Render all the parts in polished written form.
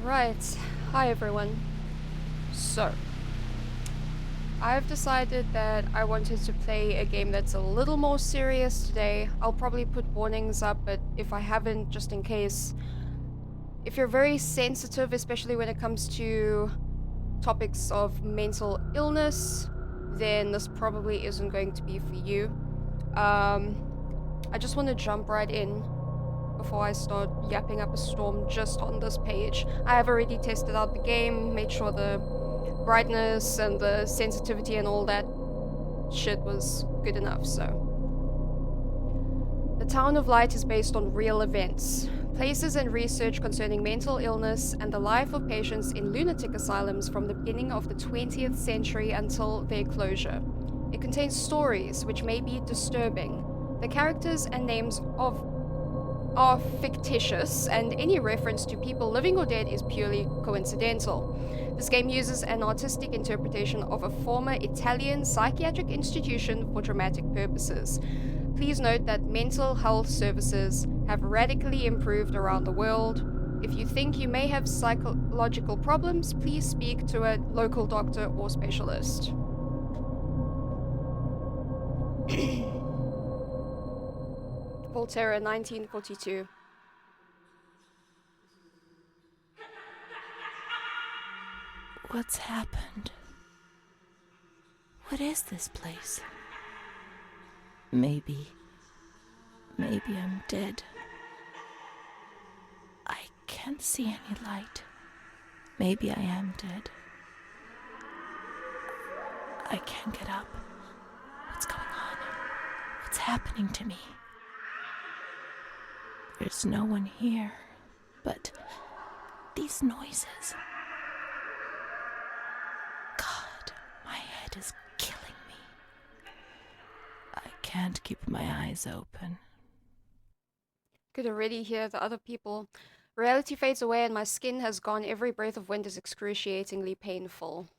Right. Hi everyone. So, I've decided that I wanted to play a game that's a little more serious today. I'll probably put warnings up, but if I haven't, just in case. If you're very sensitive, especially when it comes to topics of mental illness, then this probably isn't going to be for you. I just want to jump right in before I start yapping up a storm just on this page. I have already tested out the game, made sure the brightness and the sensitivity and all that shit was good enough, so. The Town of Light is based on real events, places and research concerning mental illness and the life of patients in lunatic asylums from the beginning of the 20th century until their closure. It contains stories which may be disturbing. The characters and names are fictitious, and any reference to people living or dead is purely coincidental. This game uses an artistic interpretation of a former Italian psychiatric institution for dramatic purposes. Please note that mental health services have radically improved around the world. If you think you may have psychological problems, please speak to a local doctor or specialist. Volterra, 1942. What's happened? What is this place? Maybe I'm dead. I can't see any light. Maybe I am dead. I can't get up. What's going on? What's happening to me? There's no one here, but these noises. God, my head is killing me. I can't keep my eyes open. Could already hear the other people. Reality fades away and my skin has gone. Every breath of wind is excruciatingly painful.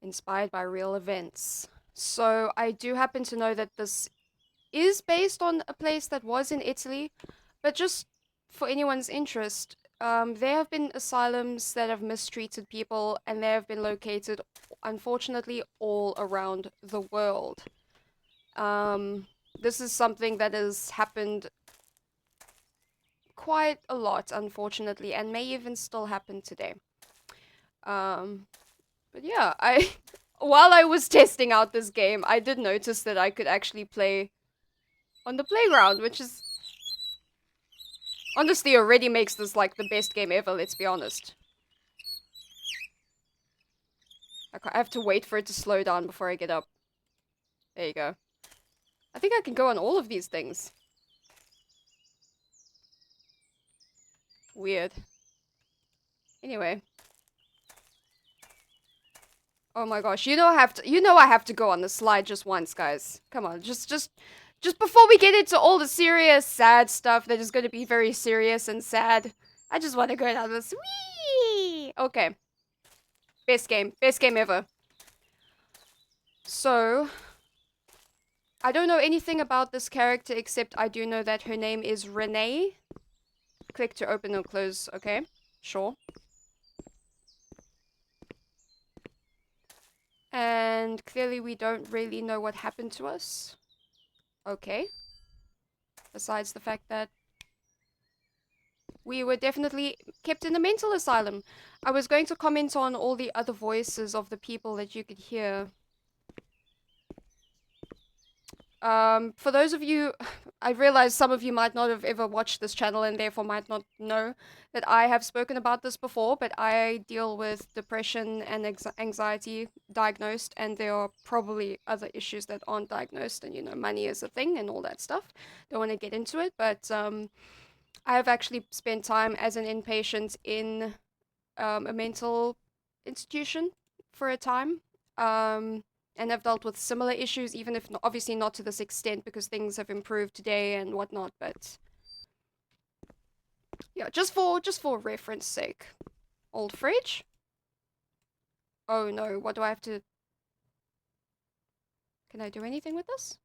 Inspired by real events. So I do happen to know that this is based on a place that was in Italy, but just for anyone's interest, there have been asylums that have mistreated people, and they have been located, unfortunately, all around the world. This is something that has happened quite a lot, unfortunately, and may even still happen today. But yeah, while I was testing out this game, I did notice that I could actually play on the playground, which is honestly already makes this like the best game ever, let's be honest. I have to wait for it to slow down before I get up. There you go. I think I can go on all of these things. Weird. Anyway. Oh my gosh, you know I have to go on the slide just once, guys. Come on, just before we get into all the serious, sad stuff that is going to be very serious and sad, I just want to go down this. Whee! Okay. Best game ever. So, I don't know anything about this character except I do know that her name is Renee. Click to open or close, okay? Sure. And clearly we don't really know what happened to us. Okay. Besides the fact that we were definitely kept in a mental asylum. I was going to comment on all the other voices of the people that you could hear. For those of you, I realize some of you might not have ever watched this channel and therefore might not know that I have spoken about this before, but I deal with depression and anxiety diagnosed, and there are probably other issues that aren't diagnosed, and you know, money is a thing and all that stuff. Don't want to get into it, but I have actually spent time as an inpatient in a mental institution for a time. And have dealt with similar issues, even if obviously not to this extent because things have improved today and whatnot, but yeah, just for reference sake. Old fridge? Oh no, what do I have to... Can I do anything with this?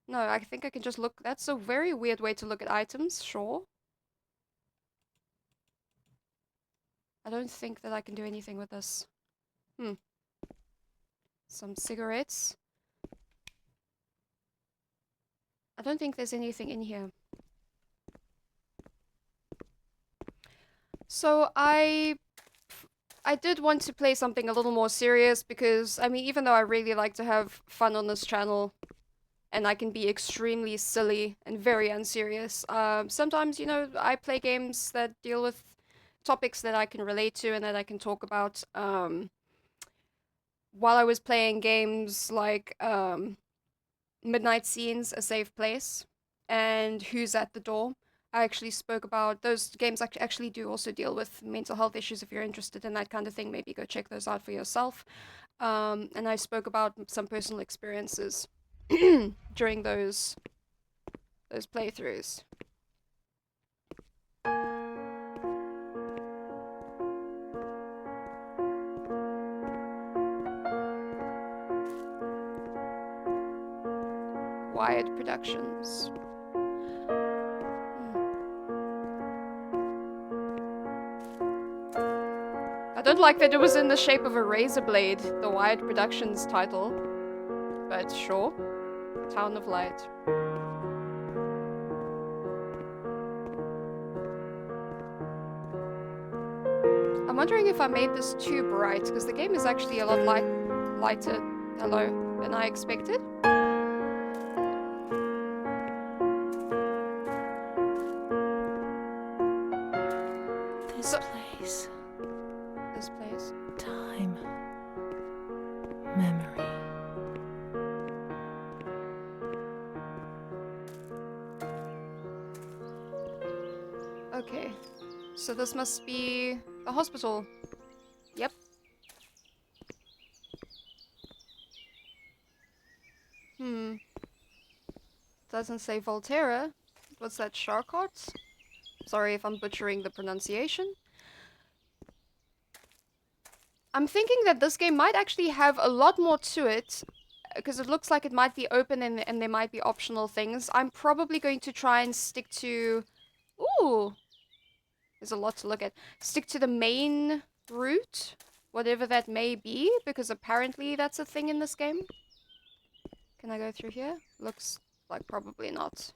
No, I think I can just look. That's a very weird way to look at items, sure. I don't think that I can do anything with this. Some cigarettes. I don't think there's anything in here. So I did want to play something a little more serious because, I mean, even though I really like to have fun on this channel, and I can be extremely silly and very unserious, sometimes, you know, I play games that deal with topics that I can relate to and that I can talk about. While I was playing games like Midnight Scenes, A Safe Place, and Who's at the Door, I actually spoke about those games. Actually do also deal with mental health issues. If you're interested in that kind of thing, maybe go check those out for yourself. And I spoke about some personal experiences during those playthroughs. Wired Productions. I don't like that it was in the shape of a razor blade, the Wired Productions title. But sure. Town of Light. I'm wondering if I made this too bright, because the game is actually a lot lighter, than I expected. This place. This place. Time. Memory. Okay. So this must be the hospital. Yep. Doesn't say Volterra. What's that, Charcot? Sorry if I'm butchering the pronunciation. I'm thinking that this game might actually have a lot more to it, because it looks like it might be open and there might be optional things. I'm probably going to try and stick to... Ooh! There's a lot to look at. Stick to the main route, whatever that may be, because apparently that's a thing in this game. Can I go through here? Looks like probably not.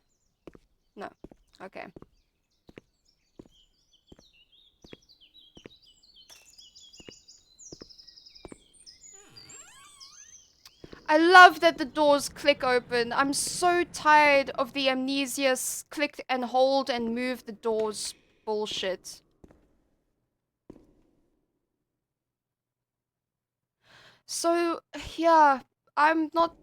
No. Okay. I love that the doors click open. I'm so tired of the amnesia click and hold and move the doors bullshit. So, yeah, I'm not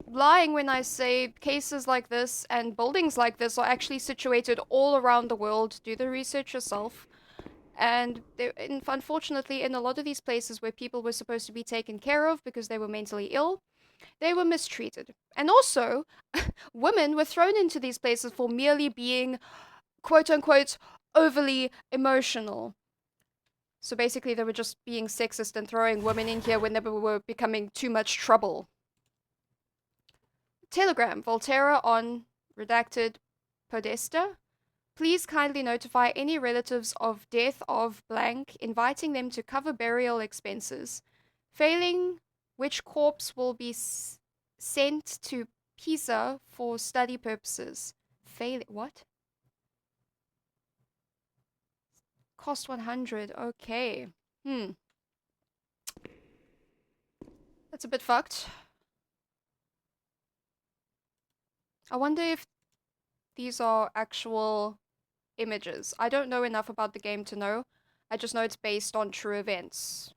lying when I say cases like this and buildings like this are actually situated all around the world. Do the research yourself. And unfortunately, in a lot of these places where people were supposed to be taken care of because they were mentally ill, they were mistreated. And also, women were thrown into these places for merely being, quote unquote, overly emotional. So basically, they were just being sexist and throwing women in here whenever we were becoming too much trouble. Telegram, Volterra on redacted Podesta. Please kindly notify any relatives of death of blank, inviting them to cover burial expenses. Failing which corpse will be sent to Pisa for study purposes. What? Cost 100. Okay. That's a bit fucked. I wonder if these are actual images. I don't know enough about the game to know. I just know it's based on true events.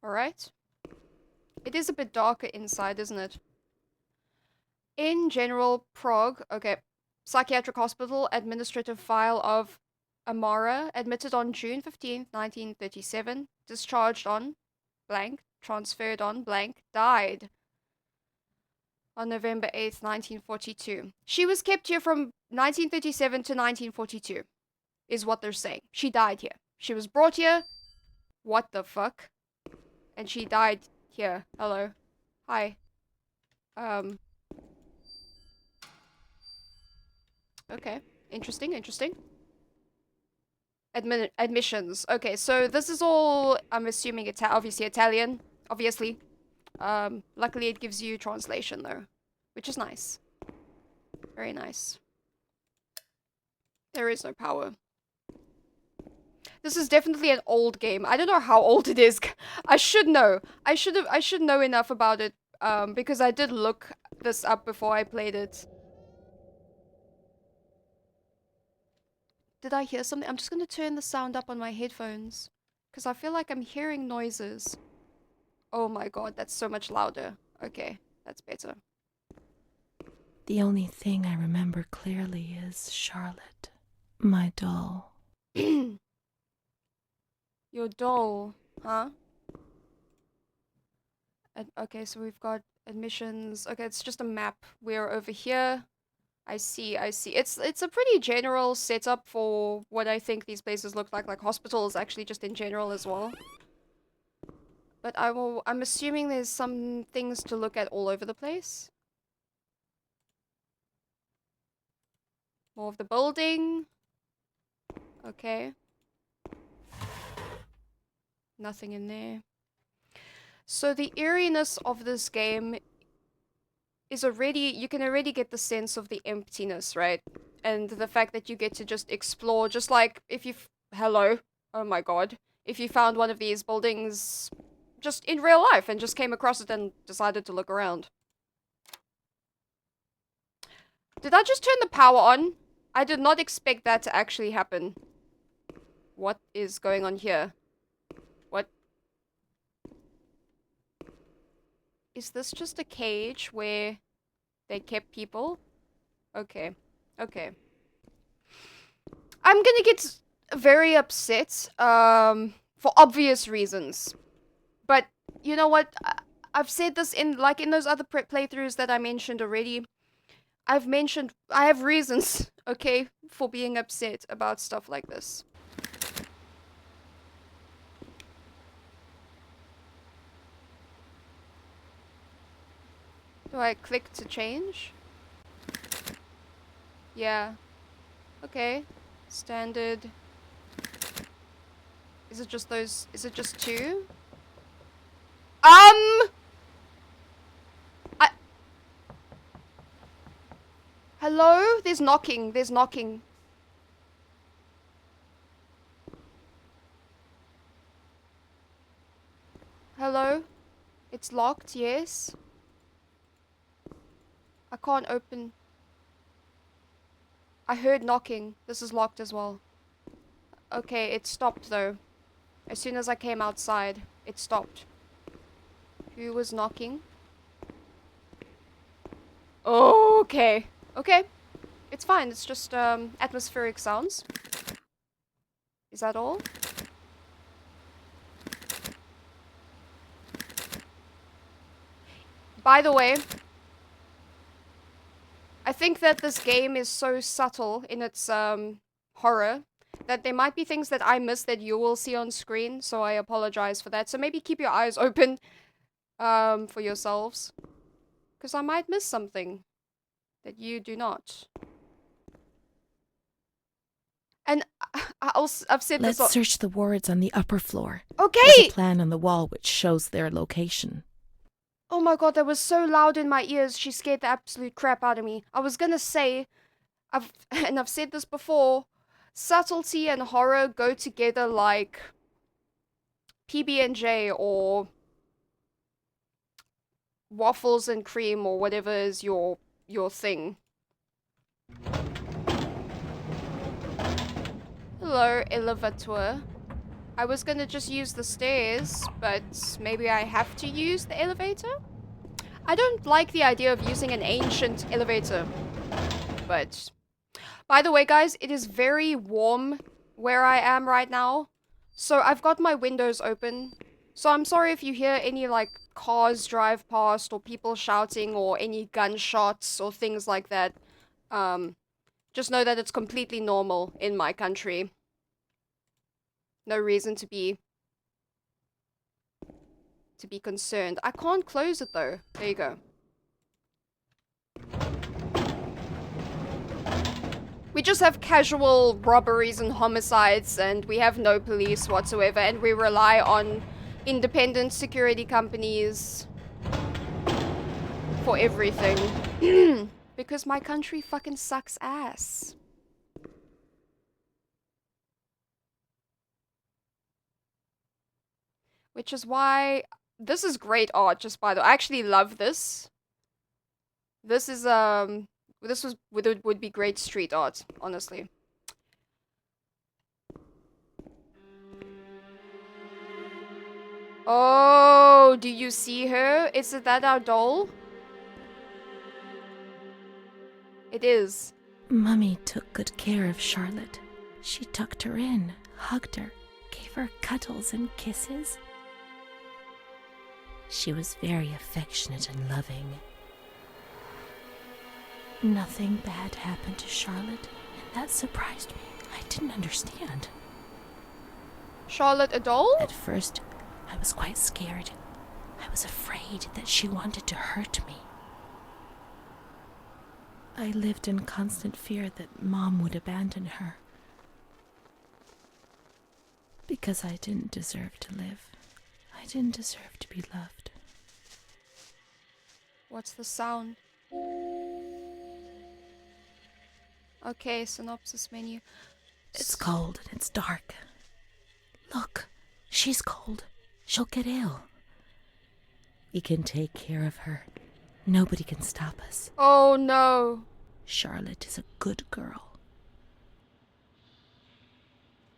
Alright. It is a bit darker inside, isn't it? In general, Prague, okay. Psychiatric hospital, administrative file of Amara, admitted on June 15th, 1937, discharged on blank, transferred on blank, died on November 8th, 1942. She was kept here from 1937 to 1942, is what they're saying. She died here. She was brought here. What the fuck? And she died here. Hello. Hi. Um, okay. Interesting, interesting. Admissions. Okay, so this is all, I'm assuming, obviously Italian, obviously. Luckily it gives you translation though, which is nice. Very nice. There is no power. This is definitely an old game. I don't know how old it is. I should know. I should know enough about it, because I did look this up before I played it. Did I hear something? I'm just gonna turn the sound up on my headphones, because I feel like I'm hearing noises. Oh my god, that's so much louder. Okay, that's better. The only thing I remember clearly is Charlotte, my doll. Your doll, huh? Okay, so we've got admissions. Okay, it's just a map. We're over here. I see, I see. It's a pretty general setup for what I think these places look like hospitals actually just in general as well. But I'm assuming there's some things to look at all over the place. More of the building. Okay. Nothing in there. So the eeriness of this game is already, you can already get the sense of the emptiness, right? And the fact that you get to just explore, just like if you, hello, oh my god, if you found one of these buildings just in real life and just came across it and decided to look around. Did I just turn the power on? I did not expect that to actually happen. What is going on here? What? Is this just a cage where they kept people? Okay. Okay. I'm gonna get very upset, for obvious reasons. But, you know what? I've said this in those other playthroughs that I mentioned already. I have reasons, okay, for being upset about stuff like this. Do I click to change? Yeah. Okay. Standard. Is it just those? Is it just two? Hello? There's knocking. There's knocking. Hello? It's locked, yes. I can't open. I heard knocking. This is locked as well. Okay, it stopped though. As soon as I came outside, it stopped. Who was knocking? Oh, okay. Okay. It's fine. It's just atmospheric sounds. Is that all? By the way, I think that this game is so subtle in its horror that there might be things that I miss that you will see on screen, so I apologize for that. So maybe keep your eyes open for yourselves, because I might miss something that you do not. And I've said this. Let's search the wards on the upper floor. Okay! There's a plan on the wall which shows their location. Oh my god, that was so loud in my ears. She scared the absolute crap out of me. I was gonna say, I've said this before, subtlety and horror go together like PB&J or waffles and cream or whatever is your thing. Hello, elevator. I was gonna just use the stairs, but maybe I have to use the elevator? I don't like the idea of using an ancient elevator, but... By the way, guys, it is very warm where I am right now, so I've got my windows open. So I'm sorry if you hear any, like, cars drive past or people shouting or any gunshots or things like that. Just know that it's completely normal in my country. No reason to be concerned. I can't close it though. There you go. We just have casual robberies and homicides, and we have no police whatsoever, and we rely on independent security companies for everything. Because my country fucking sucks ass. Which is why this is great art, just by the way. I actually love this. This is would be great street art, honestly. Oh, do you see her? Is that our doll? It is. Mummy took good care of Charlotte. She tucked her in, hugged her, gave her cuddles and kisses. She was very affectionate and loving. Nothing bad happened to Charlotte, and that surprised me. I didn't understand. Charlotte a doll? At first, I was quite scared. I was afraid that she wanted to hurt me. I lived in constant fear that Mom would abandon her. Because I didn't deserve to live. I didn't deserve to be loved. What's the sound? Okay, synopsis menu. It's cold and it's dark. Look, she's cold. She'll get ill. We can take care of her. Nobody can stop us. Oh no. Charlotte is a good girl.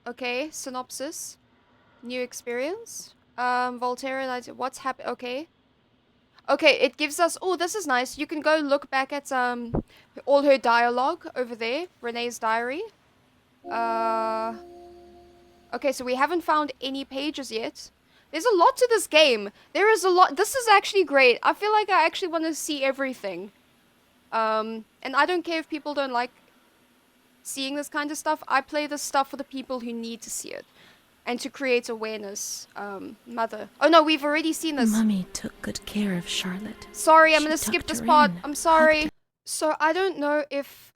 Okay, synopsis. New experience. Voltaire and I. What's happened? Okay. Okay, it gives us. Oh, this is nice. You can go look back at all her dialogue over there. Renee's diary. Okay, so we haven't found any pages yet. There's a lot to this game. There is a lot. This is actually great. I feel like I actually want to see everything. And I don't care if people don't like seeing this kind of stuff. I play this stuff for the people who need to see it. And to create awareness. Mother. Oh no, we've already seen this. Mummy took good care of Charlotte. Sorry, I'm gonna skip this part. I'm sorry. Hugged So I don't know if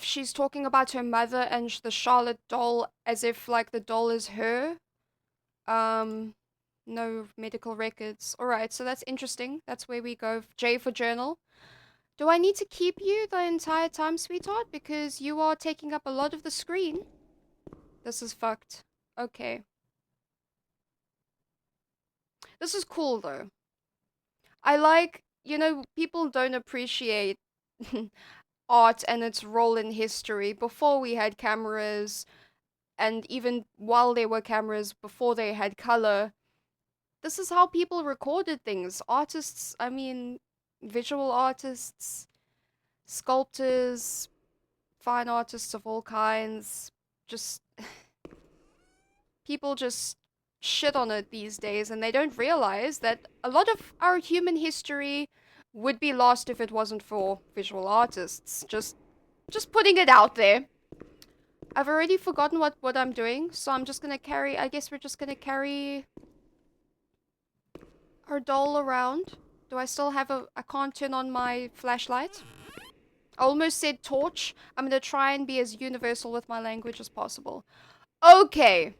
she's talking about her mother and the Charlotte doll as if like the doll is her. No medical records. Alright, so that's interesting. That's where we go. J for journal. Do I need to keep you the entire time, sweetheart? Because you are taking up a lot of the screen. This is fucked. Okay. This is cool though. I like, you know, people don't appreciate art and its role in history. Before we had cameras, and even while there were cameras, before they had color, this is how people recorded things. Artists, I mean, visual artists, sculptors, fine artists of all kinds, just people just shit on it these days, and they don't realize that a lot of our human history would be lost if it wasn't for visual artists. Just putting it out there. I've already forgotten what I'm doing, so I'm just gonna carry, I guess we're just gonna carry our doll around. Do I still have I can't turn on my flashlight? I almost said torch. I'm gonna try and be as universal with my language as possible. Okay.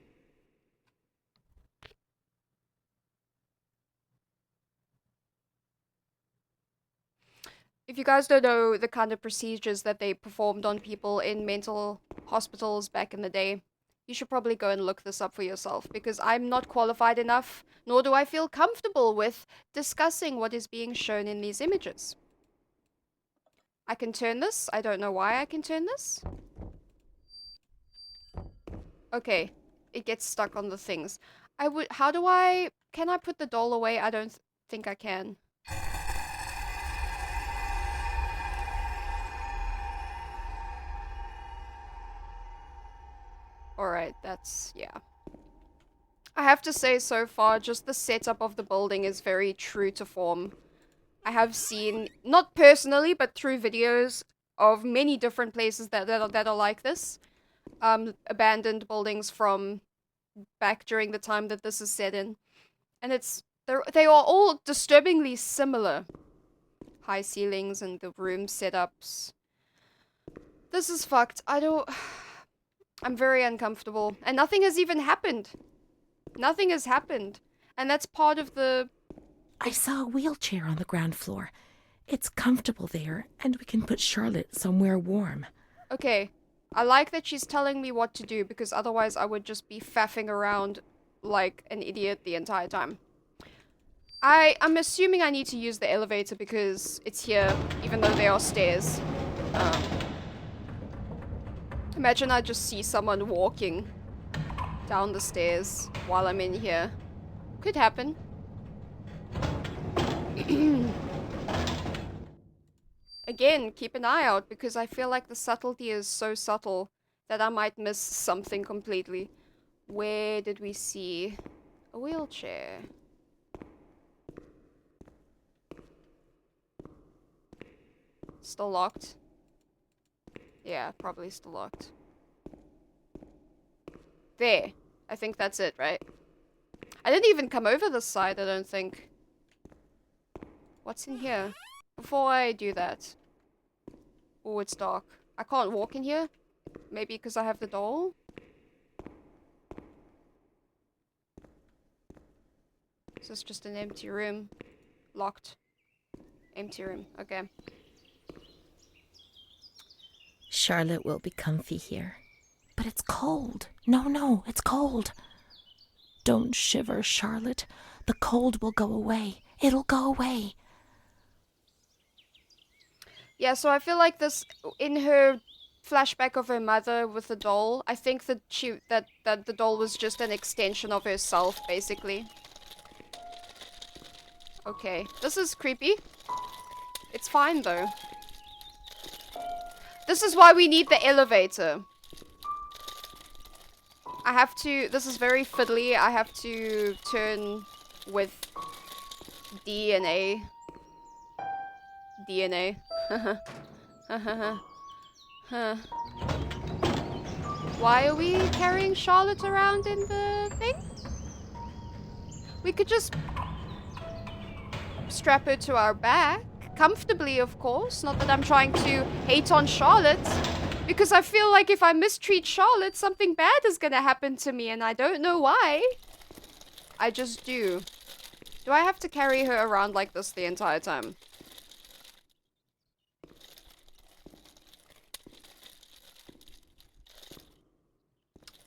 If you guys don't know the kind of procedures that they performed on people in mental hospitals back in the day, you should probably go and look this up for yourself, because I'm not qualified enough, nor do I feel comfortable with discussing what is being shown in these images. I can turn this. I don't know why I can turn this. Okay, it gets stuck on the things. Can I put the doll away? I don't think I can. Alright, yeah. I have to say, so far, just the setup of the building is very true to form. I have seen, not personally, but through videos of many different places that are like this. Abandoned buildings from back during the time that this is set in. And they are all disturbingly similar. High ceilings and the room setups. This is fucked. I'm very uncomfortable. And nothing has even happened. Nothing has happened. And that's part of the... I saw a wheelchair on the ground floor. It's comfortable there, and we can put Charlotte somewhere warm. Okay. I like that she's telling me what to do, because otherwise I would just be faffing around like an idiot the entire time. I'm assuming I need to use the elevator because it's here, even though there are stairs. Imagine I just see someone walking down the stairs while I'm in here. Could happen. Again, keep an eye out because I feel like the subtlety is so subtle that I might miss something completely. Where did we see a wheelchair? Still locked? Yeah, probably still locked. There. I think that's it, right? I didn't even come over this side, I don't think. What's in here? Before I do that. Oh, it's dark. I can't walk in here? Maybe because I have the doll? This is just an empty room. Locked. Empty room. Okay. Charlotte will be comfy here. But it's cold. No, it's cold. Don't shiver, Charlotte. The cold will go away. It'll go away. Yeah, so I feel like this, in her flashback of her mother with the doll, I think that that the doll was just an extension of herself, basically. Okay, this is creepy. It's fine, though. This is why we need the elevator. I have to... This is very fiddly. I have to turn with D and A. DNA. Why are we carrying Charlotte around in the thing? We could just strap her to our back. Comfortably, of course. Not that I'm trying to hate on Charlotte. Because I feel like if I mistreat Charlotte, something bad is gonna happen to me, and I don't know why. I just do. Do I have to carry her around like this the entire time?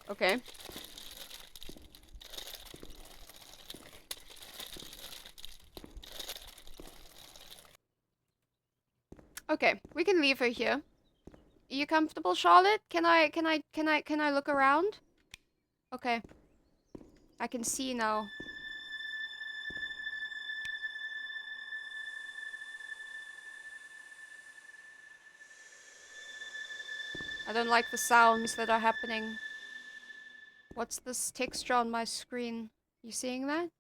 Okay. Okay, we can leave her here. Are you comfortable, Charlotte? Can I look around? Okay. I can see now. I don't like the sounds that are happening. What's this texture on my screen? You seeing that?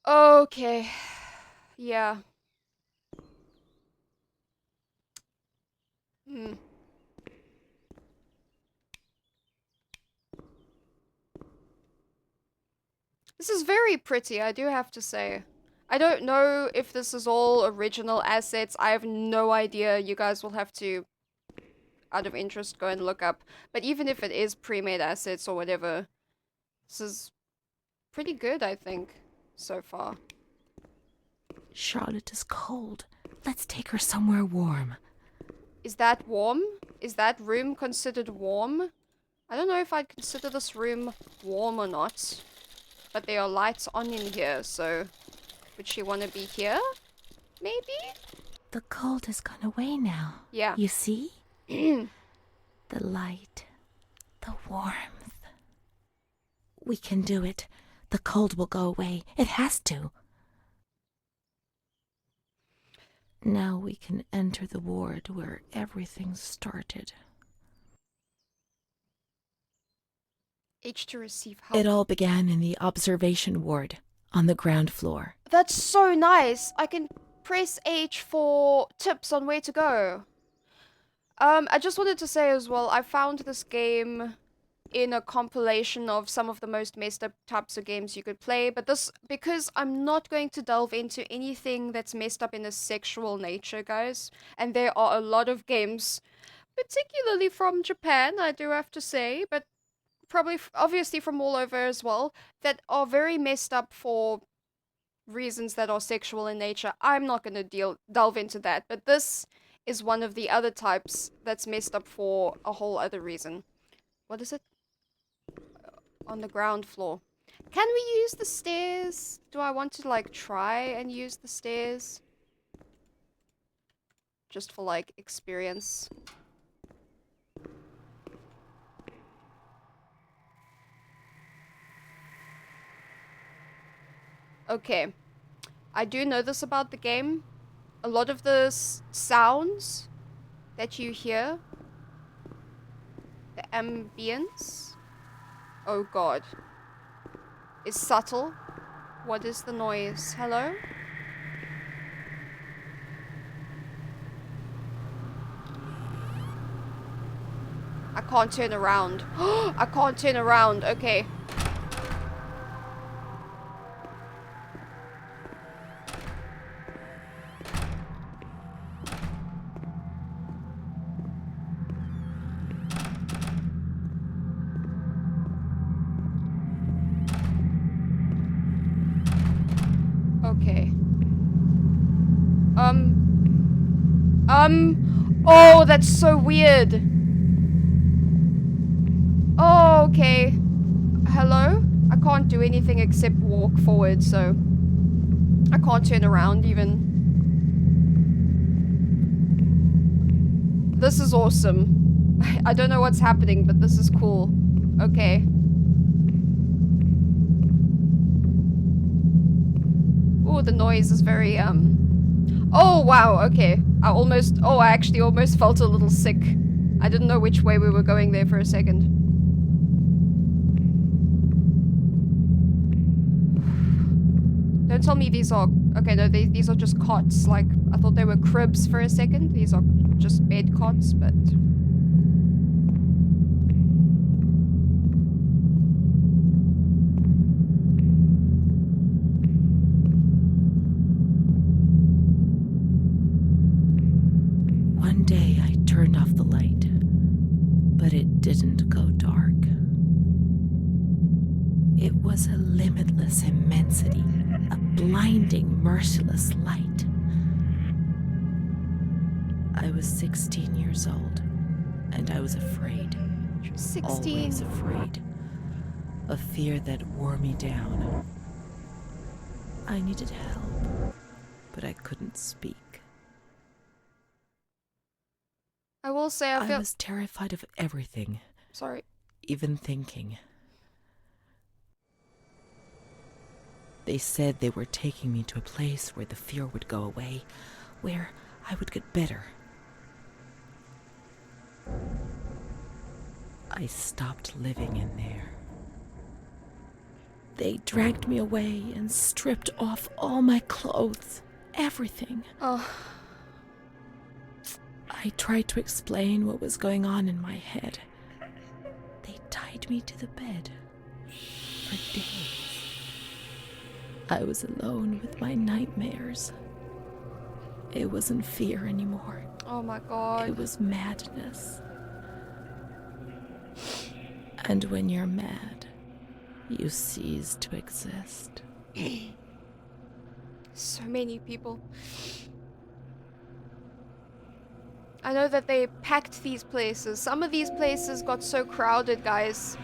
Okay. Yeah. This is very pretty, I do have to say. I don't know if this is all original assets. I have no idea. You guys will have to, out of interest, go and look up. But even if it is pre-made assets or whatever, this is pretty good, I think, so far. Charlotte is cold. Let's take her somewhere warm. Is that warm? Is that room considered warm? I don't know if I'd consider this room warm or not. But there are lights on in here, so... Would she want to be here? Maybe? The cold has gone away now. Yeah. You see? The light. The warmth. We can do it. The cold will go away. It has to. Now we can enter the ward where everything started. H to receive help. It all began in the observation ward on the ground floor. That's so nice. I can press H for tips on where to go. I just wanted to say as well, I found this game in a compilation of some of the most messed up types of games you could play, but this, because I'm not going to delve into anything that's messed up in a sexual nature, guys, and there are a lot of games, particularly from Japan, I do have to say, but probably obviously from all over as well, that are very messed up for reasons that are sexual in nature. I'm not going to delve into that, but this is one of the other types that's messed up for a whole other reason. What is it? On the ground floor. Can we use the stairs? Do I want to like try and use the stairs? Just for like experience. Okay. I do know this about the game. A lot of the sounds that you hear, the ambience, oh god, is subtle. What is the noise? Hello? I can't turn around. I can't turn around. Okay. Okay. Oh, that's so weird. Oh, okay. Hello? I can't do anything except walk forward, so I can't turn around even. This is awesome. I don't know what's happening, but this is cool. Okay. Ooh, the noise is very, Oh, wow, okay. I actually almost felt a little sick. I didn't know which way we were going there for a second. Don't tell me these are... Okay, no, these are just cots. Like, I thought they were cribs for a second. These are just bed cots, but... One day I turned off the light, but it didn't go dark. It was a limitless immensity, a blinding, merciless light. I was 16 years old, and I was afraid. 16. Always afraid. A fear that wore me down. I needed help, but I couldn't speak. I will say I was terrified of everything. Sorry. Even thinking. They said they were taking me to a place where the fear would go away, where I would get better. I stopped living in there. They dragged me away and stripped off all my clothes, everything. Oh. I tried to explain what was going on in my head. They tied me to the bed for days. I was alone with my nightmares. It wasn't fear anymore. Oh my god. It was madness. And when you're mad, you cease to exist. So many people. I know that they packed these places. Some of these places got so crowded, guys.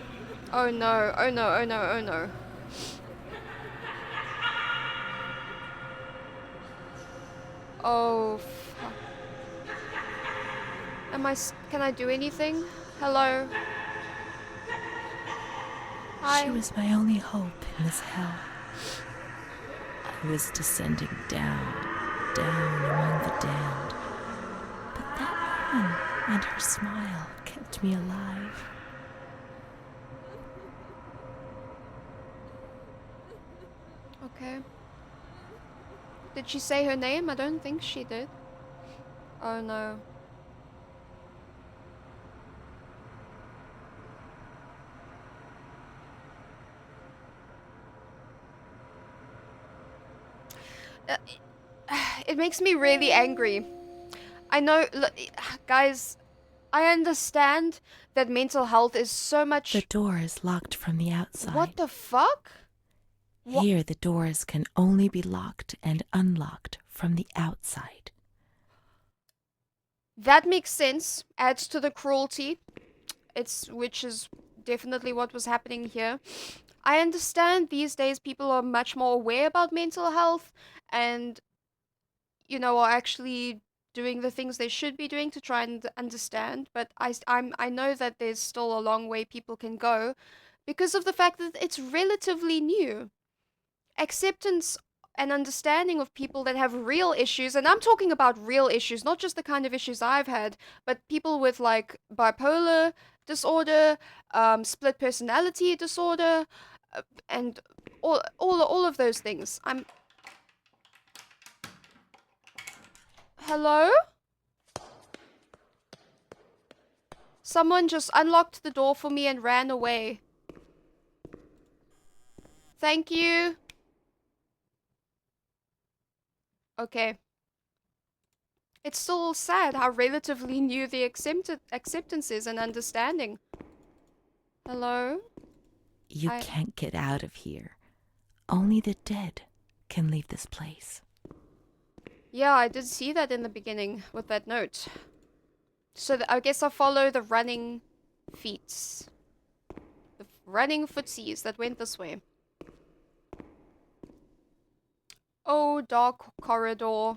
Oh no, oh no, oh no, oh no. Oh, fuck. Can I do anything? Hello? Hi. She was my only hope in this hell. I was descending down, down among the damned. But that woman and her smile kept me alive. Okay. Did she say her name? I don't think she did. Oh no. It makes me really angry. I know, guys, I understand that mental health is so much. The door is locked from the outside. What the fuck? Here, the doors can only be locked and unlocked from the outside. That makes sense. Adds to the cruelty. Which is definitely what was happening here. I understand these days people are much more aware about mental health and, are actually doing the things they should be doing to try and understand. But I know that there's still a long way people can go because of the fact that it's relatively new. Acceptance and understanding of people that have real issues, and I'm talking about real issues, not just the kind of issues I've had, but people with like bipolar disorder, split personality disorder, and all of those things. Hello? Someone just unlocked the door for me and ran away. Thank you. Okay. It's still sad how relatively new the acceptance is and understanding. Hello? You can't get out of here. Only the dead can leave this place. Yeah, I did see that in the beginning with that note. So I guess I'll follow the running feet. The running footsies that went this way. Oh, dark corridor.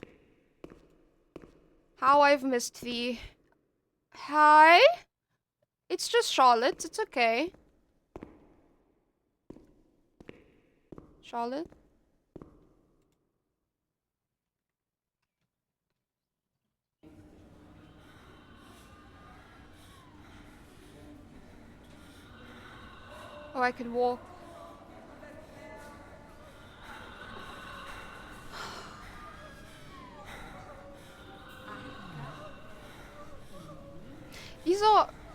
How I've missed thee. Hi? It's just Charlotte. It's okay. Charlotte? Oh, I can walk.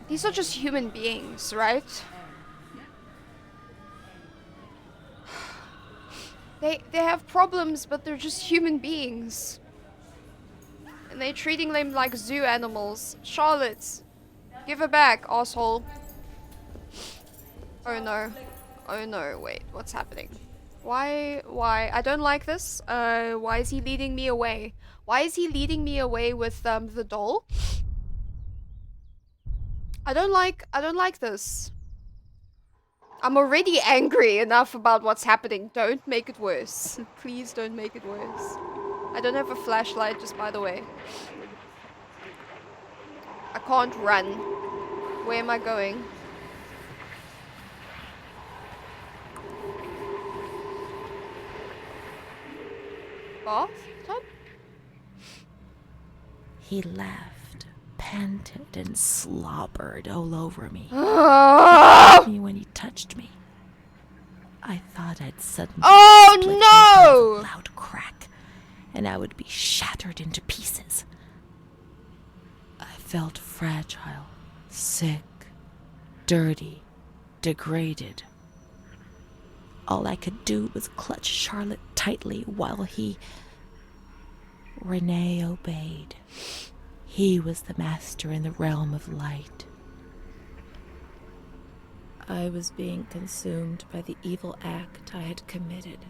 These are just human beings, right? They have problems, but they're just human beings. And they're treating them like zoo animals. Charlotte, give her back, asshole. Oh no. Oh no, wait, what's happening? Why? I don't like this. Why is he leading me away? Why is he leading me away with the doll? I don't like this. I'm already angry enough about what's happening. Don't make it worse. Please don't make it worse. I don't have a flashlight, just by the way. I can't run. Where am I going? Bathtub? He laughed, panted, and slobbered all over me. Me when he touched me. I thought I'd suddenly split open with a loud crack, and I would be shattered into pieces. I felt fragile, sick, dirty, degraded. All I could do was clutch Charlotte tightly while Renee obeyed. He was the master in the realm of light. I was being consumed by the evil act I had committed.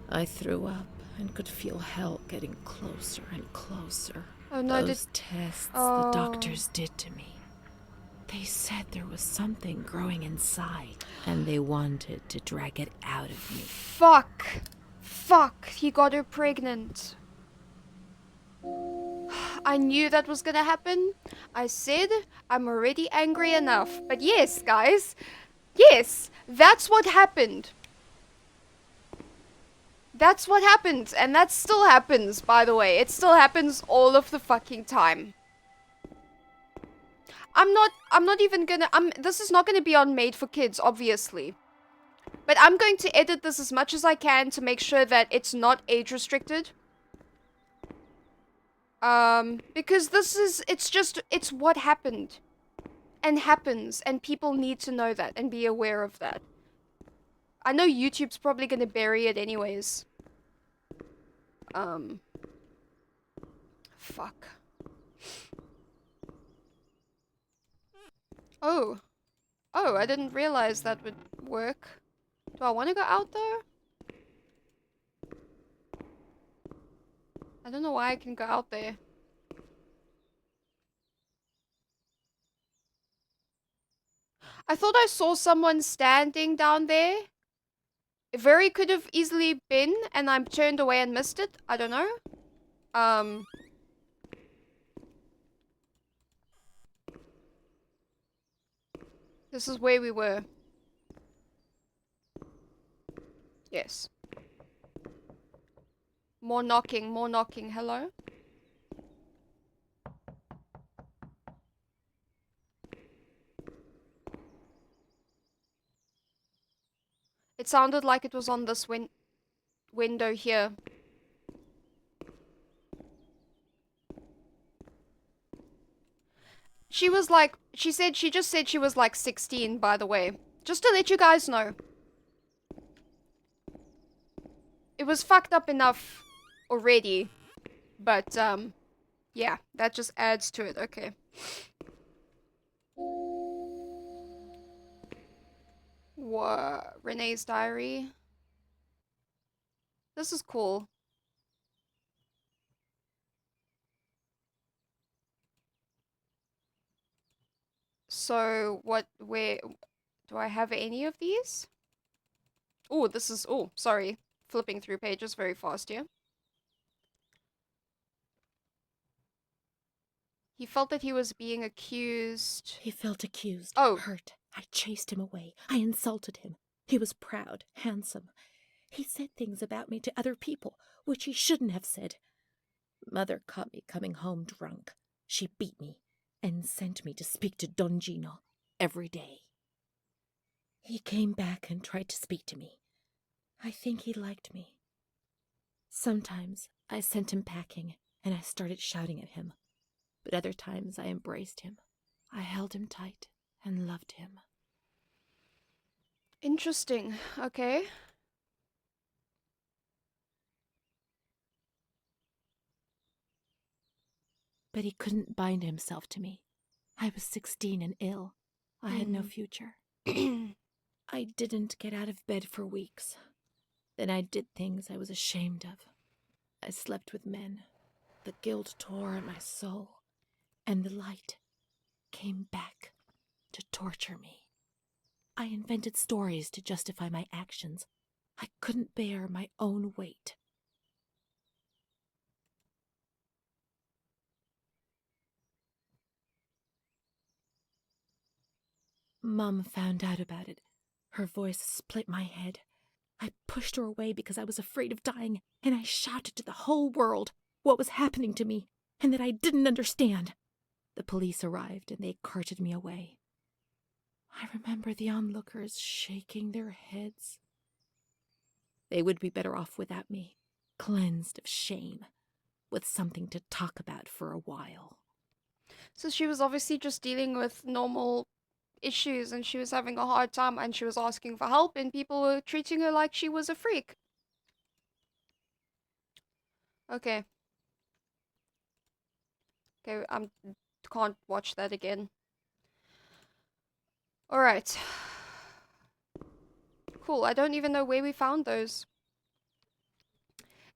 I threw up and could feel hell getting closer and closer. Oh no, Those tests the doctors did to me. They said there was something growing inside, and they wanted to drag it out of me. Fuck, he got her pregnant. I knew that was gonna happen. I said I'm already angry enough. But yes, guys. Yes, that's what happened. That's what happened. And that still happens, by the way. It still happens all of the fucking time. I'm not even gonna, this is not gonna be on Made for Kids, obviously. But I'm going to edit this as much as I can to make sure that it's not age restricted. Because it's what happened. And happens, and people need to know that and be aware of that. I know YouTube's probably gonna bury it anyways. Fuck. Oh. Oh, I didn't realize that would work. Do I want to go out though? I don't know why I can go out there. I thought I saw someone standing down there. It very could have easily been, and I turned away and missed it. I don't know. This is where we were. Yes. More knocking, more knocking. Hello? It sounded like it was on this window here. She was like, she just said she was like 16, by the way. Just to let you guys know. It was fucked up enough already. But, yeah, that just adds to it. Okay. What? Renee's diary. This is cool. So, where, do I have any of these? Oh, this is, oh, sorry. Flipping through pages very fast here. He felt that he was being accused. He felt accused, Oh. hurt. I chased him away. I insulted him. He was proud, handsome. He said things about me to other people, which he shouldn't have said. Mother caught me coming home drunk. She beat me and sent me to speak to Don Gino every day. He came back and tried to speak to me. I think he liked me. Sometimes I sent him packing and I started shouting at him. But other times I embraced him. I held him tight and loved him. Interesting. Okay. But he couldn't bind himself to me. I was 16 and ill. I had no future. I didn't get out of bed for weeks. Then I did things I was ashamed of. I slept with men. The guilt tore at my soul, and the light came back to torture me. I invented stories to justify my actions. I couldn't bear my own weight. Mom found out about it. Her voice split my head. I pushed her away because I was afraid of dying, and I shouted to the whole world what was happening to me, and that I didn't understand. The police arrived, and they carted me away. I remember the onlookers shaking their heads. They would be better off without me, cleansed of shame, with something to talk about for a while. So she was obviously just dealing with normal issues and she was having a hard time and she was asking for help and people were treating her like she was a freak. Okay. Okay, I can't watch that again. Alright. Cool, I don't even know where we found those.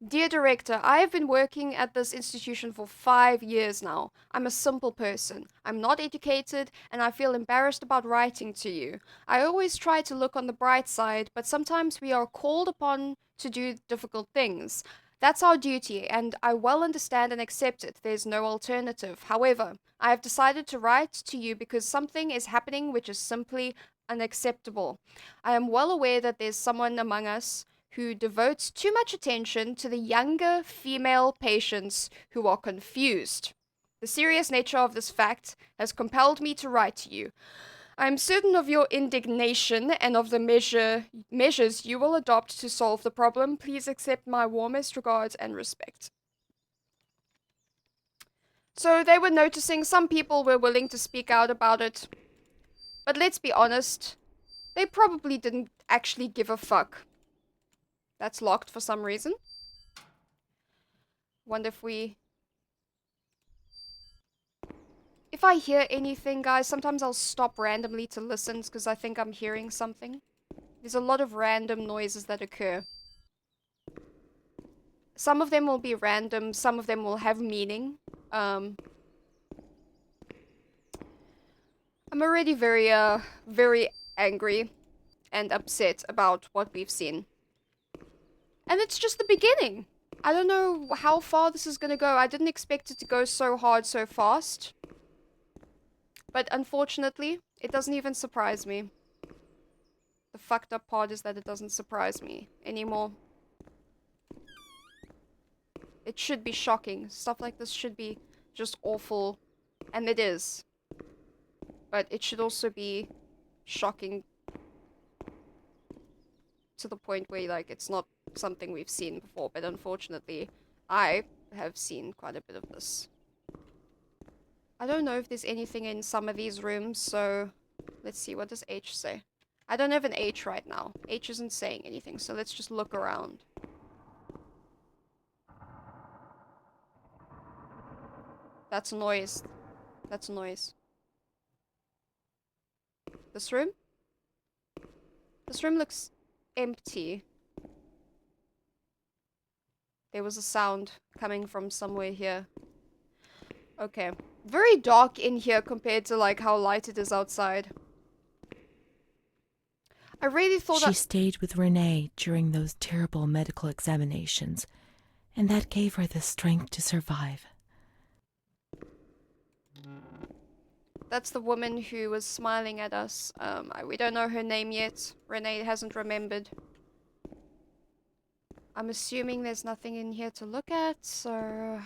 Dear Director, I have been working at this institution for 5 years now. I'm a simple person. I'm not educated, and I feel embarrassed about writing to you. I always try to look on the bright side, but sometimes we are called upon to do difficult things. That's our duty, and I well understand and accept it. There's no alternative. However, I have decided to write to you because something is happening which is simply unacceptable. I am well aware that there's someone among us who devotes too much attention to the younger female patients who are confused. The serious nature of this fact has compelled me to write to you. I am certain of your indignation and of the measures you will adopt to solve the problem. Please accept my warmest regards and respect. So they were noticing some people were willing to speak out about it. But let's be honest, they probably didn't actually give a fuck. That's locked for some reason. Wonder if I hear anything, guys, sometimes I'll stop randomly to listen because I think I'm hearing something. There's a lot of random noises that occur. Some of them will be random, some of them will have meaning. I'm already very angry and upset about what we've seen. And it's just the beginning. I don't know how far this is gonna go. I didn't expect it to go so hard so fast. But unfortunately, it doesn't even surprise me. The fucked up part is that it doesn't surprise me anymore. It should be shocking. Stuff like this should be just awful. And it is. But it should also be shocking to the point where, like, it's not something we've seen before. But unfortunately, I have seen quite a bit of this. I don't know if there's anything in some of these rooms, so let's see. What does H say? I don't have an H right now. H isn't saying anything, so let's just look around. That's a noise. That's a noise. This room? This room looks empty. There was a sound coming from somewhere here. Okay. Very dark in here compared to, like, how light it is outside. I really thought She stayed with Renee during those terrible medical examinations, and that gave her the strength to survive. That's the woman who was smiling at us. We don't know her name yet. Renee hasn't remembered. I'm assuming there's nothing in here to look at, so...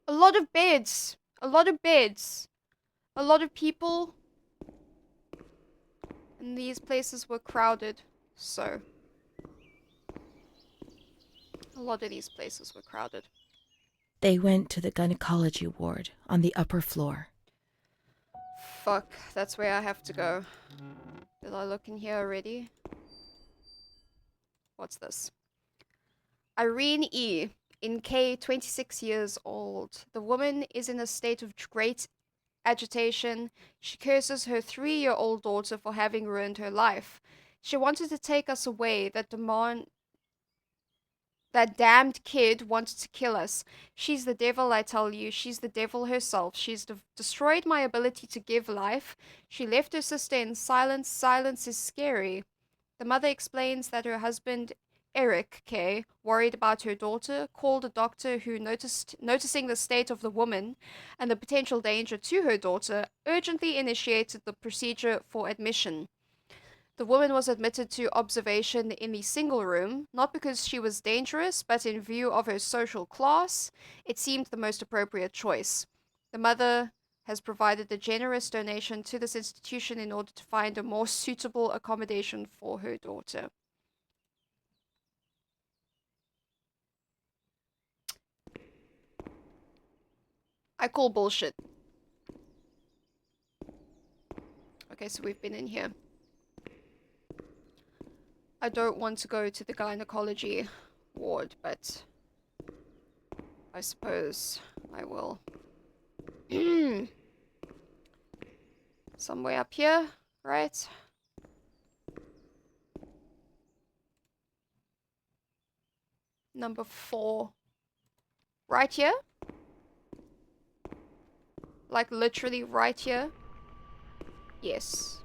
A lot of beds. A lot of beds. A lot of people. And these places were crowded, so... A lot of these places were crowded. They went to the gynecology ward on the upper floor. Fuck, that's where I have to go. Did I look in here already? What's this? Irene E. In K, 26 years old. The woman is in a state of great agitation. She curses her 3-year-old daughter for having ruined her life. She wanted to take us away. That damned kid wanted to kill us. She's the devil, I tell you. She's the devil herself. She's destroyed my ability to give life. She left her sister in silence. Silence is scary. The mother explains that her husband, Eric K., worried about her daughter, called a doctor who, noticing the state of the woman and the potential danger to her daughter, urgently initiated the procedure for admission. The woman was admitted to observation in the single room, not because she was dangerous, but in view of her social class, it seemed the most appropriate choice. The mother has provided a generous donation to this institution in order to find a more suitable accommodation for her daughter. I call bullshit. Okay, so we've been in here. I don't want to go to the gynecology ward, but I suppose I will. Somewhere up here, right? Number 4. Right here? Like literally right here? Yes.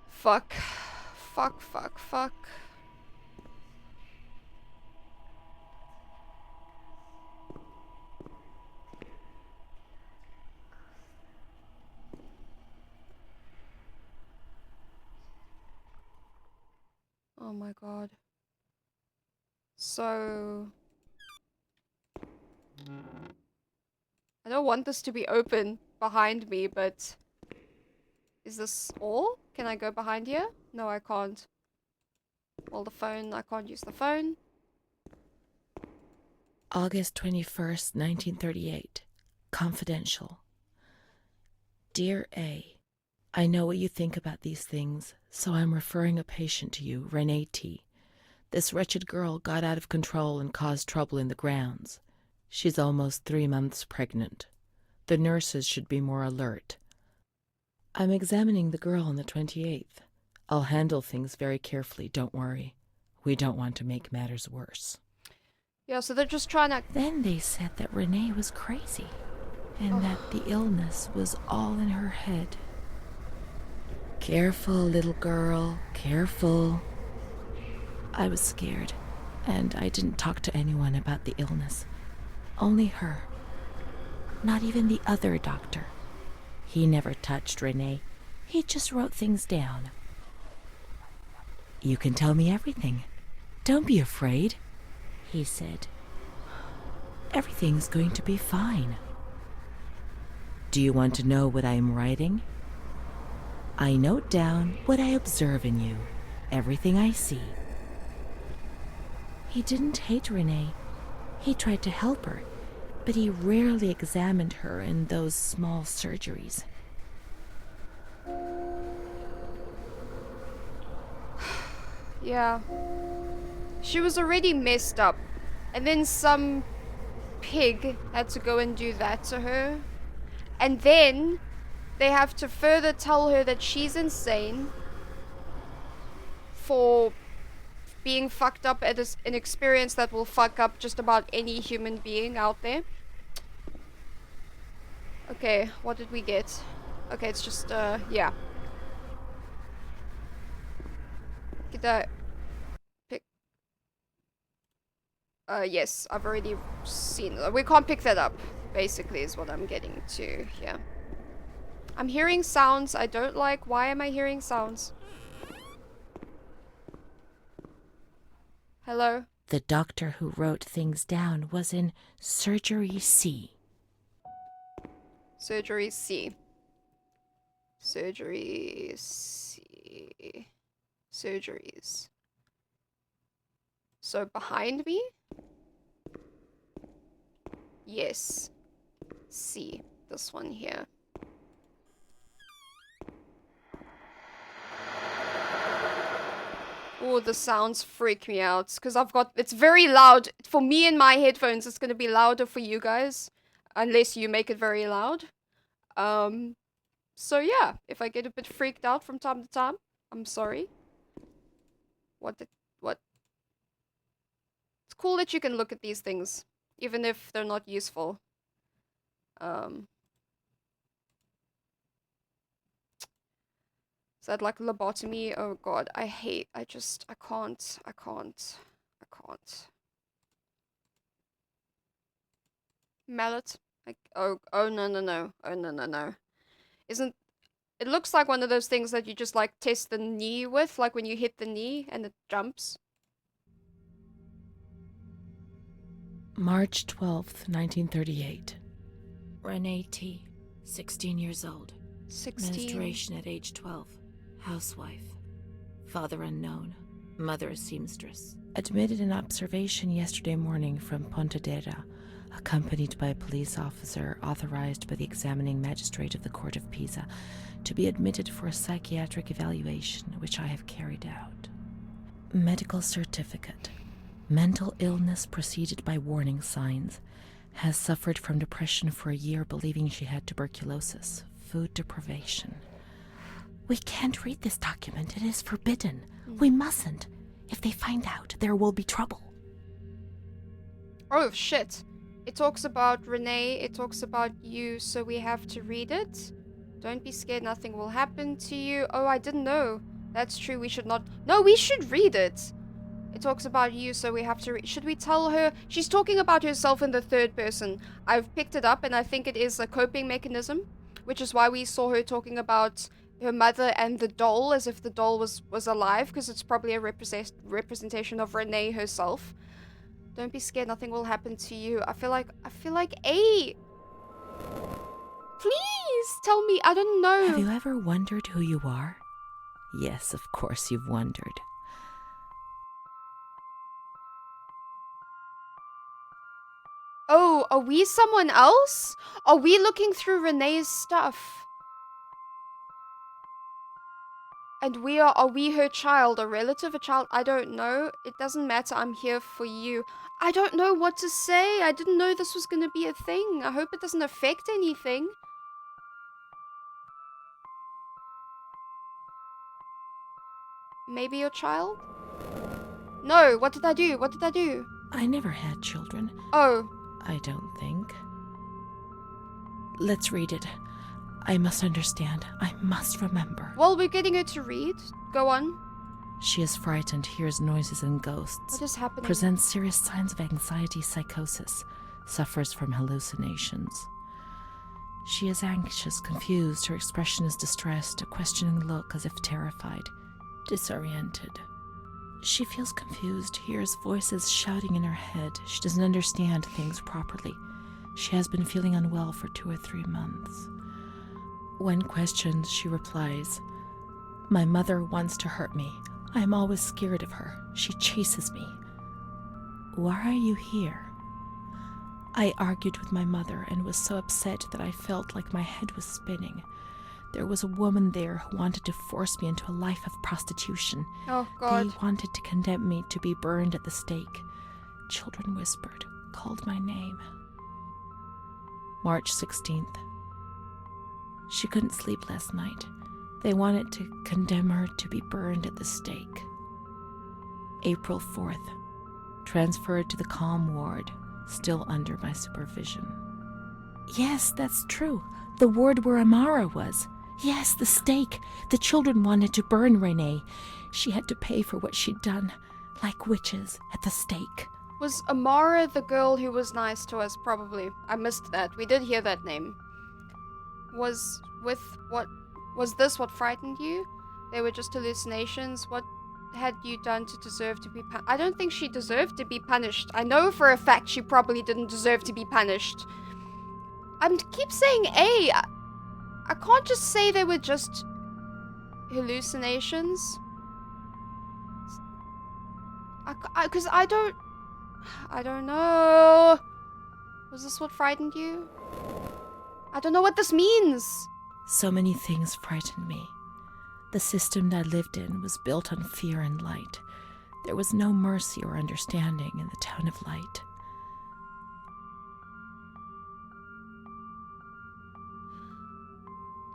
Fuck. Fuck, fuck, fuck. Oh my god. So... I don't want this to be open behind me, but... Is this all? Can I go behind here? No, I can't. Well, the phone, I can't use the phone. August 21st, 1938. Confidential. Dear A, I know what you think about these things, so I'm referring a patient to you, Renee T. This wretched girl got out of control and caused trouble in the grounds. She's almost 3 months pregnant. The nurses should be more alert. I'm examining the girl on the 28th. I'll handle things very carefully, don't worry. We don't want to make matters worse. Yeah, so they're just trying to... Then they said that Renee was crazy, and that the illness was all in her head. Careful, little girl, careful. I was scared, and I didn't talk to anyone about the illness. Only her. Not even the other doctor. He never touched Renee. He just wrote things down. You can tell me everything. Don't be afraid, he said. Everything's going to be fine. Do you want to know what I'm writing? I note down what I observe in you, everything I see. He didn't hate Renee. He tried to help her, but he rarely examined her in those small surgeries. Yeah. She was already messed up. And then some pig had to go and do that to her. And then they have to further tell her that she's insane for being fucked up at an experience that will fuck up just about any human being out there. Okay, what did we get? Okay, it's just, yeah. Get that. Pick. Yes, I've already seen. We can't pick that up, basically, is what I'm getting to here. I'm hearing sounds I don't like. Why am I hearing sounds? Hello? The doctor who wrote things down was in Surgery C. Surgery C. Surgery C. Surgeries. So behind me? Yes. C. This one here. Oh, the sounds freak me out. Because it's very loud. For me in my headphones, it's going to be louder for you guys. Unless you make it very loud. So yeah, if I get a bit freaked out from time to time, I'm sorry. What? It's cool that you can look at these things, even if they're not useful. Is that like lobotomy? Oh god, I can't. Mallet? Oh no. Oh no. Isn't... It looks like one of those things that you just like test the knee with, like when you hit the knee and it jumps. March 12th, 1938. Renee T., 16 years old. 16. Menstruation at age 12. Housewife. Father unknown. Mother a seamstress. Admitted in observation yesterday morning from Pontedera, accompanied by a police officer authorized by the examining magistrate of the Court of Pisa to be admitted for a psychiatric evaluation, which I have carried out. Medical certificate. Mental illness preceded by warning signs. Has suffered from depression for a year, believing she had tuberculosis. Food deprivation. We can't read this document. It is forbidden. We mustn't. If they find out, there will be trouble. Oh shit. It talks about Renee, it talks about you, so we have to read it. Don't be scared, nothing will happen to you. Oh, I didn't know. That's true, we should not... No, we should read it. It talks about you, so we have to read... Should we tell her? She's talking about herself in the third person. I've picked it up, and I think it is a coping mechanism, which is why we saw her talking about her mother and the doll, as if the doll was alive, because it's probably a representation of Renee herself. Don't be scared, nothing will happen to you. I feel like A. Please tell me, I don't know. Have you ever wondered who you are? Yes, of course you've wondered. Oh, are we someone else? Are we looking through Renee's stuff? And are we her child, a relative, a child? I don't know. It doesn't matter. I'm here for you. I don't know what to say. I didn't know this was going to be a thing. I hope it doesn't affect anything. Maybe your child? No, what did I do? What did I do? I never had children. Oh. I don't think. Let's read it. I must understand. I must remember. Well, we're getting her to read. Go on. She is frightened, hears noises and ghosts. What is happening? Presents serious signs of anxiety psychosis. Suffers from hallucinations. She is anxious, confused. Her expression is distressed, a questioning look as if terrified. Disoriented. She feels confused, hears voices shouting in her head. She doesn't understand things properly. She has been feeling unwell for 2 or 3 months. When questioned, she replies, "My mother wants to hurt me. I am always scared of her. She chases me." "Why are you here?" "I argued with my mother and was so upset that I felt like my head was spinning. There was a woman there who wanted to force me into a life of prostitution. Oh, God. They wanted to condemn me to be burned at the stake. Children whispered, called my name." March 16th. She couldn't sleep last night. They wanted to condemn her to be burned at the stake. April 4th. Transferred to the calm ward, still under my supervision. Yes, that's true. The ward where Amara was. Yes, the stake. The children wanted to burn Renee. She had to pay for what she'd done, like witches at the stake. Was Amara the girl who was nice to us? Probably. I missed that. We did hear that name. Was this what frightened you? They were just hallucinations? What had you done to deserve to be punished? I don't think she deserved to be punished. I know for a fact she probably didn't deserve to be punished. I keep saying A. I can't just say they were just hallucinations. Because I don't know. Was this what frightened you? I don't know what this means. So many things frightened me. The system that I lived in was built on fear and light. There was no mercy or understanding in the town of light.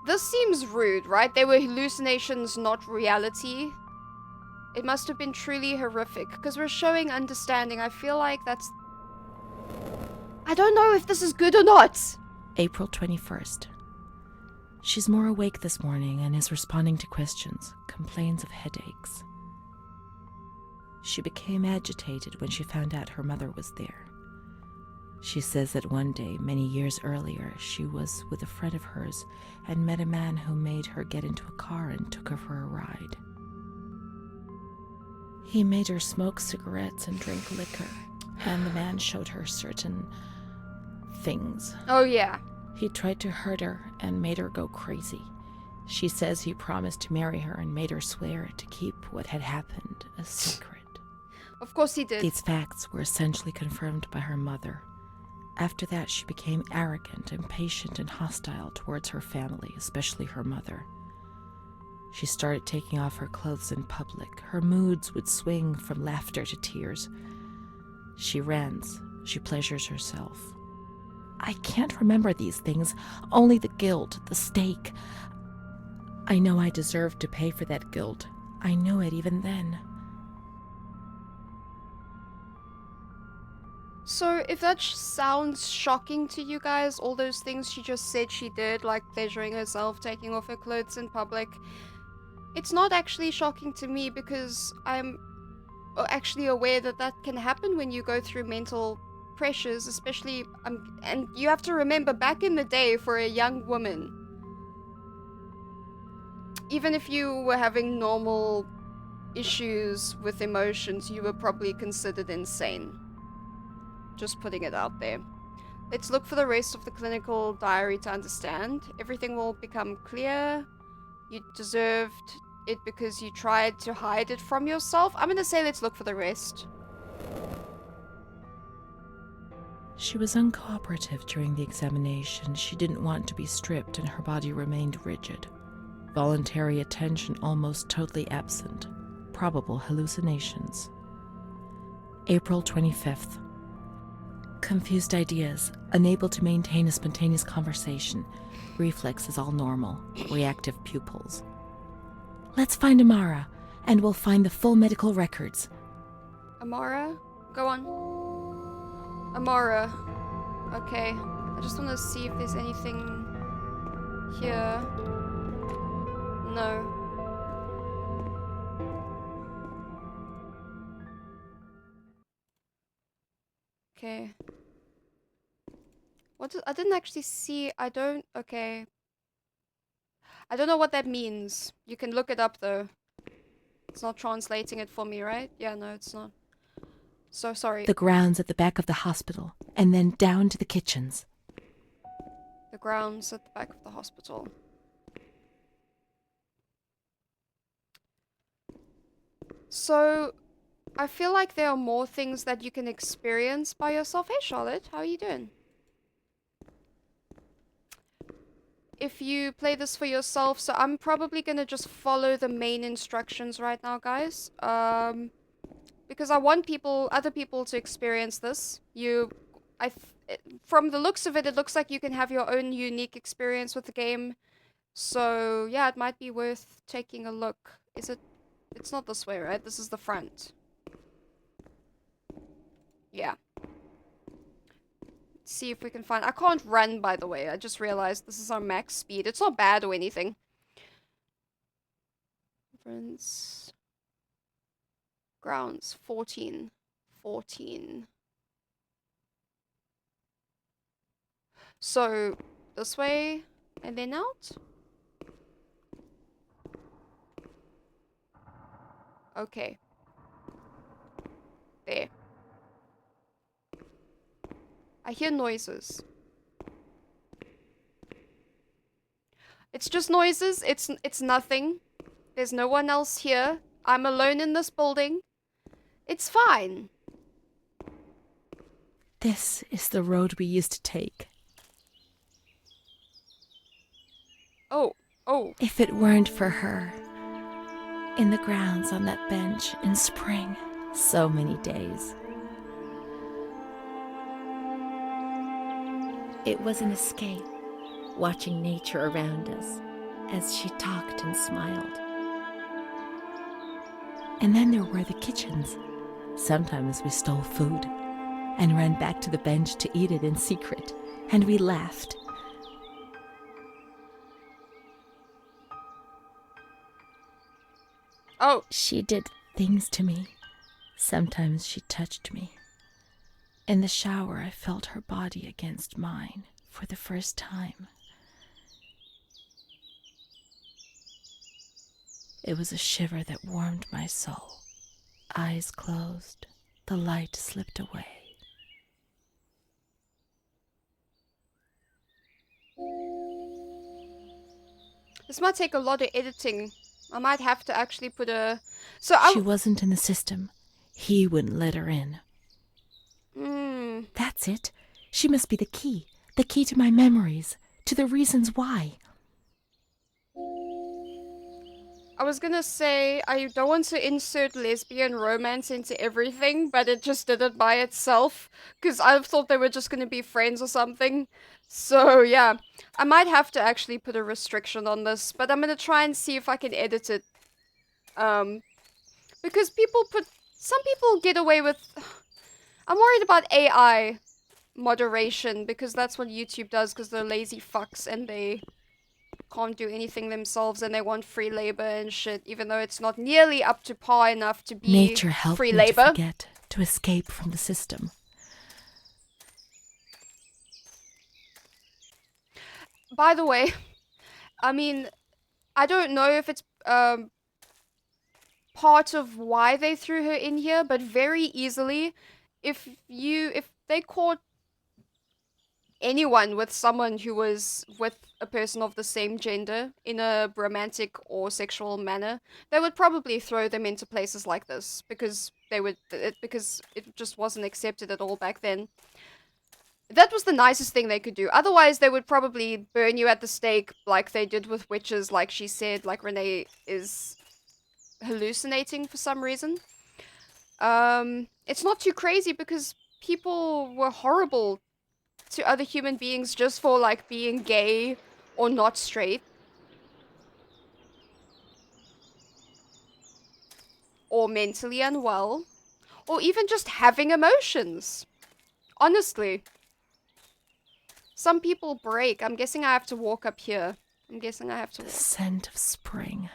This seems rude, right? They were hallucinations, not reality. It must have been truly horrific, because we're showing understanding. I feel like that's... I don't know if this is good or not. April 21st. She's more awake this morning and is responding to questions, complains of headaches. She became agitated when she found out her mother was there. She says that one day, many years earlier, she was with a friend of hers and met a man who made her get into a car and took her for a ride. He made her smoke cigarettes and drink liquor, and the man showed her certain things. Oh, yeah. He tried to hurt her and made her go crazy. She says he promised to marry her and made her swear to keep what had happened a secret. Of course he did. These facts were essentially confirmed by her mother. After that, she became arrogant, impatient, and hostile towards her family, especially her mother. She started taking off her clothes in public. Her moods would swing from laughter to tears. She rants. She pleasures herself. I can't remember these things, only the guilt, the stake. I know I deserved to pay for that guilt. I knew it even then. So, if that sounds shocking to you guys, all those things she just said she did, like pleasuring herself, taking off her clothes in public, it's not actually shocking to me because I'm actually aware that that can happen when you go through mental pressures, especially, and you have to remember, back in the day, for a young woman, even if you were having normal issues with emotions, you were probably considered insane. Just putting it out there. Let's look for the rest of the clinical diary to understand. Everything will become clear. You deserved it because you tried to hide it from yourself. I'm gonna say let's look for the rest. She was uncooperative during the examination. She didn't want to be stripped and her body remained rigid. Voluntary attention almost totally absent. Probable hallucinations. April 25th. Confused ideas, unable to maintain a spontaneous conversation. Reflexes all normal. Reactive pupils. Let's find Amara, and we'll find the full medical records. Amara? Go on. Amara. Okay. I just want to see if there's anything here. No. Okay. I didn't actually see. Okay. I don't know what that means. You can look it up though. It's not translating it for me, right? Yeah, no, it's not. So sorry. The grounds at the back of the hospital, and then down to the kitchens. The grounds at the back of the hospital. So, I feel like there are more things that you can experience by yourself. Hey, Charlotte, how are you doing? If you play this for yourself, so I'm probably gonna just follow the main instructions right now, guys. Because I want other people to experience this. From the looks of it, it looks like you can have your own unique experience with the game. So yeah, it might be worth taking a look. It's not this way, right? This is the front. Yeah. Let's see if we can find... I can't run, by the way. I just realized this is our max speed. It's not bad or anything. Friends. Grounds. 14. 14. So, this way, and then out? Okay. There. I hear noises. It's just noises. It's nothing. There's no one else here. I'm alone in this building. It's fine. This is the road we used to take. Oh. If it weren't for her, in the grounds on that bench in spring, so many days. It was an escape, watching nature around us as she talked and smiled. And then there were the kitchens. Sometimes we stole food and ran back to the bench to eat it in secret, and we laughed. Oh. She did things to me. Sometimes she touched me. In the shower, I felt her body against mine for the first time. It was a shiver that warmed my soul. Eyes closed, the light slipped away. This might take a lot of editing. I might have to actually put a... She wasn't in the system. He wouldn't let her in. That's it. She must be the key to my memories, to the reasons why. I was gonna say, I don't want to insert lesbian romance into everything, but it just did it by itself, because I thought they were just gonna be friends or something. So, yeah. I might have to actually put a restriction on this, but I'm gonna try and see if I can edit it. Because some people get away with... I'm worried about AI moderation, because that's what YouTube does, because they're lazy fucks and they can't do anything themselves and they want free labor and shit, even though it's not nearly up to par enough to be Nature helped free me labor. to forget, to escape from the system. By the way, I mean, I don't know if it's part of why they threw her in here, but very easily, if they caught anyone with someone who was with a person of the same gender in a romantic or sexual manner, they would probably throw them into places like this because it just wasn't accepted at all back then. That was the nicest thing they could do. Otherwise, they would probably burn you at the stake like they did with witches, like she said, like Renee is hallucinating for some reason. It's not too crazy because people were horrible to other human beings just for like being gay or not straight or mentally unwell or even just having emotions. Honestly, some people break. I'm guessing I have to walk up here. I'm guessing I have to The walk. scent of spring.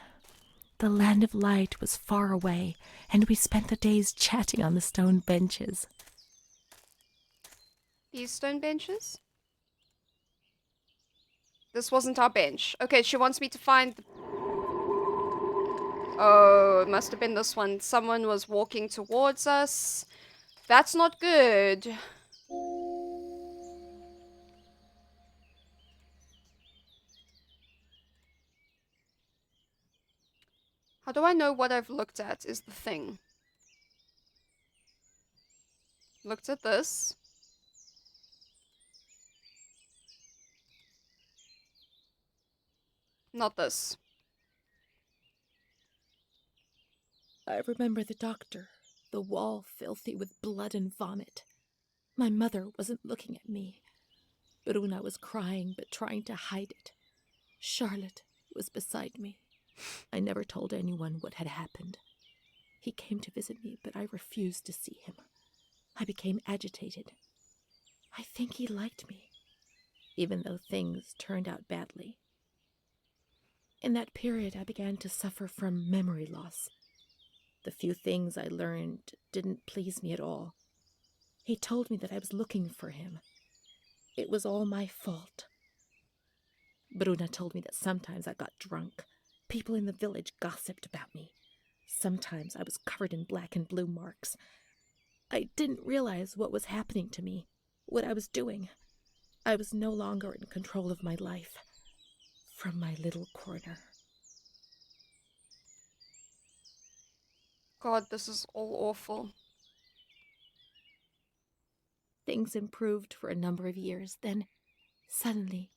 The land of light was far away, and we spent the days chatting on the stone benches. These stone benches? This wasn't our bench. Okay, she wants me to find the... Oh, it must have been this one. Someone was walking towards us. That's not good. How do I know what I've looked at is the thing. Looked at this. Not this. I remember the doctor, the wall filthy with blood and vomit. My mother wasn't looking at me. Bruna was crying but trying to hide it. Charlotte was beside me. I never told anyone what had happened. He came to visit me, but I refused to see him. I became agitated. I think he liked me, even though things turned out badly. In that period, I began to suffer from memory loss. The few things I learned didn't please me at all. He told me that I was looking for him. It was all my fault. Bruna told me that sometimes I got drunk. People in the village gossiped about me. Sometimes I was covered in black and blue marks. I didn't realize what was happening to me, what I was doing. I was no longer in control of my life. From my little corner. God, this is all awful. Things improved for a number of years. Then, suddenly,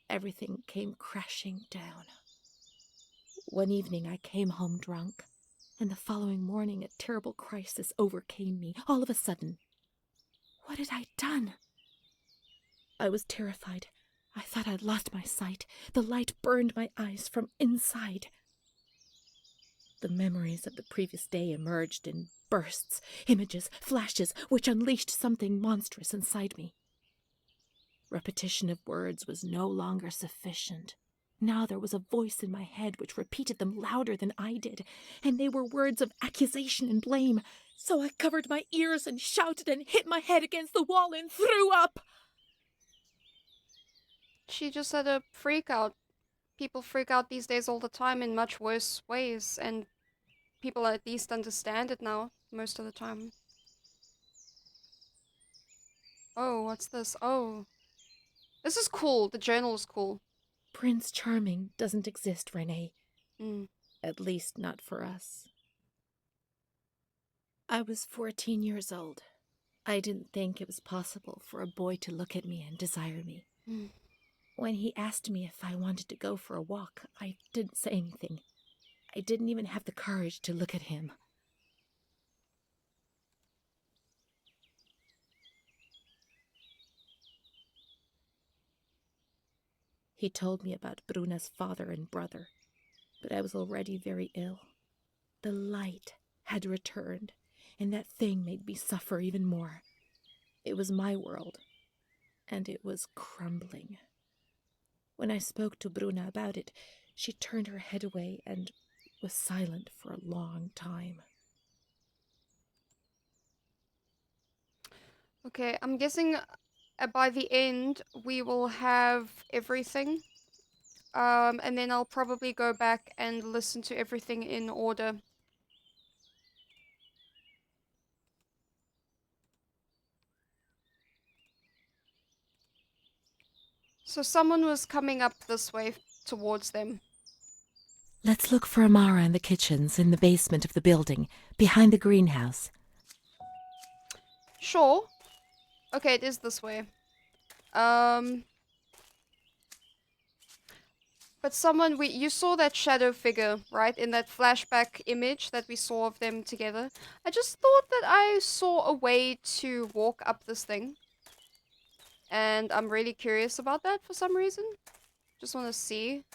everything came crashing down. One evening, I came home drunk, and the following morning, a terrible crisis overcame me, all of a sudden. What had I done? I was terrified. I thought I'd lost my sight. The light burned my eyes from inside. The memories of the previous day emerged in bursts, images, flashes, which unleashed something monstrous inside me. Repetition of words was no longer sufficient. Now there was a voice in my head which repeated them louder than I did, and they were words of accusation and blame. So I covered my ears and shouted and hit my head against the wall and threw up. She just had a freak out. People freak out these days all the time in much worse ways, and people at least understand it now, most of the time. Oh, what's this? Oh. This is cool. The journal is cool. Prince Charming doesn't exist, Renee. Mm. At least not for us. I was 14 years old. I didn't think it was possible for a boy to look at me and desire me. Mm. When he asked me if I wanted to go for a walk, I didn't say anything. I didn't even have the courage to look at him. He told me about Bruna's father and brother, but I was already very ill. The light had returned, and that thing made me suffer even more. It was my world, and it was crumbling. When I spoke to Bruna about it, she turned her head away and was silent for a long time. Okay, I'm guessing by the end we will have everything. And then I'll probably go back and listen to everything in order. So someone was coming up this way towards them. Let's look for Amara in the kitchens in the basement of the building, behind the greenhouse. Sure. Okay, it is this way. But someone, you saw that shadow figure, right? In that flashback image that we saw of them together. I just thought that I saw a way to walk up this thing. And I'm really curious about that for some reason. Just want to see.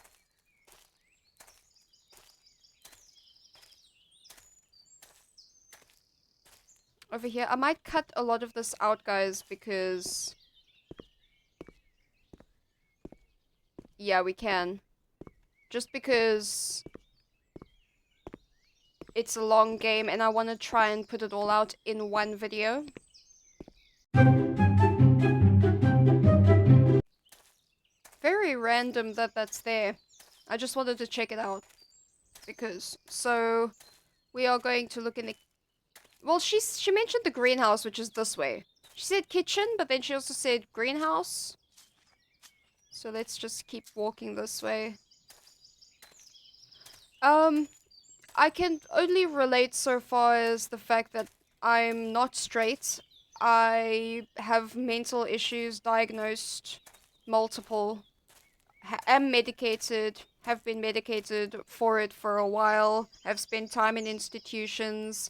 Over here. I might cut a lot of this out, guys, because... Yeah, we can. Just because... It's a long game and I want to try and put it all out in one video. Very random that that's there. I just wanted to check it out. Because... So... We are going to look in the... Well, she mentioned the greenhouse, which is this way. She said kitchen, but then she also said greenhouse. So let's just keep walking this way. I can only relate so far as the fact that I'm not straight. I have mental issues diagnosed, multiple. Am medicated, have been medicated for it for a while. Have spent time in institutions.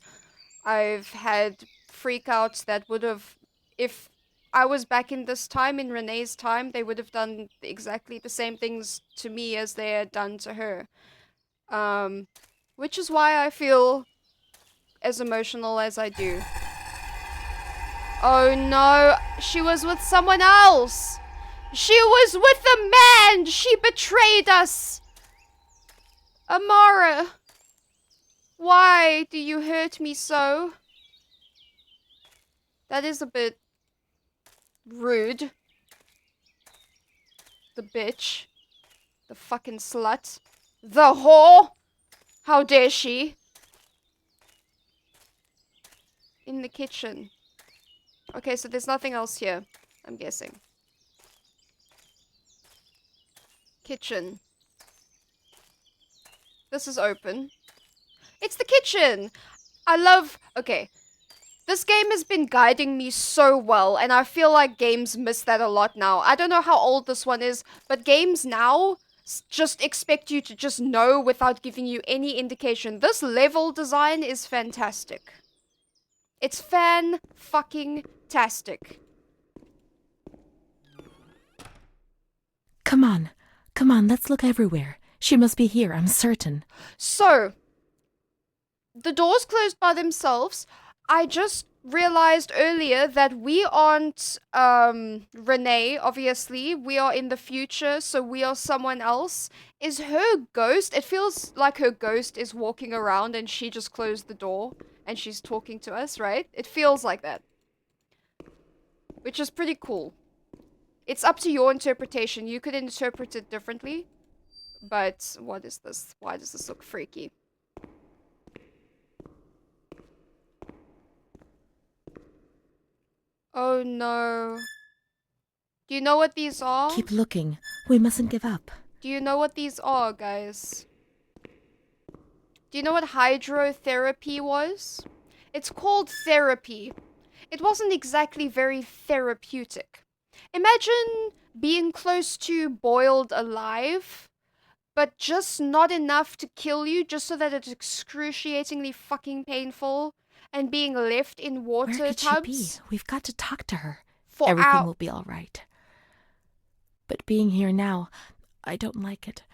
I've had freakouts that would have, if I was back in this time, in Renee's time, they would have done exactly the same things to me as they had done to her. Which is why I feel as emotional as I do. Oh no, she was with someone else! She was with a man! She betrayed us! Amara! Why do you hurt me so? That is a bit rude. The bitch. The fucking slut. The whore! How dare she? In the kitchen. Okay, so there's nothing else here, I'm guessing. Kitchen. This is open. It's the kitchen! I love... Okay. This game has been guiding me so well, and I feel like games miss that a lot now. I don't know how old this one is, but games now just expect you to just know without giving you any indication. This level design is fantastic. It's fan-fucking-tastic. Come on, let's look everywhere. She must be here, I'm certain. So, the doors closed by themselves. I just realized earlier that we aren't Renee, obviously. We are in the future, so we are someone else. Is her ghost... It feels like her ghost is walking around and she just closed the door and she's talking to us, right? It feels like that. Which is pretty cool. It's up to your interpretation. You could interpret it differently. But what is this? Why does this look freaky? Oh no. Do you know what these are? Keep looking. We mustn't give up. Do you know what these are, guys? Do you know what hydrotherapy was? It's called therapy. It wasn't exactly very therapeutic. Imagine being close to boiled alive, but just not enough to kill you, just so that it's excruciatingly fucking painful, and being left in water Where could tubs. she be? We've got to talk to her. For Everything will be all right. But being here now, I don't like it.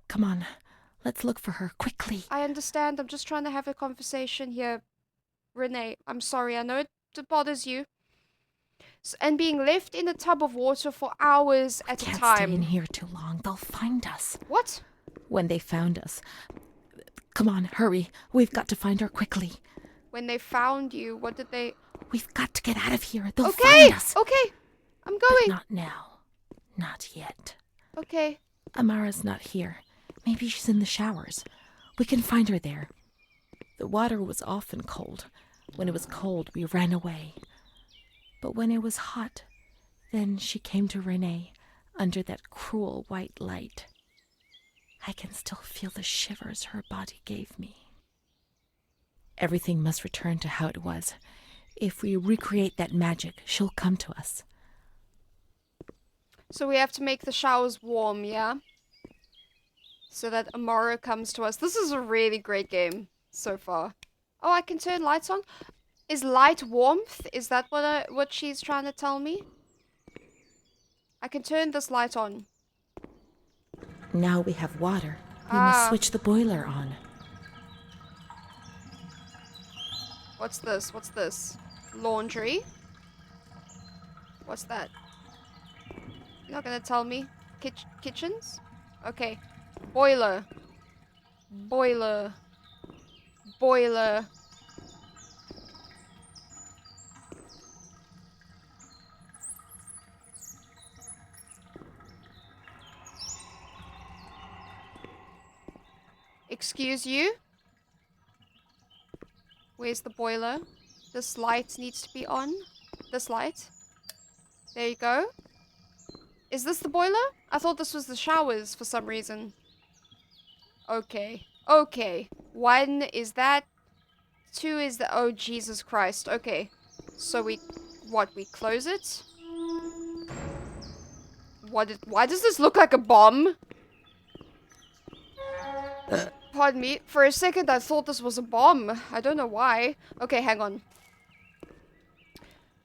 Come on, let's look for her, quickly. I understand, I'm just trying to have a conversation here. Renee, I'm sorry, I know it bothers you. And being left in a tub of water for hours at a Can't time. stay in here too long. They'll find us. What? When they found us. Come on, hurry. We've got to find her quickly. When they found you, what did they... We've got to get out of here. They'll find us. Okay, I'm going. But not now. Not yet. Okay. Amara's not here. Maybe she's in the showers. We can find her there. The water was often cold. When it was cold, we ran away. But when it was hot, then she came to Renee under that cruel white light. I can still feel the shivers her body gave me. Everything must return to how it was. If we recreate that magic, she'll come to us. So we have to make the showers warm, yeah? So that Amara comes to us. This is a really great game so far. Oh, I can turn lights on? Is light warmth? Is that what she's trying to tell me? I can turn this light on. Now we have water. We must switch the boiler on. What's this? What's this? Laundry? What's that? You're not gonna tell me? Kitchens? Okay. Boiler. Boiler. Boiler. Excuse you? Where's the boiler? This light needs to be on. This light. There you go. Is this the boiler? I thought this was the showers for some reason. Okay. Okay. 1 is that. 2 is the... Oh, Jesus Christ. Okay. So we... What? We close it? Why does this look like a bomb? Pardon me. For a second, I thought this was a bomb. I don't know why. Okay, hang on.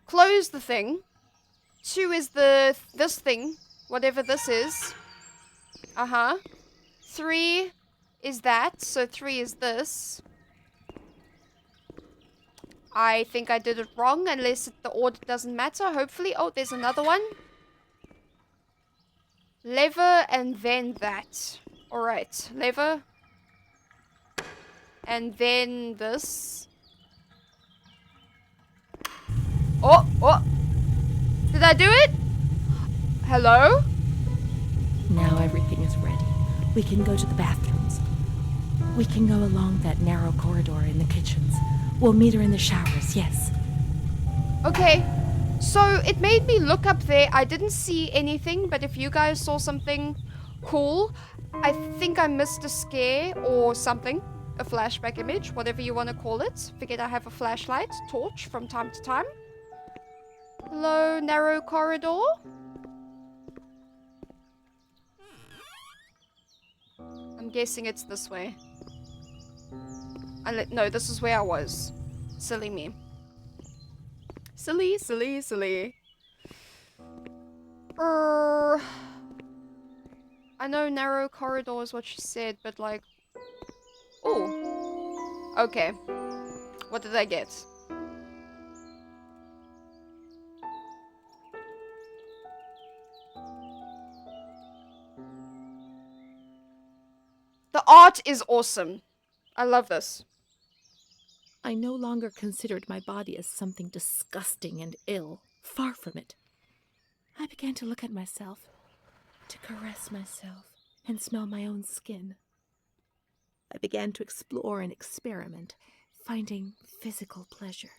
Close the thing. 2 is this thing. Whatever this is. Uh-huh. 3 is that. So 3 is this. I think I did it wrong, unless the order doesn't matter. Hopefully. Oh, there's another one. Lever and then that. Alright. Lever. And then this. Oh, oh. Did I do it? Hello? Now everything is ready. We can go to the bathrooms. We can go along that narrow corridor in the kitchens. We'll meet her in the showers, yes. Okay. So it made me look up there. I didn't see anything, but if you guys saw something cool, I think I missed a scare or something. A flashback image, whatever you want to call it. Forget I have a flashlight, torch from time to time. Hello, narrow corridor. I'm guessing it's this way. No, this is where I was. Silly me. Silly, silly, silly. I know narrow corridor is what she said, but like... Oh. Okay. What did I get? The art is awesome. I love this. I no longer considered my body as something disgusting and ill. Far from it. I began to look at myself, to caress myself, and smell my own skin. I began to explore and experiment, finding physical pleasure.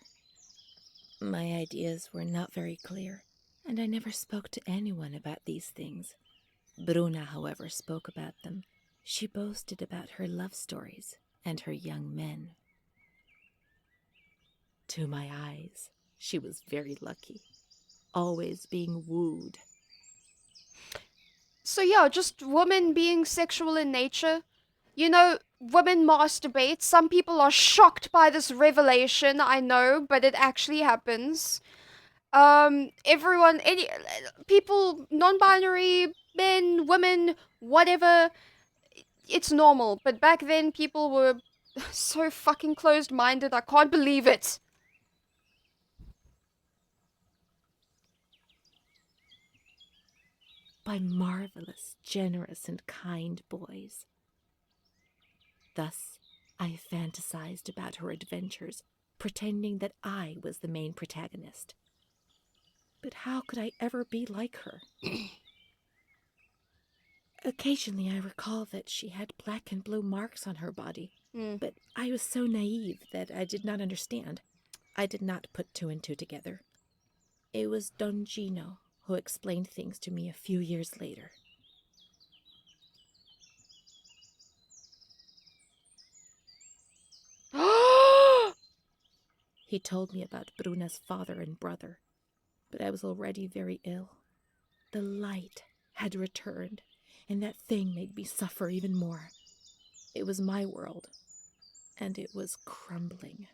My ideas were not very clear, and I never spoke to anyone about these things. Bruna, however, spoke about them. She boasted about her love stories and her young men. To my eyes, she was very lucky, always being wooed. So yeah, just women being sexual in nature. You know, women masturbate. Some people are shocked by this revelation, I know, but it actually happens. People, non-binary, men, women, whatever, it's normal. But back then, people were so fucking closed-minded, I can't believe it. By marvelous, generous, and kind boys. Thus, I fantasized about her adventures, pretending that I was the main protagonist. But how could I ever be like her? Occasionally I recall that she had black and blue marks on her body, but I was so naive that I did not understand. I did not put 2 and 2 together. It was Don Gino who explained things to me a few years later. He told me about Bruna's father and brother, but I was already very ill. The light had returned, and that thing made me suffer even more. It was my world, and it was crumbling.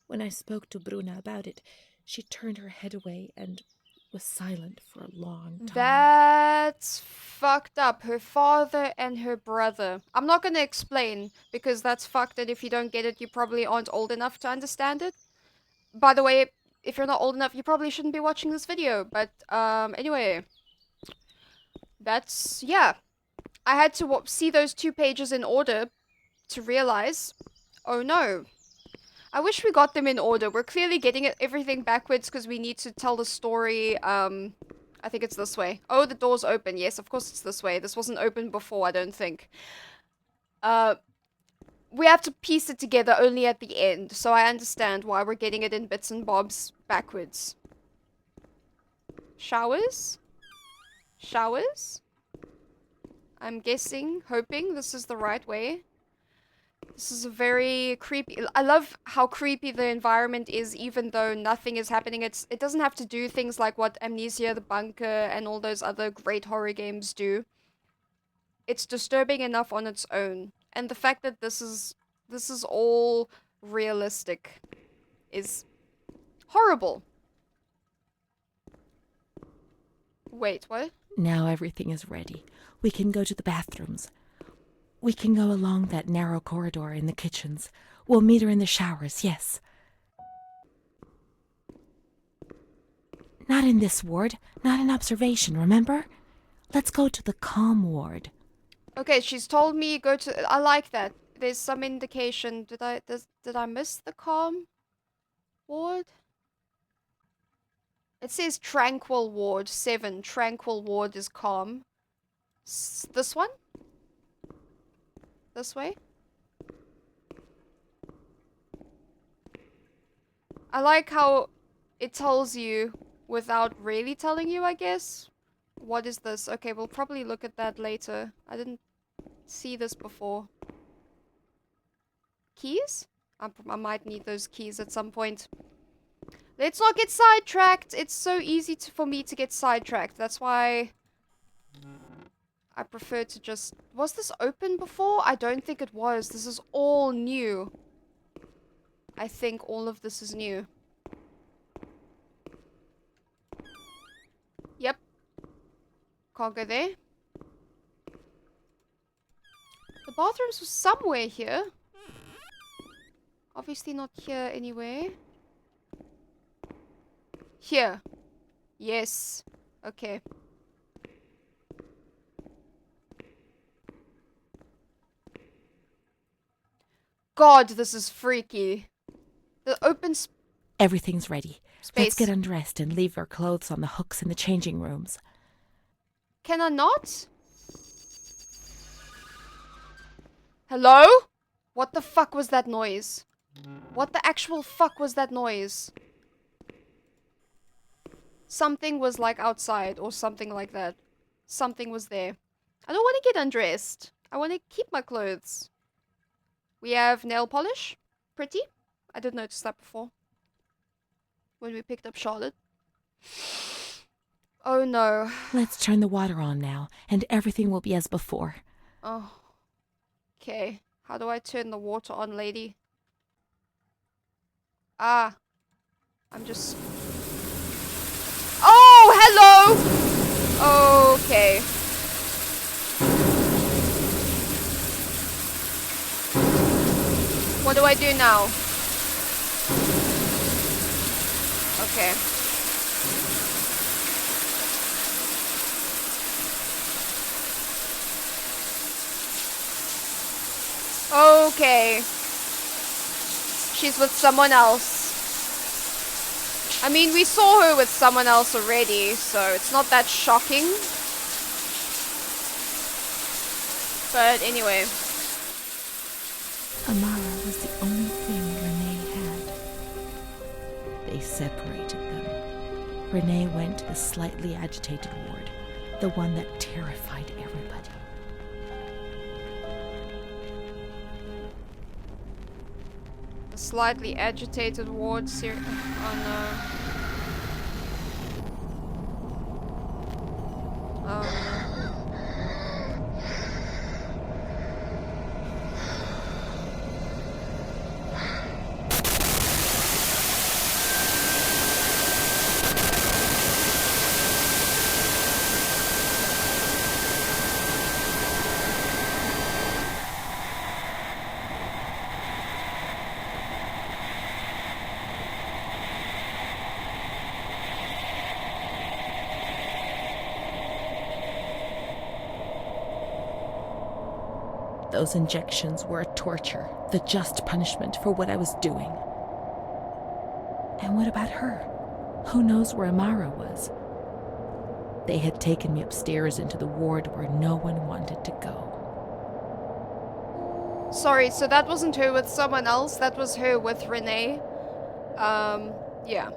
When I spoke to Bruna about it, she turned her head away and was silent for a long time. That's fucked up. Her father and her brother. I'm not gonna explain, because that's fucked, and if you don't get it, you probably aren't old enough to understand it. By the way, if you're not old enough, you probably shouldn't be watching this video, but, anyway. That's, yeah. I had to see those 2 pages in order to realize, oh no. I wish we got them in order. We're clearly getting everything backwards because we need to tell the story. I think it's this way. Oh, the door's open. Yes, of course it's this way. This wasn't open before, I don't think. We have to piece it together only at the end, so I understand why we're getting it in bits and bobs backwards. Showers? Showers? I'm guessing, hoping this is the right way. This is a very creepy... I love how creepy the environment is, even though nothing is happening. It doesn't have to do things like what Amnesia, The Bunker, and all those other great horror games do. It's disturbing enough on its own. And the fact that this is all realistic is horrible. Wait, what? Now everything is ready. We can go to the bathrooms. We can go along that narrow corridor in the kitchens. We'll meet her in the showers, yes. Not in this ward. Not in observation, remember? Let's go to the calm ward. Okay, she's told me go to... I like that. There's some indication. Did I miss the calm ward? It says tranquil ward 7. Tranquil ward is calm. This one? This way? I like how it tells you without really telling you, I guess. What is this? Okay, we'll probably look at that later. I didn't see this before. Keys? I might need those keys at some point. Let's not get sidetracked. It's so easy for me to get sidetracked. That's why I prefer to just... Was this open before? I don't think it was. This is all new. I think all of this is new. Yep. Can't go there. The bathrooms were somewhere here. Obviously not here anyway. Here. Yes. Okay. God, this is freaky. The open Everything's ready. space. Let's get undressed and leave our clothes on the hooks in the changing rooms. Can I not? Hello? What the fuck was that noise? What the actual fuck was that noise? Something was like outside or something like that. Something was there. I don't want to get undressed. I want to keep my clothes. We have nail polish. Pretty. I did notice that before. When we picked up Charlotte. Oh no. Let's turn the water on now, and everything will be as before. Oh. Okay. How do I turn the water on, lady? Ah. I'm just... Oh, hello! Okay. What do I do now? Okay. Okay. She's with someone else. I mean, we saw her with someone else already, so it's not that shocking. But anyway. Amara was the only thing Renee had. They separated them. Renee went to the slightly agitated ward, the one that terrified everybody. The slightly agitated ward. Oh Those injections were a torture, the just punishment for what I was doing. And what about her? Who knows where Amara was? They had taken me upstairs into the ward where no one wanted to go. Sorry, so that wasn't her with someone else, that was her with Renee. Yeah.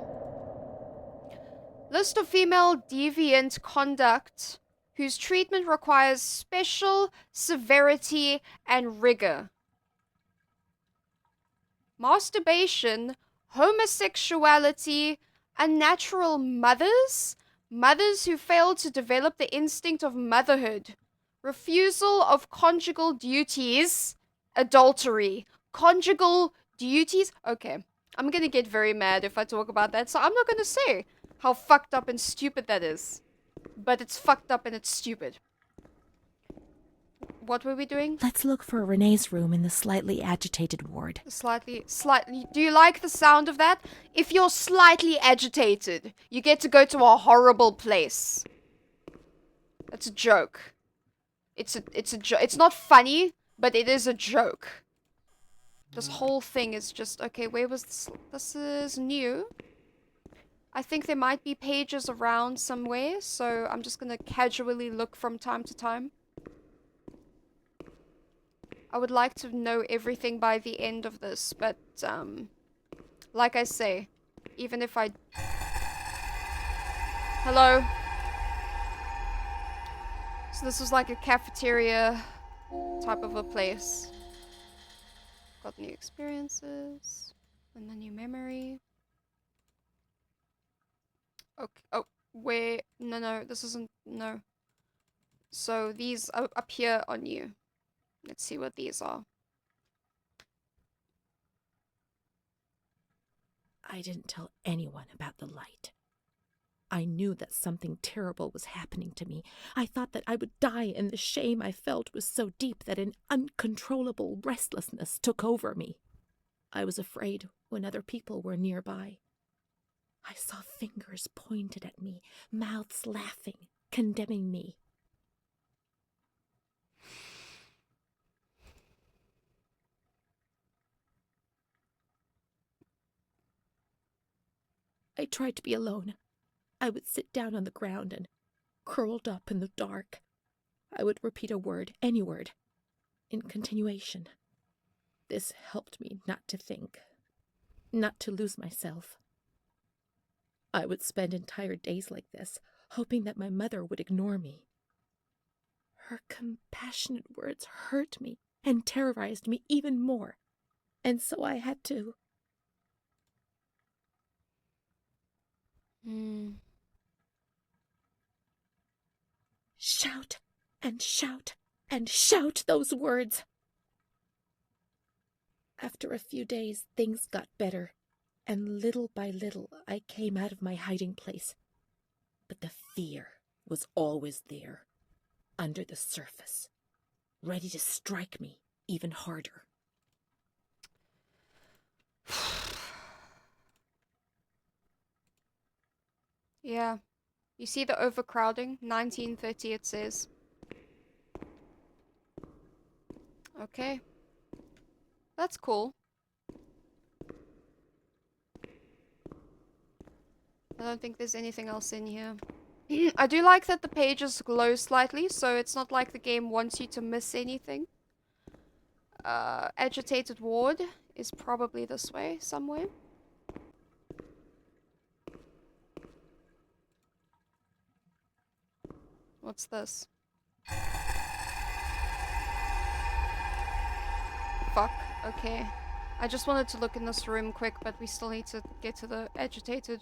List of female deviant conduct whose treatment requires special severity and rigor. Masturbation, homosexuality, unnatural mothers, mothers who fail to develop the instinct of motherhood, refusal of conjugal duties, adultery, conjugal duties. Okay, I'm gonna get very mad if I talk about that, so I'm not gonna say how fucked up and stupid that is. But it's fucked up and it's stupid. What were we doing? Let's look for Renee's room in the slightly agitated ward. Slightly. Do you like the sound of that? If you're slightly agitated, you get to go to a horrible place. That's a joke. It's a joke. It's not funny, but it is a joke. This whole thing is just, okay, where was this? This is new. I think there might be pages around somewhere, so I'm just gonna casually look from time to time. I would like to know everything by the end of this, but, like I say, even if I... Hello? So this was like a cafeteria type of a place. Got new experiences, and a new memory. Okay, oh, where, no, this isn't, no. So these up here are new. Let's see what these are. I didn't tell anyone about the light. I knew that something terrible was happening to me. I thought that I would die, and the shame I felt was so deep that an uncontrollable restlessness took over me. I was afraid when other people were nearby. I saw fingers pointed at me, mouths laughing, condemning me. I tried to be alone. I would sit down on the ground and, curled up in the dark, I would repeat a word, any word, in continuation. This helped me not to think, not to lose myself. I would spend entire days like this, hoping that my mother would ignore me. Her compassionate words hurt me and terrorized me even more, and so I had to... Shout and shout and shout those words. After a few days, things got better, and little by little I came out of my hiding place. But the fear was always there, under the surface, ready to strike me even harder. Yeah. You see the overcrowding? 1930 it says. Okay. That's cool. I don't think there's anything else in here. I do like that the pages glow slightly, so it's not like the game wants you to miss anything. Agitated ward is probably this way, somewhere. What's this? Fuck, okay. I just wanted to look in this room quick, but we still need to get to the agitated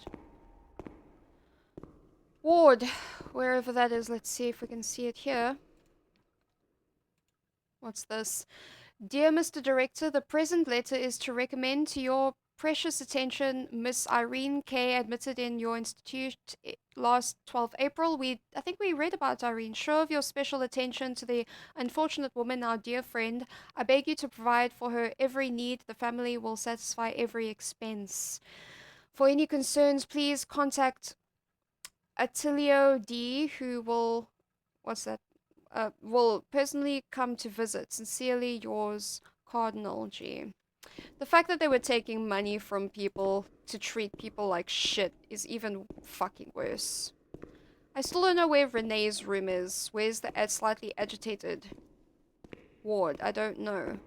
ward. Wherever that is, let's see if we can see it here. What's this? Dear Mr. Director, the present letter is to recommend to your precious attention Miss Irene K. admitted in your institute last 12 April. I think we read about Irene. Sure of your special attention to the unfortunate woman, our dear friend. I beg you to provide for her every need. The family will satisfy every expense. For any concerns, please contact Attilio D, who will... What's that? will personally come to visit. Sincerely yours, Cardinal G. The fact that they were taking money from people to treat people like shit is even fucking worse. I still don't know where Renee's room is. Where's the slightly agitated ward? I don't know.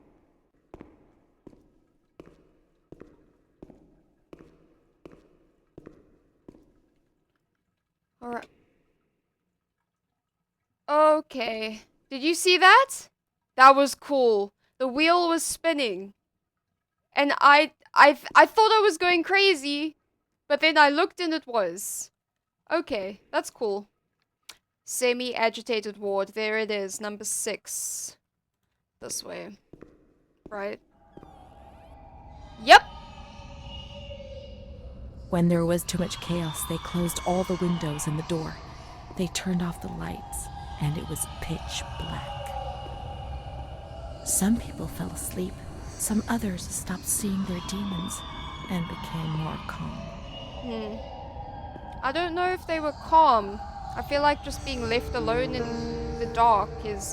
Alright. Okay. Did you see that? That was cool. The wheel was spinning. And I thought I was going crazy, but then I looked and it was. Okay, that's cool. Semi-agitated ward. There it is, number 6. This way. Right? Yep. When there was too much chaos, they closed all the windows and the door. They turned off the lights, and it was pitch black. Some people fell asleep. Some others stopped seeing their demons and became more calm. I don't know if they were calm. I feel like just being left alone in the dark is,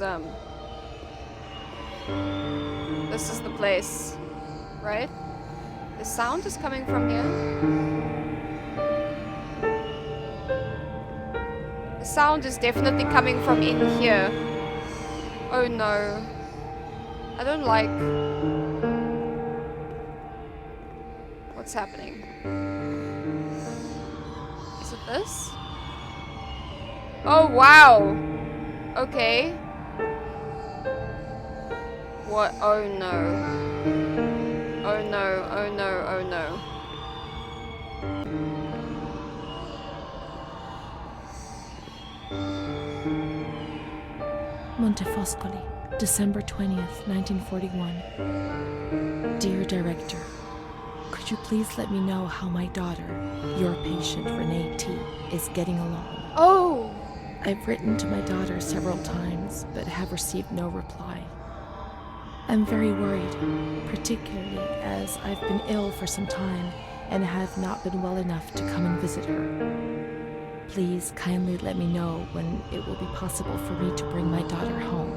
this is the place, right? The sound is coming from here. The sound is definitely coming from in here. Oh no. I don't like what's happening. Is it this? Oh wow. Okay. What? Oh no. Oh no, oh no, oh no. Montefoscoli, December 20th, 1941. Dear Director, could you please let me know how my daughter, your patient Renee T, is getting along? Oh! I've written to my daughter several times, but have received no reply. I'm very worried, particularly as I've been ill for some time and have not been well enough to come and visit her. Please kindly let me know when it will be possible for me to bring my daughter home.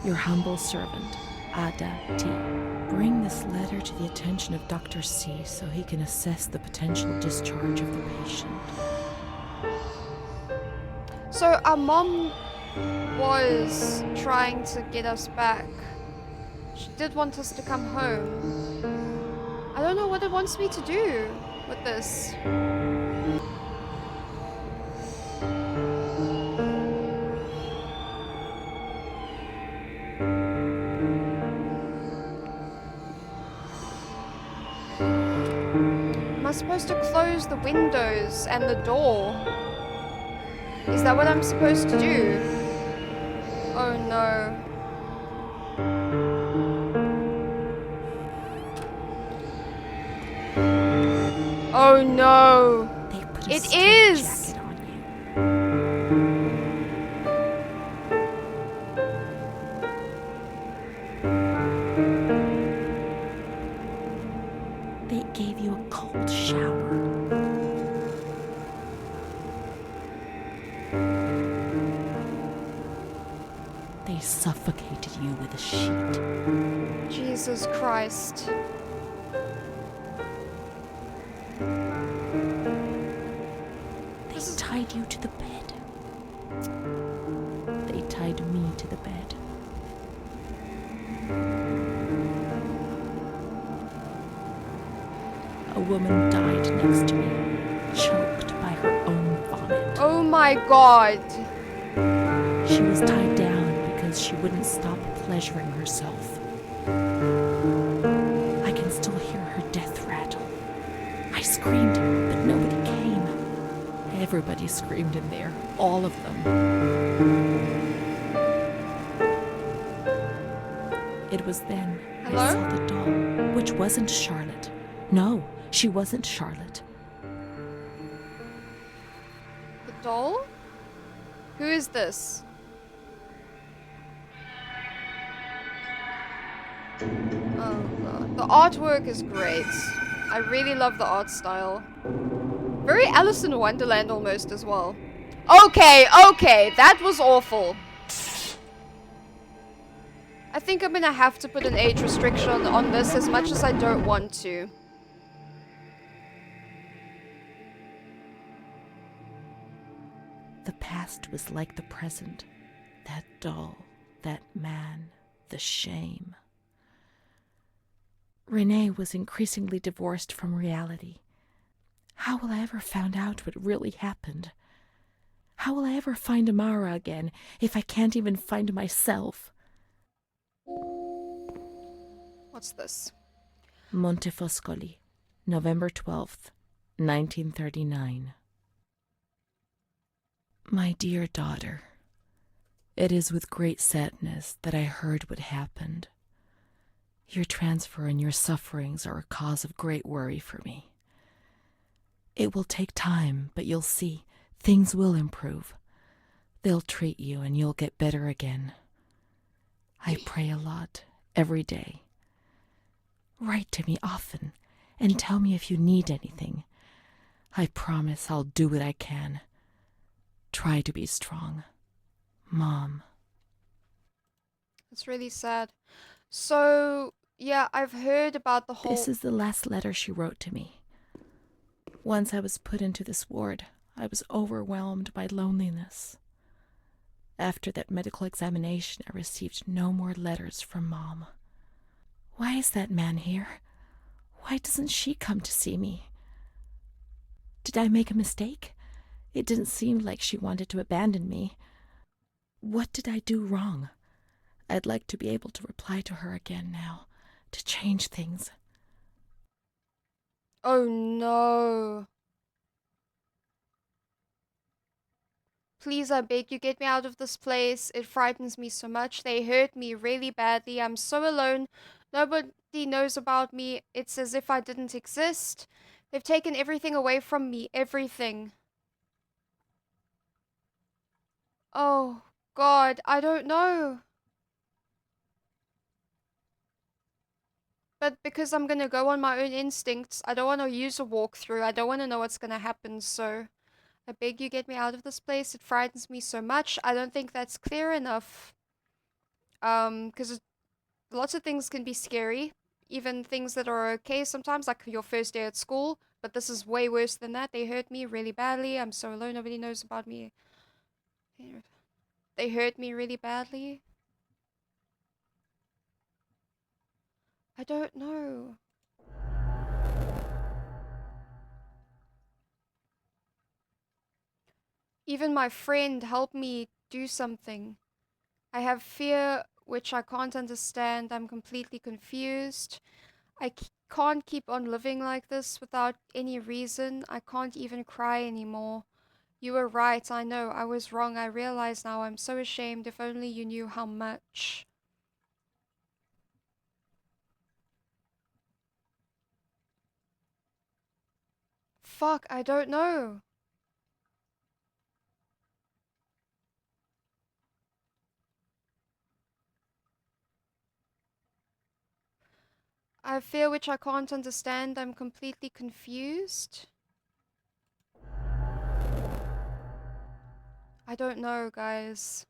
Your humble servant, Ada T. Bring this letter to the attention of Dr. C so he can assess the potential discharge of the patient. So our mom was trying to get us back. She did want us to come home. I don't know what it wants me to do with this. Am I supposed to close the windows and the door? Is that what I'm supposed to do? Oh no. Oh no! They put a It straight is! jacket on you. They gave you a cold shower. They suffocated you with a sheet. Jesus Christ. They tied you to the bed. They tied me to the bed. A woman died next to me, choked by her own vomit. Oh my god. She was tied down because she wouldn't stop pleasuring herself. I can still hear her death rattle. I screamed, but nobody came. Everybody screamed in there, all of them. It was then I saw the doll, which wasn't Charlotte. No, she wasn't Charlotte. The doll? Who is this? Oh god. The artwork is great. I really love the art style. Very Alice in Wonderland almost as well. Okay, okay, that was awful. I think I'm gonna have to put an age restriction on this as much as I don't want to. The past was like the present. That doll, that man, the shame. Renee was increasingly divorced from reality. How will I ever find out what really happened? How will I ever find Amara again if I can't even find myself? What's this? Montefoscoli, November 12th, 1939. My dear daughter, it is with great sadness that I heard what happened. Your transfer and your sufferings are a cause of great worry for me. It will take time, but you'll see, things will improve. They'll treat you and you'll get better again. I pray a lot, every day. Write to me often and tell me if you need anything. I promise I'll do what I can. Try to be strong. Mom. It's really sad. So, yeah, I've heard about the whole... This is the last letter she wrote to me. Once I was put into this ward, I was overwhelmed by loneliness. After that medical examination, I received no more letters from Mom. Why is that man here? Why doesn't she come to see me? Did I make a mistake? It didn't seem like she wanted to abandon me. What did I do wrong? I'd like to be able to reply to her again now, to change things. Oh no. Please, I beg you, get me out of this place. It frightens me so much. They hurt me really badly. I'm so alone. Nobody knows about me. It's as if I didn't exist. They've taken everything away from me. Everything. Oh, God, I don't know. But because I'm gonna go on my own instincts, I don't want to use a walkthrough. I don't want to know what's gonna happen, so I beg you, get me out of this place. It frightens me so much. I don't think that's clear enough. Because lots of things can be scary. Even things that are okay sometimes, like your first day at school. But this is way worse than that. They hurt me really badly. I'm so alone. Nobody knows about me. They hurt me really badly. I don't know. Even my friend helped me do something. I have fear which I can't understand. I'm completely confused. Can't keep on living like this without any reason. I can't even cry anymore. You were right, I know. I was wrong. I realize now. I'm so ashamed. If only you knew how much. Fuck, I don't know. I have fear which I can't understand. I'm completely confused. I don't know, guys.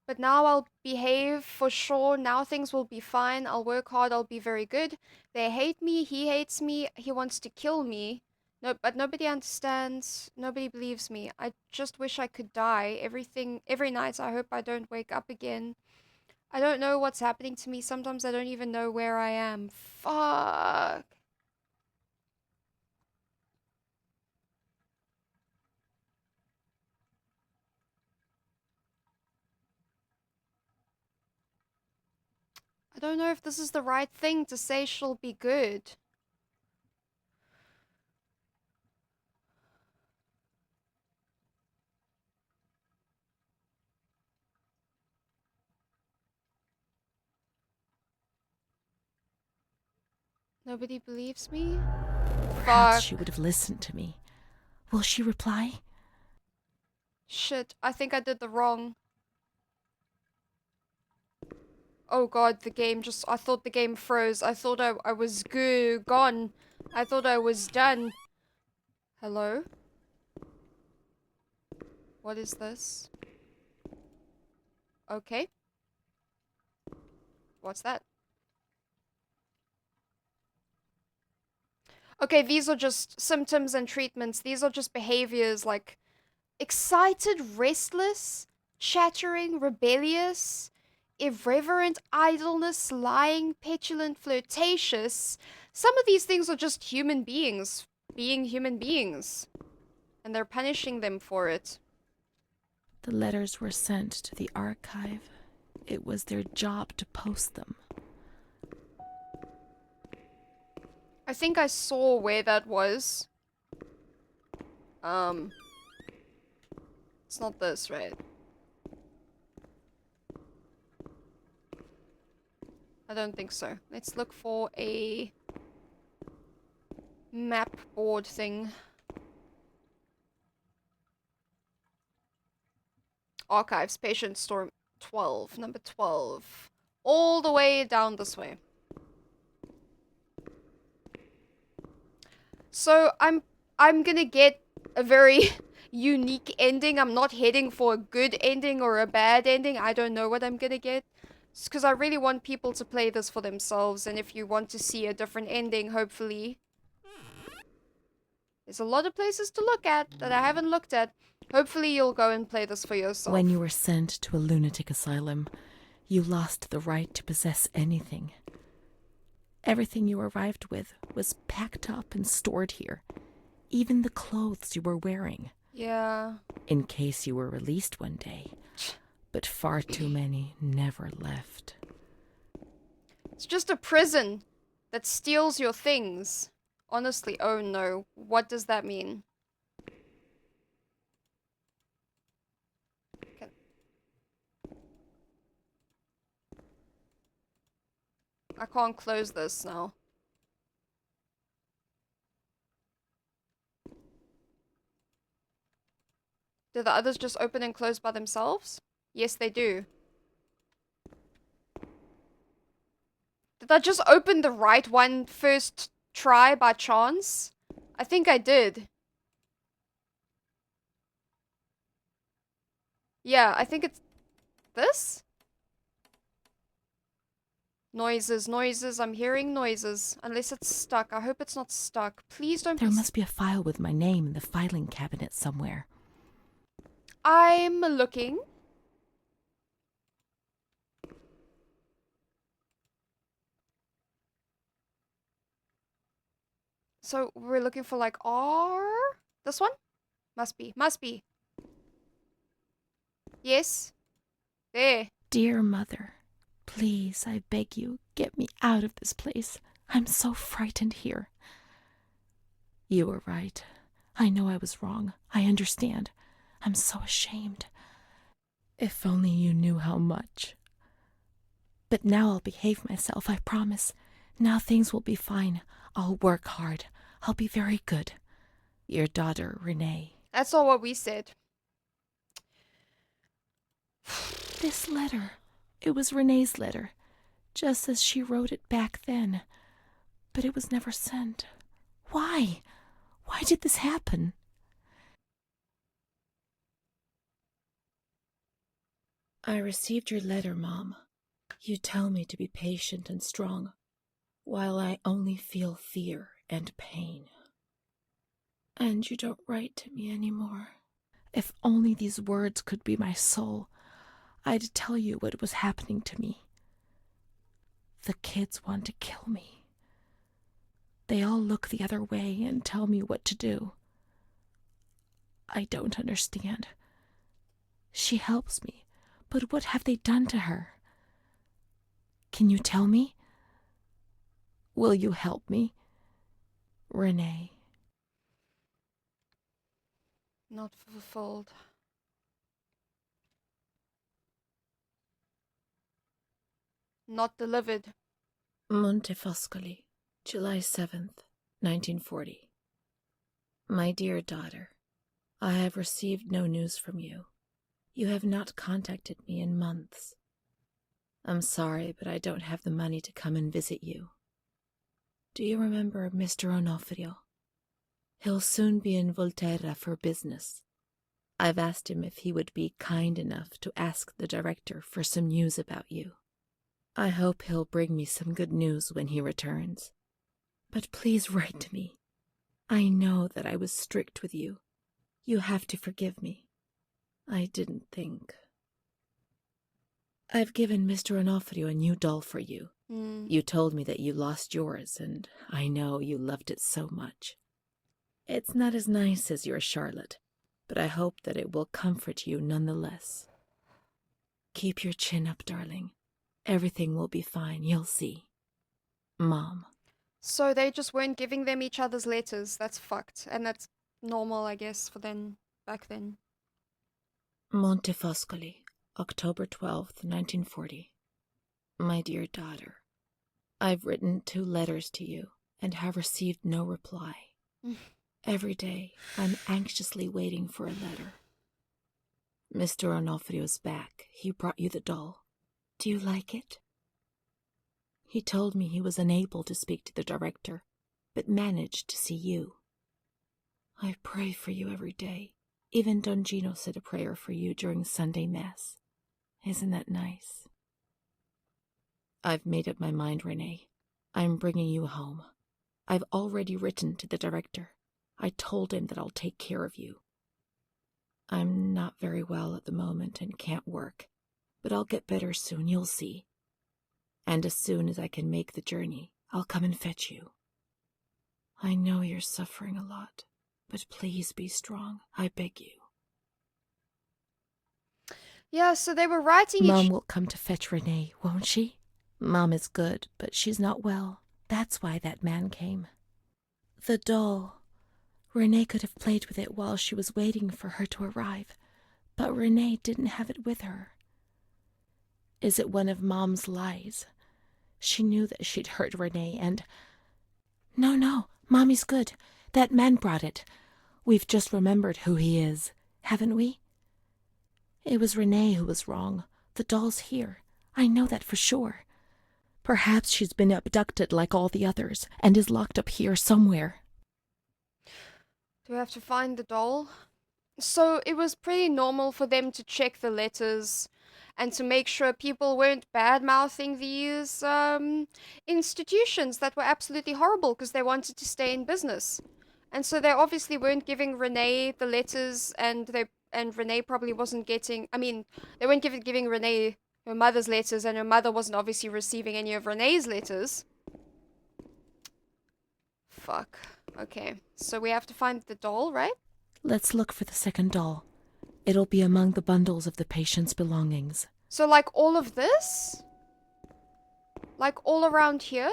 But now I'll behave for sure. Now things will be fine. I'll work hard. I'll be very good. They hate me. He hates me. He wants to kill me. No, but nobody understands. Nobody believes me. I just wish I could die. Every night I hope I don't wake up again. I don't know what's happening to me. Sometimes I don't even know where I am. Fuck. I don't know if this is the right thing to say she'll be good. Nobody believes me? Perhaps Fuck. she would have listened to me. Will she reply? Shit, I think I did the wrong. Oh god, the game just... I thought the game froze. I thought I was gone. I thought I was done. Hello? What is this? Okay. What's that? Okay, these are just symptoms and treatments. These are just behaviors like excited, restless, chattering, rebellious, irreverent, idleness, lying, petulant, flirtatious. Some of these things are just human beings being human beings, and they're punishing them for it. The letters were sent to the archive. It was their job to post them. I think I saw where that was. It's not this, right? I don't think so. Let's look for a map board thing. Archives, patient storm 12, number 12. All the way down this way. So I'm gonna get a very unique ending. I'm not heading for a good ending or a bad ending. I don't know what I'm gonna get. It's because I really want people to play this for themselves, and if you want to see a different ending, hopefully. There's a lot of places to look at that I haven't looked at. Hopefully you'll go and play this for yourself. When you were sent to a lunatic asylum, you lost the right to possess anything. Everything you arrived with was packed up and stored here. Even the clothes you were wearing. Yeah. In case you were released one day. But far too many never left. It's just a prison that steals your things. Honestly, oh no. What does that mean? I can't close this now. Do the others just open and close by themselves? Yes, they do. Did I just open the right one first try by chance? I think I did. Yeah, I think it's this? Noises, noises. I'm hearing noises. Unless it's stuck. I hope it's not stuck. Please don't There be... must be a file with my name in the filing cabinet somewhere. I'm looking. So we're looking for like R? This one? Must be. Must be. Yes. There. Dear Mother, please, I beg you, get me out of this place. I'm so frightened here. You were right. I know I was wrong. I understand. I'm so ashamed. If only you knew how much. But now I'll behave myself, I promise. Now things will be fine. I'll work hard. I'll be very good. Your daughter, Renee. That's not what we said. This letter. It was Renee's letter, just as she wrote it back then. But it was never sent. Why? Why did this happen? I received your letter, Mom. You tell me to be patient and strong, while I only feel fear and pain. And you don't write to me anymore. If only these words could be my soul, I'd tell you what was happening to me. The kids want to kill me. They all look the other way and tell me what to do. I don't understand. She helps me, but what have they done to her? Can you tell me? Will you help me? Renee. Not fulfilled. Not delivered. Montefoscoli, July 7th, 1940. My dear daughter, I have received no news from you. You have not contacted me in months. I'm sorry, but I don't have the money to come and visit you. Do you remember Mr. Onofrio? He'll soon be in Volterra for business. I've asked him if he would be kind enough to ask the director for some news about you. I hope he'll bring me some good news when he returns. But please write to me. I know that I was strict with you. You have to forgive me. I didn't think. I've given Mr. Onofrio a new doll for you. You told me that you lost yours, and I know you loved it so much. It's not as nice as your Charlotte, but I hope that it will comfort you nonetheless. Keep your chin up, darling. Everything will be fine, you'll see. Mom. So they just weren't giving them each other's letters. That's fucked. And that's normal, I guess, for them back then. Montefoscoli, October 12th, 1940. My dear daughter, I've written 2 letters to you and have received no reply. Every day, I'm anxiously waiting for a letter. Mr. Onofrio's back. He brought you the doll. Do you like it? He told me he was unable to speak to the director, but managed to see you. I pray for you every day. Even Don Gino said a prayer for you during Sunday Mass. Isn't that nice? I've made up my mind, Renee. I'm bringing you home. I've already written to the director. I told him that I'll take care of you. I'm not very well at the moment and can't work, but I'll get better soon, you'll see. And as soon as I can make the journey, I'll come and fetch you. I know you're suffering a lot, but please be strong, I beg you. Yeah, so they were writing Mom will come to fetch Renee, won't she? Mom is good, but she's not well. That's why that man came. The doll. Renee could have played with it while she was waiting for her to arrive, but Renee didn't have it with her. Is it one of Mom's lies? She knew that she'd hurt Renee and... No, Mommy's good. That man brought it. We've just remembered who he is, haven't we? It was Renee who was wrong. The doll's here. I know that for sure. Perhaps she's been abducted like all the others and is locked up here somewhere. Do we have to find the doll? So it was pretty normal for them to check the letters and to make sure people weren't bad-mouthing these institutions that were absolutely horrible because they wanted to stay in business. And so they obviously weren't giving Renee the letters, and Renee probably wasn't getting... I mean, they weren't giving Renee her mother's letters, and her mother wasn't obviously receiving any of Renee's letters. Fuck. Okay, so we have to find the doll, right? Let's look for the second doll. It'll be among the bundles of the patient's belongings. So, like, all of this? Like, all around here?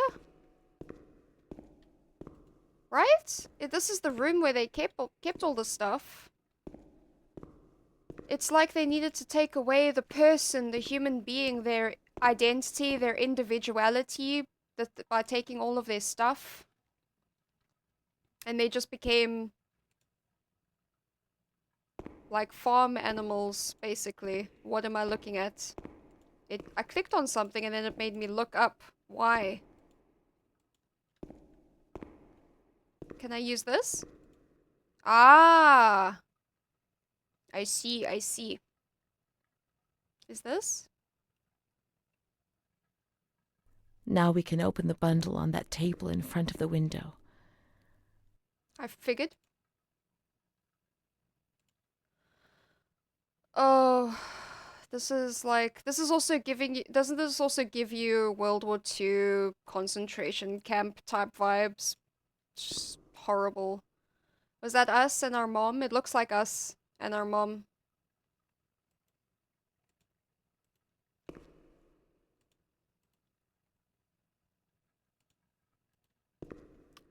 Right? This is the room where they kept all the stuff. It's like they needed to take away the person, the human being, their identity, their individuality, by taking all of their stuff. And they just became... like farm animals, basically. What am I looking at? I clicked on something and then it made me look up. Why? Can I use this? Ah! I see. Is this? Now we can open the bundle on that table in front of the window. I figured. Oh, this is also giving you, doesn't this also give you World War II concentration camp type vibes? Just horrible. Was that us and our mom? It looks like us and our mom.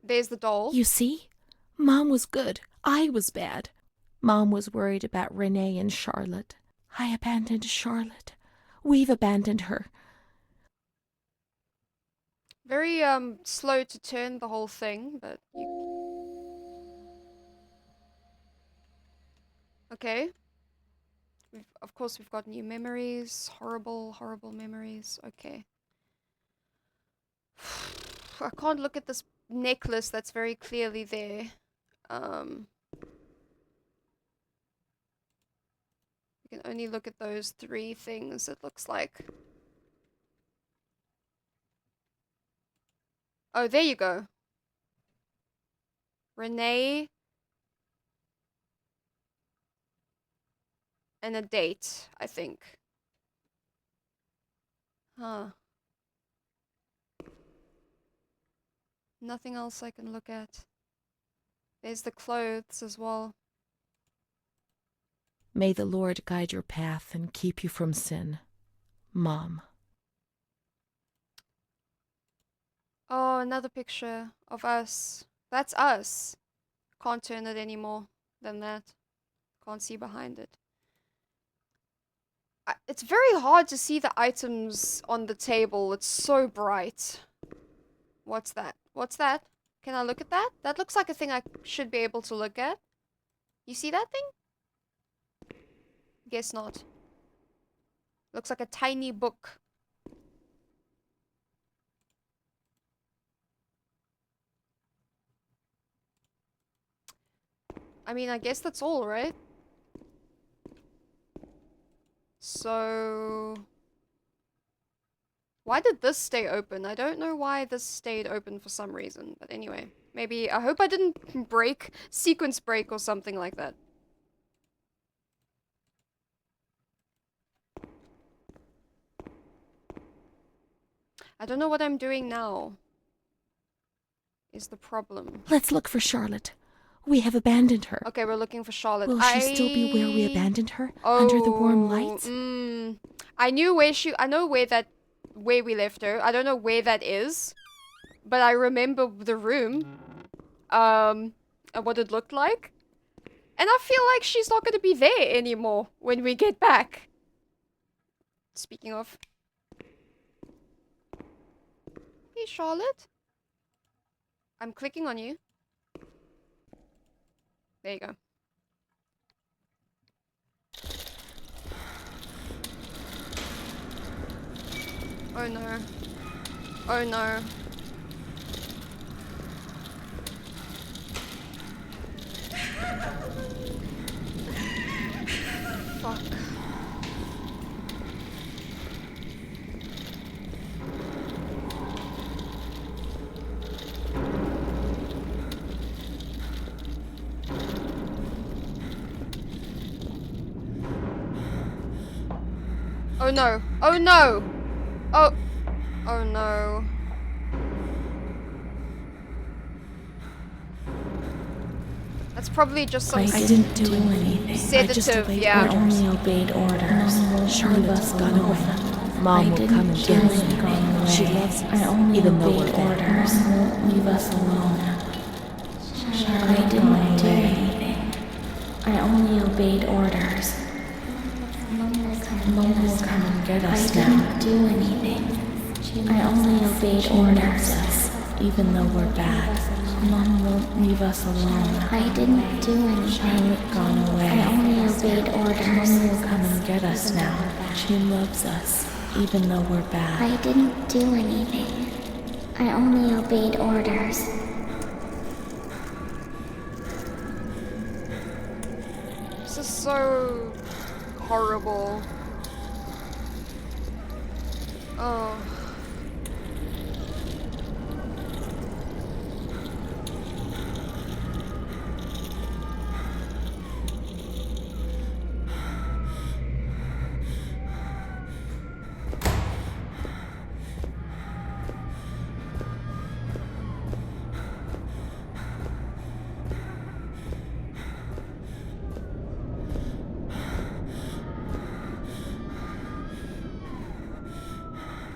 There's the doll. You see? Mom was good. I was bad. Mom was worried about Renee and Charlotte. I abandoned Charlotte. We've abandoned her. Very slow to turn the whole thing, but okay. Of course we've got new memories, horrible memories. Okay. I can't look at this necklace that's very clearly there. We can only look at those 3 things, it looks like. Oh, there you go. Renee. And a date, I think. Huh. Nothing else I can look at. There's the clothes as well. May the Lord guide your path and keep you from sin. Mom. Oh, another picture of us. That's us. Can't turn it any more than that. Can't see behind it. It's very hard to see the items on the table. It's so bright. What's that? What's that? Can I look at that? That looks like a thing I should be able to look at. You see that thing? Guess not. Looks like a tiny book. I mean, I guess that's all, right? So... why did this stay open? I don't know why this stayed open for some reason. But anyway, maybe... I hope I didn't break... sequence break or something like that. I don't know what I'm doing now. Is the problem. Let's look for Charlotte. We have abandoned her. Okay, we're looking for Charlotte. Will she still be where we abandoned her? Under the warm lights? I knew where I know where we left her. I don't know where that is. But I remember the room. And what it looked like. And I feel like she's not gonna be there anymore when we get back. Speaking of. Hey, Charlotte. I'm clicking on you. There you go. Oh no. Oh no. Fuck. Oh no. Oh no. Oh. Oh no. That's probably just some I didn't do anything. sedative, yeah. I only obeyed orders. Charlotte's gone away. Mom will come and get us. She loves us, even though we're orders. Won't leave us alone. I didn't do anything. I only obeyed orders. Mom will come and get us now. I didn't do anything. I only obeyed orders, even though we're bad. Mom won't leave us alone. I didn't do anything. Charlotte gone away. I only obeyed orders. Mom will come and get us now. She loves us, even though we're bad. I didn't do anything. I only obeyed orders. This is so horrible. Oh.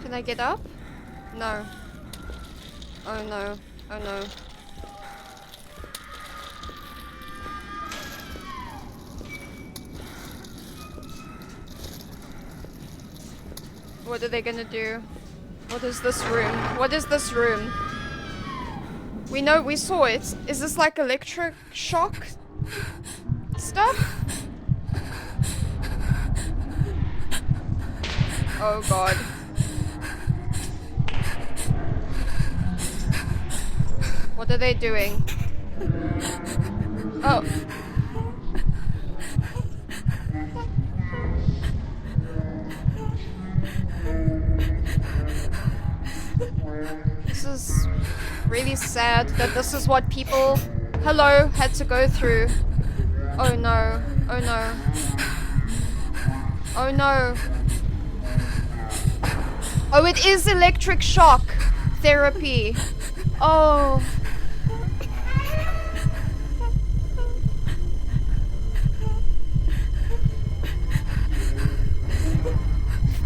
Can I get up? No. Oh no. Oh no. What are they gonna do? What is this room? What is this room? We know, we saw it. Is this like electric shock stuff? Oh god. What are they doing? Oh. This is really sad that this is what people, hello, had to go through. Oh no, oh no. Oh no. Oh, it is electric shock therapy. Oh.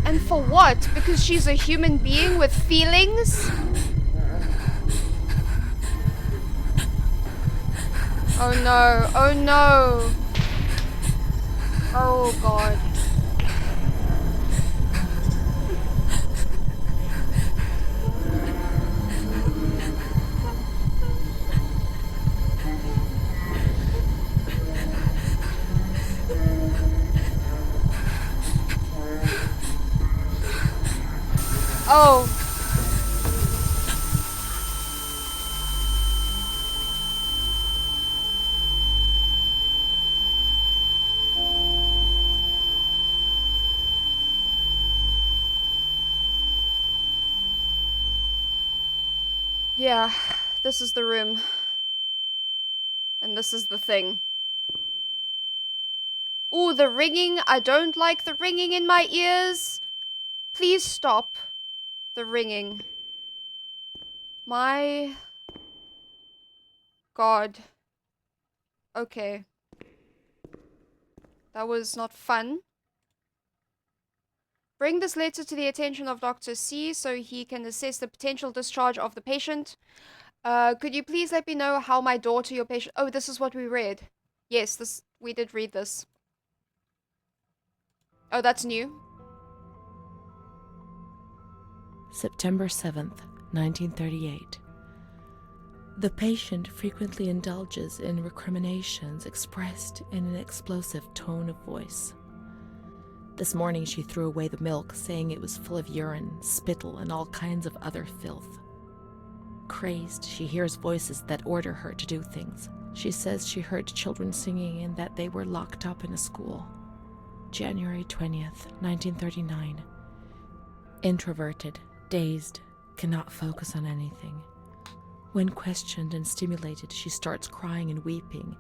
And for what? Because she's a human being with feelings? Oh no, oh no. Oh god. Oh. Yeah, this is the room. And this is the thing. Ooh, the ringing. I don't like the ringing in my ears. Please stop the ringing. My God. Okay. That was not fun. Bring this letter to the attention of Dr. C so he can assess the potential discharge of the patient. Could you please let me know how my daughter, your patient... Oh, this is what we read. Yes, we did read this. Oh, that's new. September 7th, 1938. The patient frequently indulges in recriminations expressed in an explosive tone of voice. This morning she threw away the milk, saying it was full of urine, spittle, and all kinds of other filth. Crazed, she hears voices that order her to do things. She says she heard children singing and that they were locked up in a school. January 20th, 1939. Introverted, dazed, cannot focus on anything. When questioned and stimulated, she starts crying and weeping.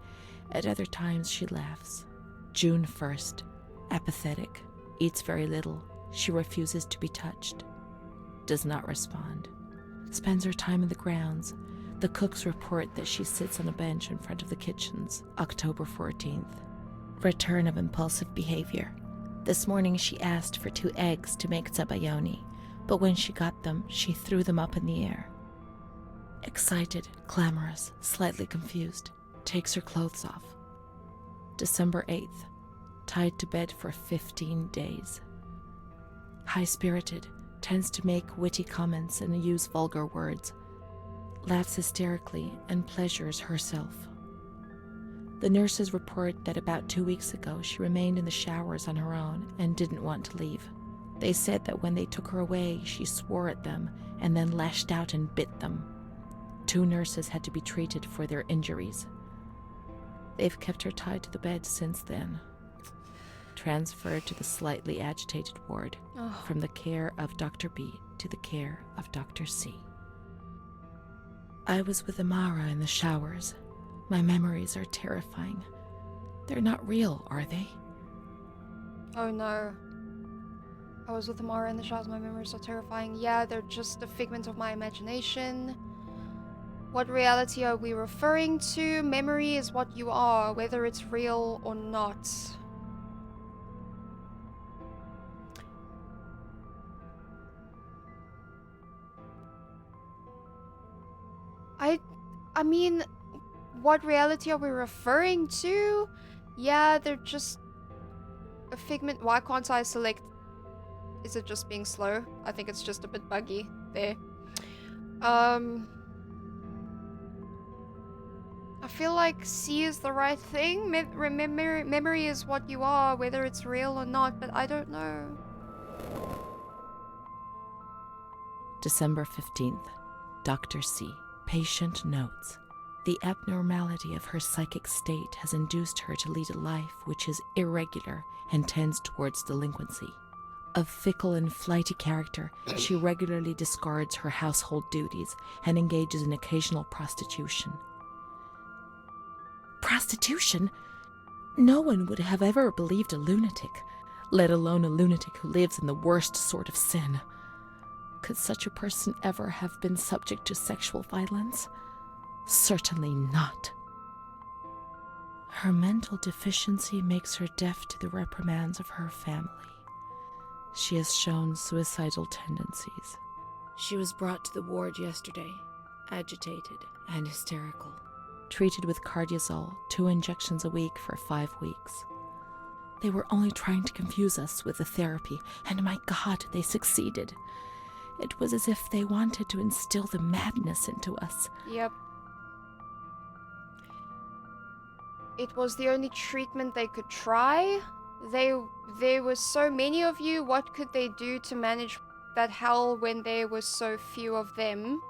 At other times, she laughs. June 1st. Apathetic, eats very little. She refuses to be touched. Does not respond. Spends her time in the grounds. The cooks report that she sits on a bench in front of the kitchens. October 14th. Return of impulsive behavior. This morning she asked for 2 eggs to make zabayoni, but when she got them, she threw them up in the air. Excited, clamorous, slightly confused. Takes her clothes off. December 8th. Tied to bed for 15 days. High-spirited, tends to make witty comments and use vulgar words. Laughs hysterically and pleasures herself. The nurses report that about 2 weeks ago she remained in the showers on her own and didn't want to leave. They said that when they took her away, she swore at them and then lashed out and bit them. 2 nurses had to be treated for their injuries. They've kept her tied to the bed since then. Transferred to the slightly agitated ward, from the care of Dr. B to the care of Dr. C. I was with Amara in the showers. My memories are terrifying. They're not real, are they? Oh no. I was with Amara in the showers. My memories are terrifying. Yeah, they're just a figment of my imagination. What reality are we referring to? Memory is what you are, whether it's real or not. I mean, what reality are we referring to? Yeah, they're just a figment. Why can't I select? Is it just being slow? I think it's just a bit buggy there. I feel like C is the right thing. Memory is what you are, whether it's real or not, but I don't know. December 15th. Dr. C. Patient notes. The abnormality of her psychic state has induced her to lead a life which is irregular and tends towards delinquency. A fickle and flighty character, she regularly discards her household duties and engages in occasional prostitution. Prostitution? No one would have ever believed a lunatic, let alone a lunatic who lives in the worst sort of sin. Could such a person ever have been subject to sexual violence? Certainly not. Her mental deficiency makes her deaf to the reprimands of her family. She has shown suicidal tendencies. She was brought to the ward yesterday, agitated and hysterical. Treated with cardiazol, 2 injections a week for 5 weeks. They were only trying to confuse us with the therapy, and my God, they succeeded. It was as if they wanted to instill the madness into us. Yep. It was the only treatment they could try. There were so many of you. What could they do to manage that hell when there were so few of them?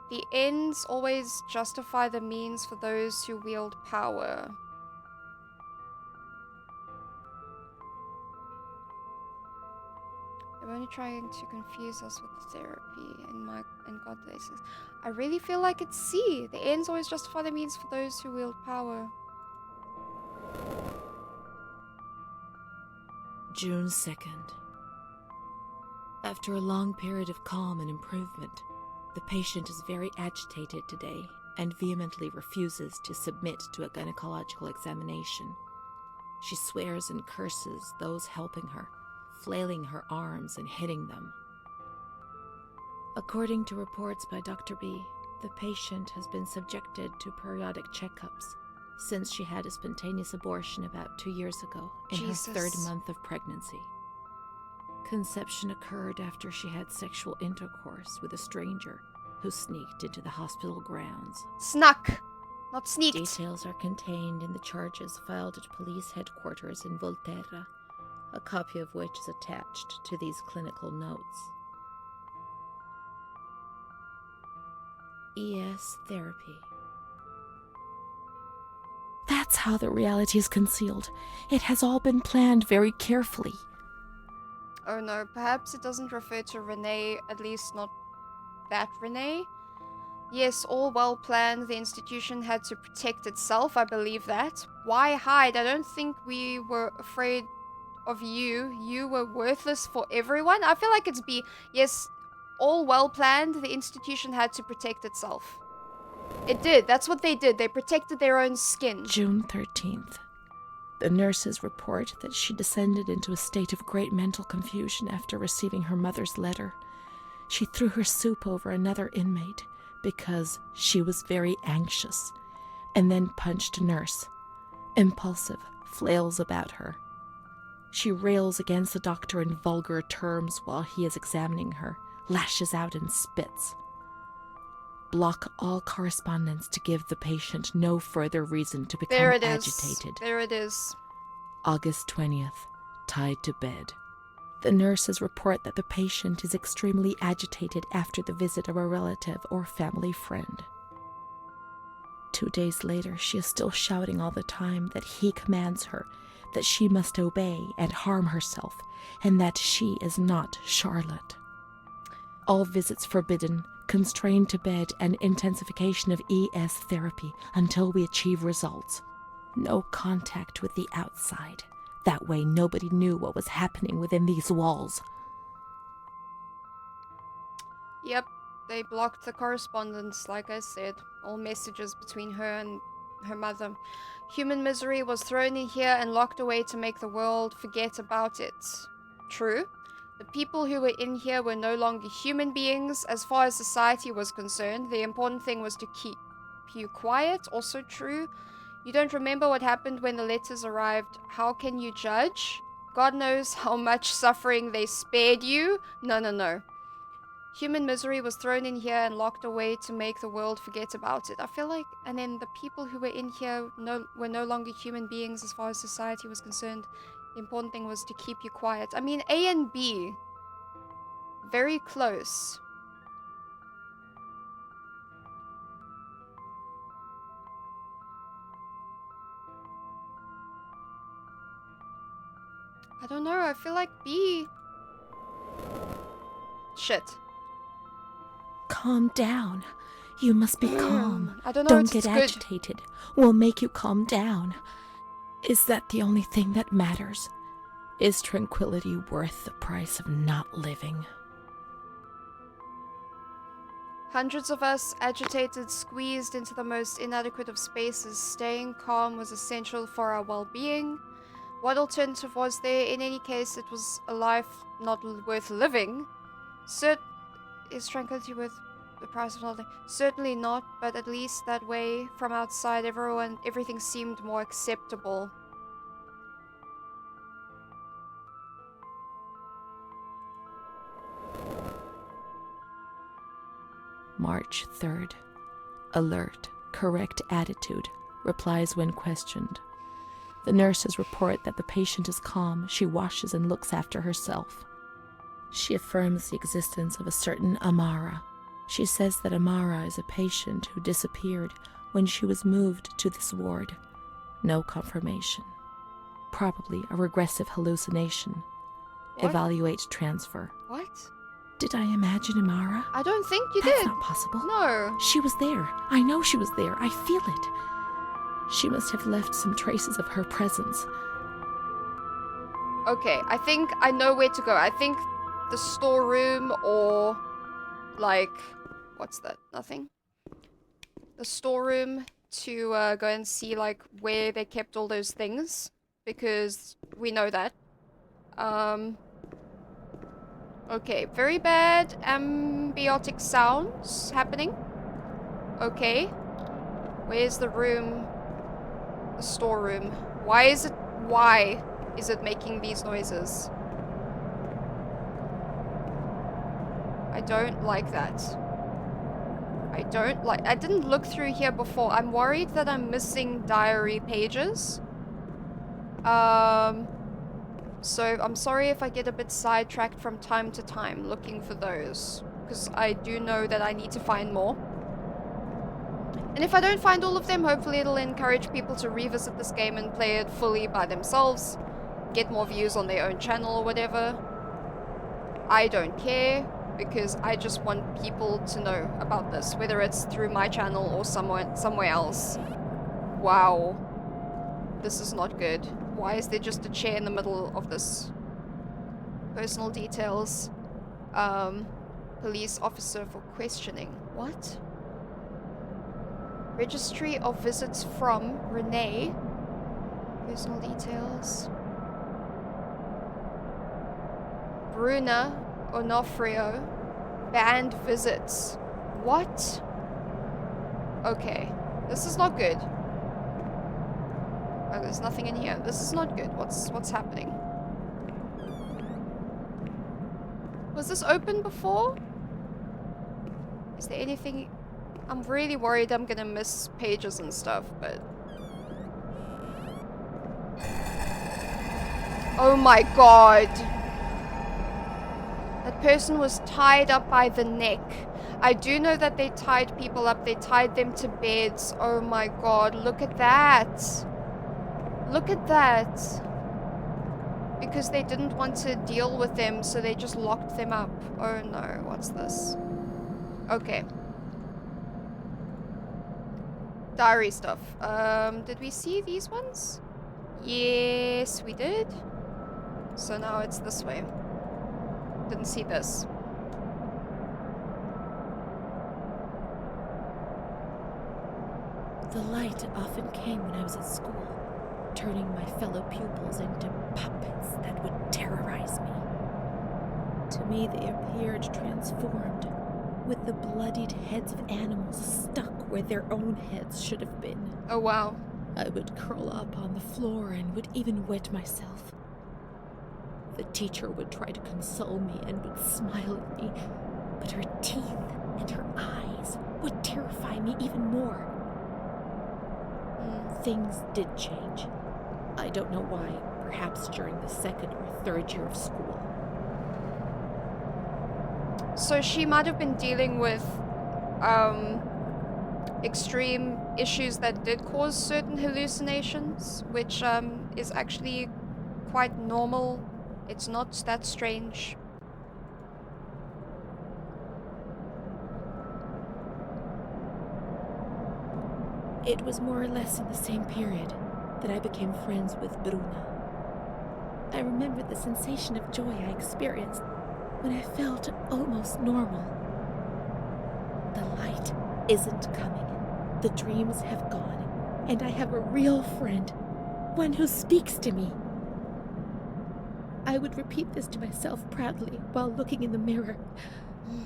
The ends always justify the means for those who wield power. They're only trying to confuse us with the therapy, and God blesses. I really feel like it's C. The ends always justify the means for those who wield power. June 2nd. After a long period of calm and improvement, the patient is very agitated today and vehemently refuses to submit to a gynecological examination. She swears and curses those helping her, flailing her arms and hitting them. According to reports by Dr. B, the patient has been subjected to periodic checkups since she had a spontaneous abortion about 2 years ago in her 3rd month of pregnancy. Conception occurred after she had sexual intercourse with a stranger who sneaked into the hospital grounds. Snuck, not sneaked. Details are contained in the charges filed at police headquarters in Volterra, a copy of which is attached to these clinical notes. ES therapy. That's how the reality is concealed. It has all been planned very carefully. Oh no, perhaps it doesn't refer to Renee, at least not that Renee. Yes, all well planned. The institution had to protect itself, I believe that. Why hide? I don't think we were afraid of you. You were worthless for everyone. I feel like it's B. Yes, all well planned. The institution had to protect itself. It did. That's what they did. They protected their own skin. June 13th. The nurses report that she descended into a state of great mental confusion after receiving her mother's letter. She threw her soup over another inmate because she was very anxious, and then punched a nurse. Impulsive, flails about her. She rails against the doctor in vulgar terms while he is examining her, lashes out and spits. Block all correspondence to give the patient no further reason to become agitated. There it is. August 20th. Tied to bed. The nurses report that the patient is extremely agitated after the visit of a relative or family friend. 2 days later, she is still shouting all the time that he commands her, that she must obey and harm herself, and that she is not Charlotte. All visits forbidden, constrained to bed, and intensification of ES therapy until we achieve results. No contact with the outside. That way nobody knew what was happening within these walls. Yep, they blocked the correspondence, like I said. All messages between her and her mother. Human misery was thrown in here and locked away to make the world forget about it. True. The people who were in here were no longer human beings. As far as society was concerned, the important thing was to keep you quiet. Also true. You don't remember what happened when the letters arrived. How can you judge? God knows how much suffering they spared you. No. Human misery was thrown in here and locked away to make the world forget about it. I feel like, and then the people who were in here were no longer human beings as far as society was concerned. The important thing was to keep you quiet. I mean, A and B. Very close. I don't know, I feel like B Shit. Calm down. You must be calm. I don't know. Don't It's get good. agitated. We'll make you calm down. Is that the only thing that matters? Is tranquility worth the price of not living? Hundreds of us, agitated, squeezed into the most inadequate of spaces. Staying calm was essential for our well-being. What alternative was there? In any case, it was a life not worth living. Is tranquility worth the price of not living? Certainly not, but at least that way, from outside, everything seemed more acceptable. March 3rd. Alert, correct attitude, replies when questioned. The nurses report that the patient is calm. She washes and looks after herself. She affirms the existence of a certain Amara. She says that Amara is a patient who disappeared when she was moved to this ward. No confirmation. Probably a regressive hallucination. What? Evaluate transfer. What? Did I imagine Amara? I don't think you That's did. not possible. No. She was there. I know she was there. I feel it. She must have left some traces of her presence. Okay, I think I know where to go. I think the storeroom or, like, what's that? Nothing? The storeroom to go and see, like, where they kept all those things. Because we know that. Okay, very bad ambiotic sounds happening. Okay. Where's the room? The storeroom. Why is it making these noises? I don't like that. I didn't look through here before. I'm worried that I'm missing diary pages. So I'm sorry if I get a bit sidetracked from time to time looking for those, because I do know that I need to find more. And if I don't find all of them, hopefully it'll encourage people to revisit this game and play it fully by themselves, get more views on their own channel or whatever. I don't care, because I just want people to know about this, whether it's through my channel or somewhere else. Wow. This is not good. Why is there just a chair in the middle of this? Personal details. Police officer for questioning. What? Registry of visits from Renee. Personal details. Bruna Onofrio. Banned visits. What? Okay. This is not good. Oh, there's nothing in here. This is not good. What's happening? Was this open before? Is there anything? I'm really worried I'm gonna miss pages and stuff, but... Oh my god! That person was tied up by the neck. I do know that they tied people up. They tied them to beds. Oh my god, look at that! Look at that. Because they didn't want to deal with them, so they just locked them up. Oh no, what's this? Okay. Diary stuff. Did we see these ones? Yes, we did. So now it's this way. Didn't see this. The light often came when I was at school, turning my fellow pupils into puppets that would terrorize me. To me, they appeared transformed, with the bloodied heads of animals stuck where their own heads should have been. Oh wow. I would curl up on the floor and would even wet myself. The teacher would try to console me and would smile at me, but her teeth and her eyes would terrify me even more. Things did change. I don't know why, perhaps during the second or third year of school. So she might have been dealing with extreme issues that did cause certain hallucinations, which is actually quite normal. It's not that strange. It was more or less in the same period that I became friends with Bruna. I remember the sensation of joy I experienced when I felt almost normal. The light isn't coming. The dreams have gone, and I have a real friend, one who speaks to me. I would repeat this to myself proudly while looking in the mirror,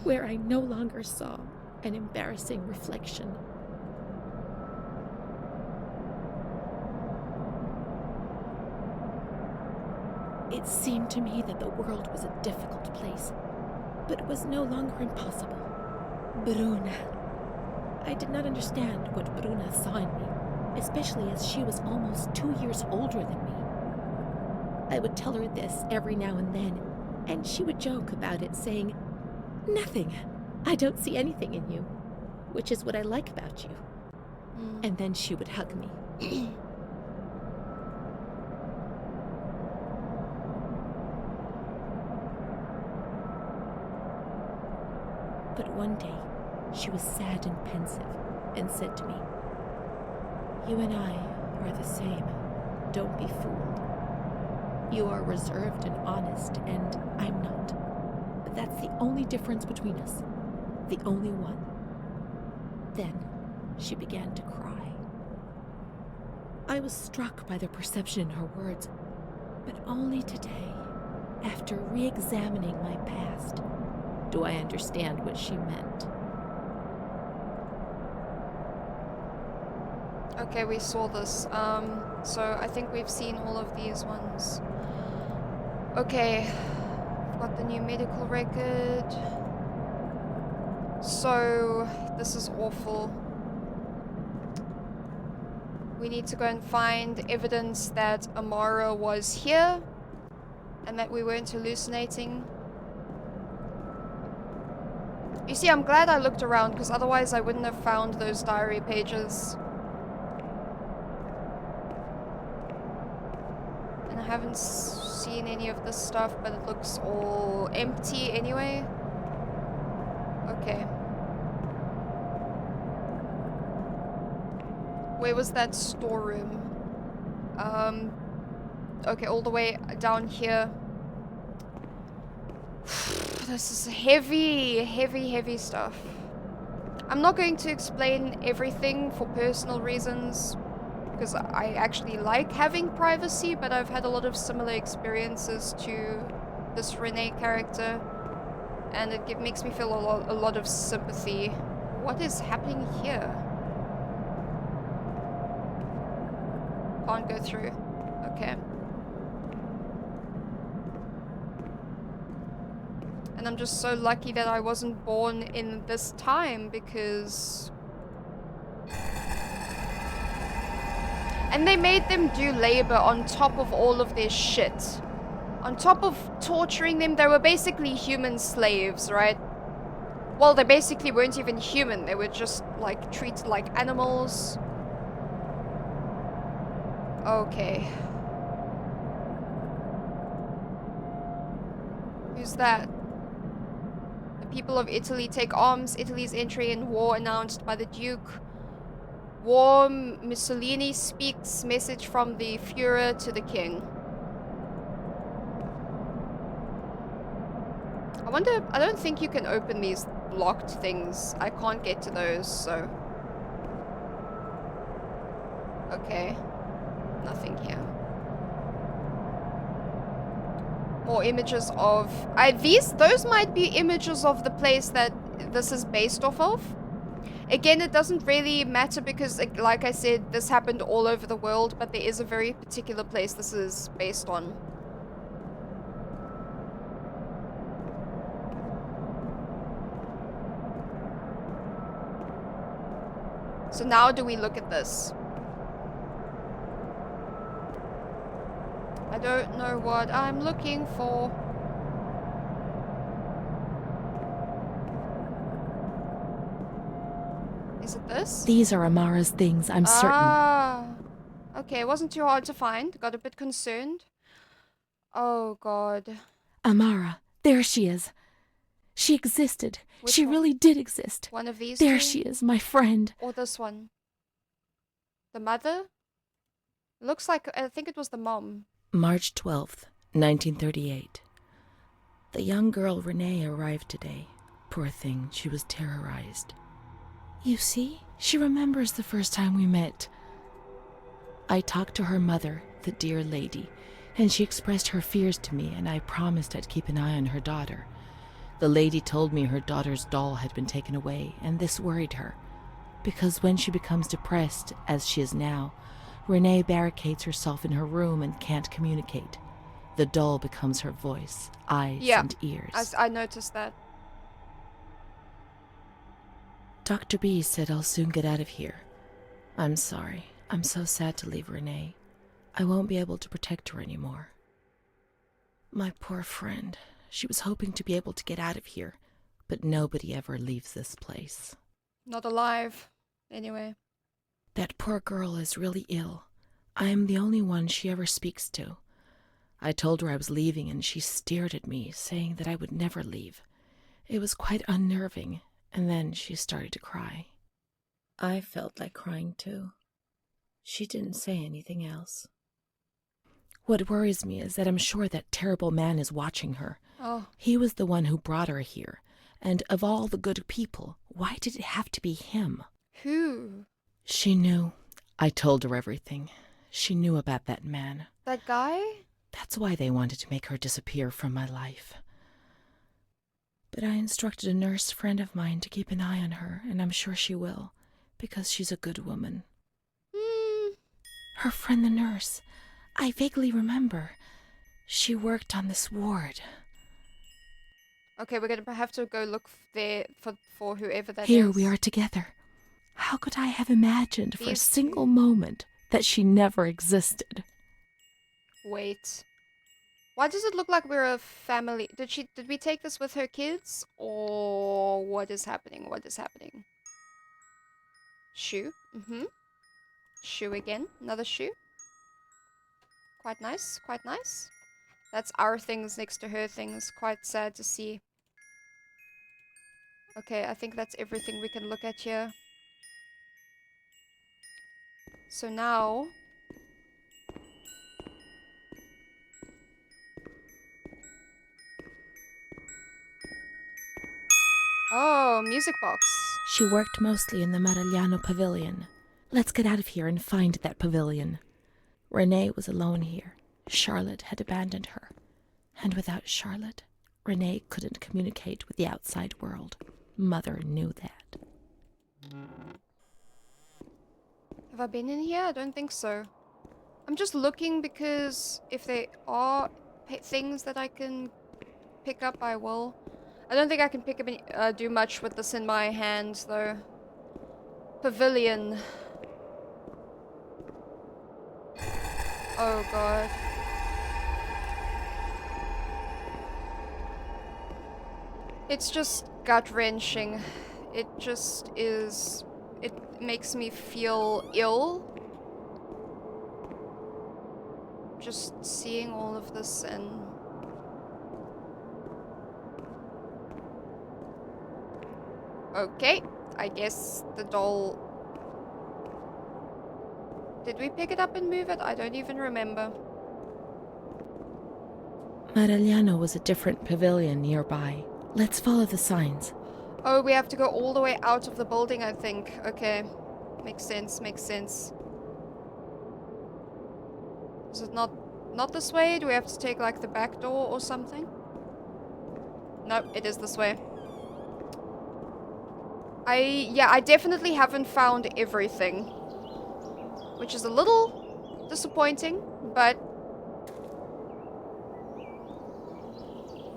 where I no longer saw an embarrassing reflection. It seemed to me that the world was a difficult place, but it was no longer impossible. Bruna. I did not understand what Bruna saw in me, especially as she was almost 2 years older than me. I would tell her this every now and then, and she would joke about it, saying, "Nothing. I don't see anything in you," which is what I like about you. And then she would hug me. But one day, she was sad and pensive, and said to me, "You and I are the same. Don't be fooled. You are reserved and honest, and I'm not. But that's the only difference between us. The only one." Then, she began to cry. I was struck by the perception in her words, but only today, after re-examining my past, do I understand what she meant. Okay, we saw this. So I think we've seen all of these ones. Okay, I've got the new medical record. So, this is awful. We need to go and find evidence that Amara was here and that we weren't hallucinating. You see, I'm glad I looked around, because otherwise I wouldn't have found those diary pages. And I haven't seen any of this stuff, but it looks all empty anyway. Okay. Where was that storeroom? Okay, all the way down here. This is heavy stuff. I'm not going to explain everything for personal reasons, because I actually like having privacy, but I've had a lot of similar experiences to this Renee character, and it makes me feel a lot of sympathy. What is happening here? Can't go through. Okay. And I'm just so lucky that I wasn't born in this time, because... And they made them do labor on top of all of their shit. On top of torturing them, they were basically human slaves, right? Well, they basically weren't even human. They were just, like, treated like animals. Okay. Who's that? The people of Italy take arms. Italy's entry in war announced by the Duke. War, Mussolini speaks. Message from the Führer to the King. I wonder, I don't think you can open these locked things. I can't get to those, so... Okay. Nothing here. More images of... those might be images of the place that this is based off of. Again, it doesn't really matter because, like I said, this happened all over the world, but there is a very particular place this is based on. So now do we look at this? I don't know what I'm looking for. Is it this? These are Amara's things, I'm certain. Ah. Okay, it wasn't too hard to find. Got a bit concerned. Oh, God. Amara, there she is. She existed. Which she one? really did exist. One of these There two? she is, my friend. Or this one? The mother? Looks like, I think it was the mom. March 12th, 1938. The young girl Renee arrived today. Poor thing, she was terrorized. You see, she remembers the first time we met. I talked to her mother, the dear lady, and she expressed her fears to me, and I promised I'd keep an eye on her daughter. The lady told me her daughter's doll had been taken away, and this worried her. Because when she becomes depressed, as she is now, Renee barricades herself in her room and can't communicate. The doll becomes her voice, eyes, and ears. I noticed that. Dr. B said I'll soon get out of here. I'm sorry. I'm so sad to leave Renee. I won't be able to protect her anymore. My poor friend. She was hoping to be able to get out of here, but nobody ever leaves this place. Not alive, anyway. That poor girl is really ill. I am the only one she ever speaks to. I told her I was leaving, and she stared at me, saying that I would never leave. It was quite unnerving, and then she started to cry. I felt like crying too. She didn't say anything else. What worries me is that I'm sure that terrible man is watching her. Oh. He was the one who brought her here, and of all the good people, why did it have to be him? Who? She knew. I told her everything. She knew about that man. That guy? That's why they wanted to make her disappear from my life. But I instructed a nurse friend of mine to keep an eye on her, and I'm sure she will, because she's a good woman. Her friend the nurse. I vaguely remember. She worked on this ward. Okay, we're gonna have to go look there for whoever that is. Here we are together. How could I have imagined for a single moment that she never existed? Wait. Why does it look like we're a family? Did we take this with her kids? Or what is happening? What is happening? Shoe. Shoe again. Another shoe. Quite nice. Quite nice. That's our things next to her things. Quite sad to see. Okay, I think that's everything we can look at here. So now... Oh, music box. She worked mostly in the Marigliano pavilion. Let's get out of here and find that pavilion. Renee was alone here. Charlotte had abandoned her. And without Charlotte, Renee couldn't communicate with the outside world. Mother knew that. Have I been in here? I don't think so. I'm just looking because if there are things that I can pick up, I will. I don't think I can pick up any, do much with this in my hands, though. Pavilion. Oh, God. It's just gut-wrenching. It just is... It makes me feel ill. Just seeing all of this and... Okay, I guess the doll... Did we pick it up and move it? I don't even remember. Marigliano was a different pavilion nearby. Let's follow the signs. Oh, we have to go all the way out of the building, I think. Okay. Makes sense, makes sense. Is it not this way? Do we have to take, like, the back door or something? Nope, it is this way. I definitely haven't found everything. Which is a little disappointing, but...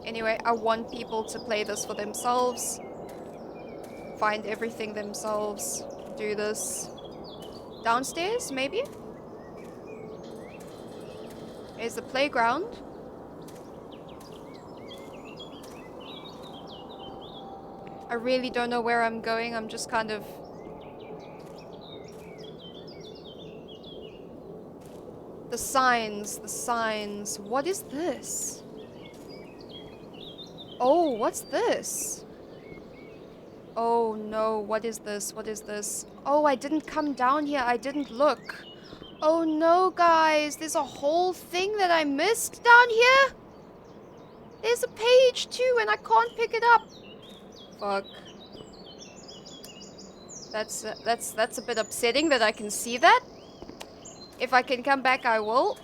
Anyway, I want people to play this for themselves. Find everything themselves. Do this. Downstairs, maybe? There's the playground. I really don't know where I'm going. I'm just kind of... The signs, the signs. What is this? Oh, what's this? Oh no, what is this? What is this? Oh, I didn't come down here. I didn't look. Oh no, guys. There's a whole thing that I missed down here. There's a page too, and I can't pick it up. Fuck. That's a bit upsetting that I can see that. If I can come back, I will.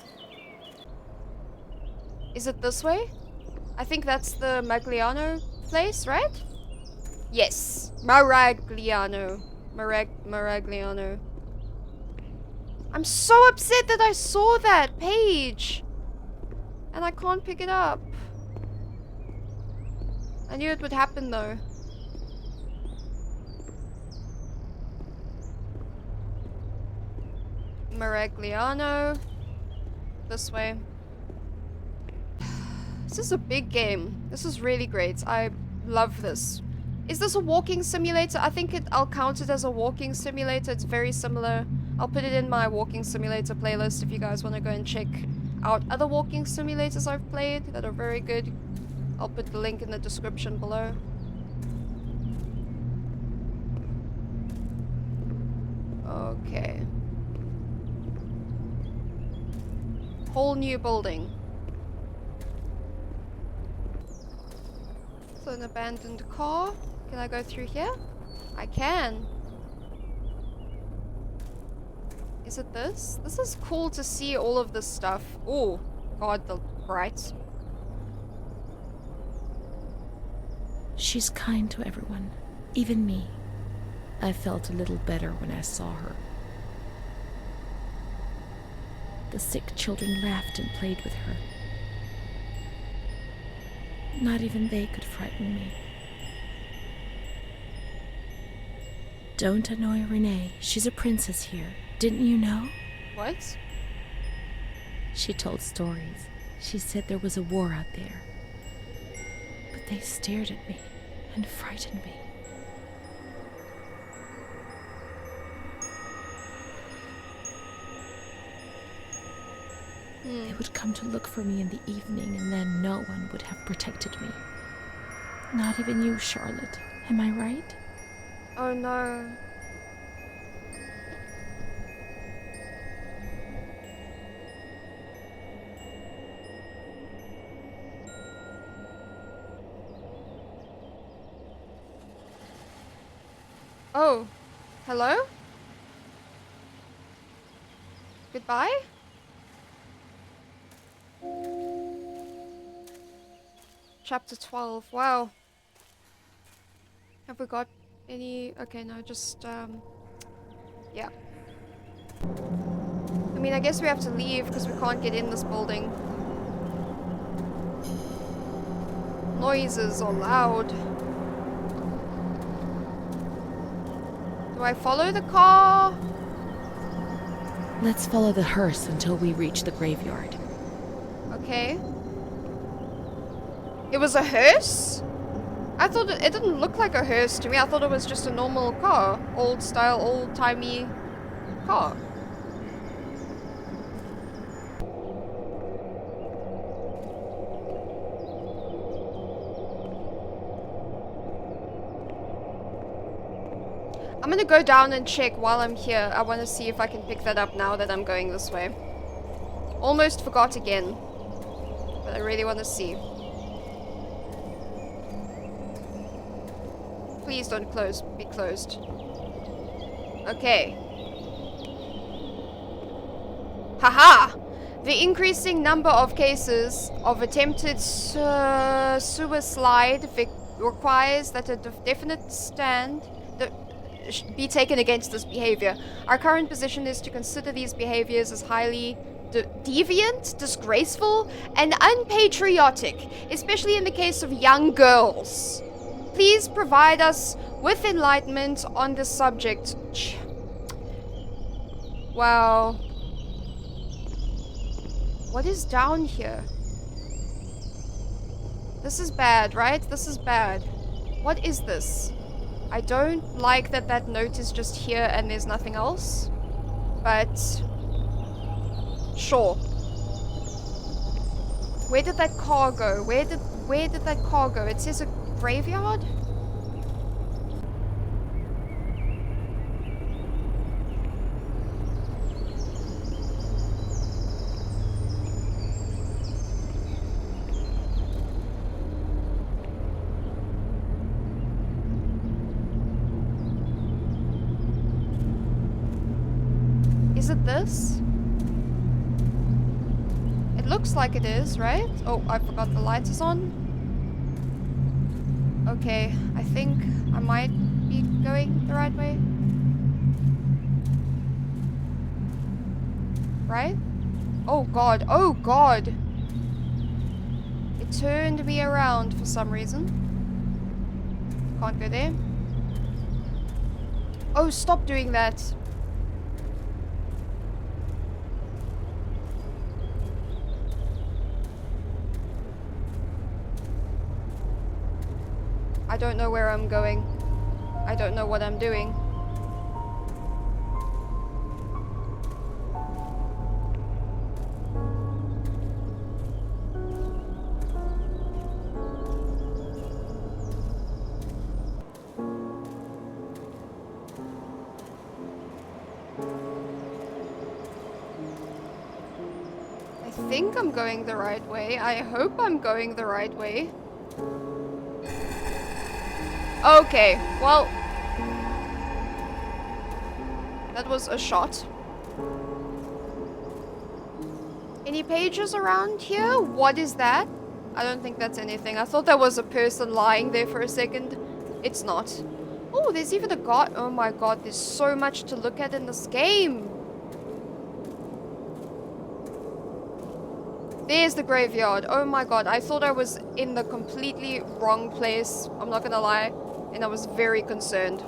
Is it this way? I think that's the Magliano place, right? Yes. Maragliano. Maragliano. I'm so upset that I saw that page. And I can't pick it up. I knew it would happen though. Maragliano. This way. This is a big game. This is really great. I love this. Is this a walking simulator? I think I'll count it as a walking simulator. It's very similar. I'll put it in my walking simulator playlist if you guys want to go and check out other walking simulators I've played that are very good. I'll put the link in the description below. Okay. Whole new building. So an abandoned car. Can I go through here? I can. Is it this? This is cool to see all of this stuff. Oh, God, the bright. She's kind to everyone, even me. I felt a little better when I saw her. The sick children laughed and played with her. Not even they could frighten me. Don't annoy Renee. She's a princess here. Didn't you know? What? She told stories. She said there was a war out there. But they stared at me and frightened me. They would come to look for me in the evening, and then no one would have protected me. Not even you, Charlotte. Am I right? Oh no. Oh. Hello? Goodbye? Chapter 12. Wow. Have we got any... Okay, no, just, yeah. I mean, I guess we have to leave because we can't get in this building. Noises are loud. Do I follow the car? Let's follow the hearse until we reach the graveyard. Okay. It was a hearse? I thought it didn't look like a hearse to me. I thought it was just a normal car. Old style, old timey car. I'm gonna go down and check while I'm here. I want to see if I can pick that up now that I'm going this way. Almost forgot again. But I really want to see. Please don't be closed. Okay. Haha! The increasing number of cases of attempted suicide requires that a definite stand be taken against this behavior. Our current position is to consider these behaviors as highly deviant, disgraceful, and unpatriotic, especially in the case of young girls. Please provide us with enlightenment on this subject. Wow. What is down here? This is bad, right? This is bad. What is this? I don't like that that note is just here and there's nothing else. But... sure. Where did that car go? Where did that car go? It says a graveyard? Is it this? It looks like it is, right? Oh, I forgot the light is on. Okay, I think I might be going the right way. Right? Oh god, oh god! It turned me around for some reason. Can't go there. Oh, stop doing that. I don't know where I'm going. I don't know what I'm doing. I think I'm going the right way. I hope I'm going the right way. Okay, well, that was a shot. Any pages around here? What is that? I don't think that's anything. I thought there was a person lying there for a second. It's not. Oh, there's even a god. Oh my god, there's so much to look at in this game. There's the graveyard. Oh my god, I thought I was in the completely wrong place. I'm not gonna lie. And I was very concerned.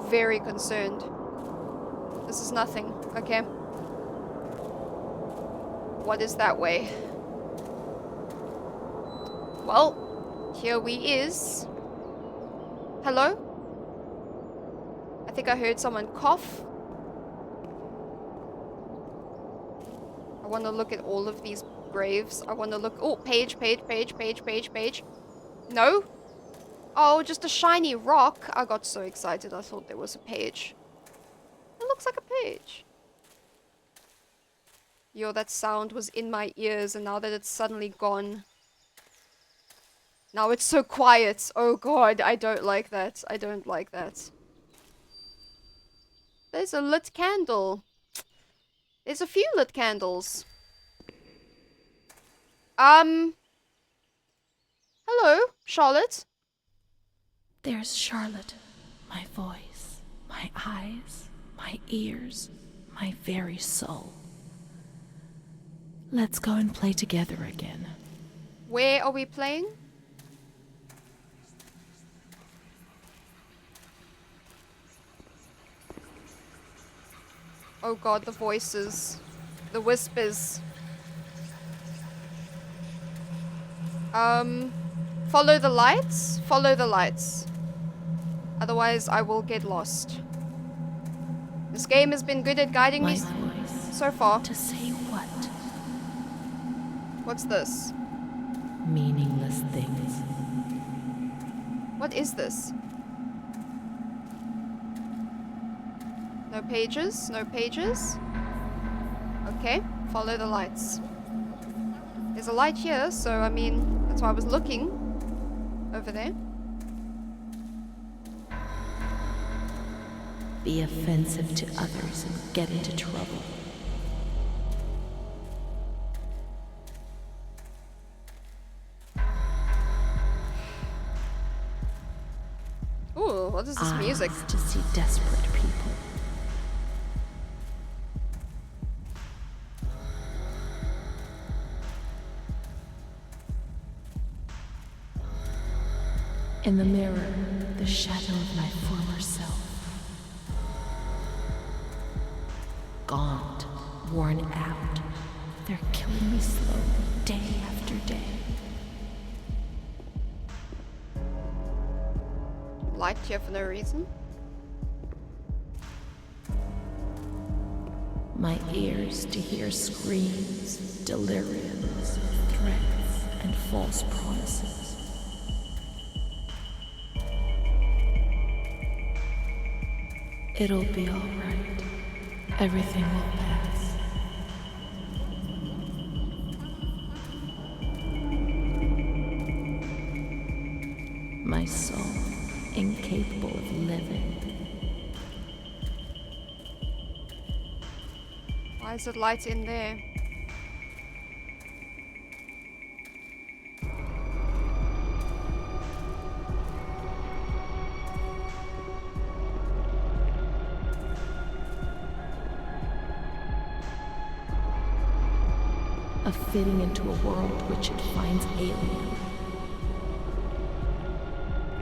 Very concerned. This is nothing. Okay. What is that way? Well, here we is. Hello? I think I heard someone cough. I want to look at all of these graves. I want to look. Oh, page. No? Oh, just a shiny rock. I got so excited. I thought there was a page. It looks like a page. Yo, that sound was in my ears, and now that it's suddenly gone. Now it's so quiet. Oh god, I don't like that. I don't like that. There's a lit candle. There's a few lit candles. Hello, Charlotte? There's Charlotte. My voice, my eyes, my ears, my very soul. Let's go and play together again. Where are we playing? Oh god, the voices. The whispers. Follow the lights? Follow the lights. Otherwise, I will get lost. This game has been good at guiding me so far. To say what? What's this? Meaningless things. What is this? No pages? No pages? Okay, follow the lights. There's a light here, so I mean, that's why I was looking over there. Be offensive to others and get into trouble. Ooh, what is this music? To see desperate people. In the mirror, the shadow of my former self. Gaunt, worn out, they're killing me slowly, day after day. Light here for no reason. My ears to hear screams, deliriums, threats, and false promises. It'll be all right. Everything will pass. My soul, incapable of living. Why is it light in there? A fitting into a world which it finds alien.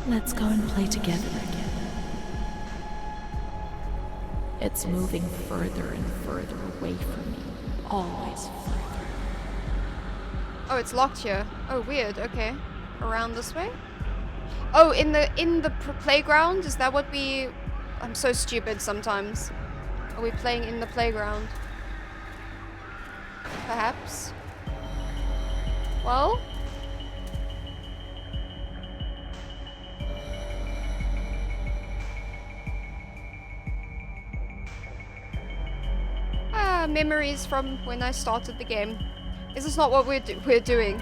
Let's go and play together again. It's moving further and further away from me. Always further. Oh, it's locked here. Oh, weird. Okay. Around this way? Oh, in the playground? Is that what we... I'm so stupid sometimes. Are we playing in the playground? Perhaps. Well... memories from when I started the game. This is not what we're doing.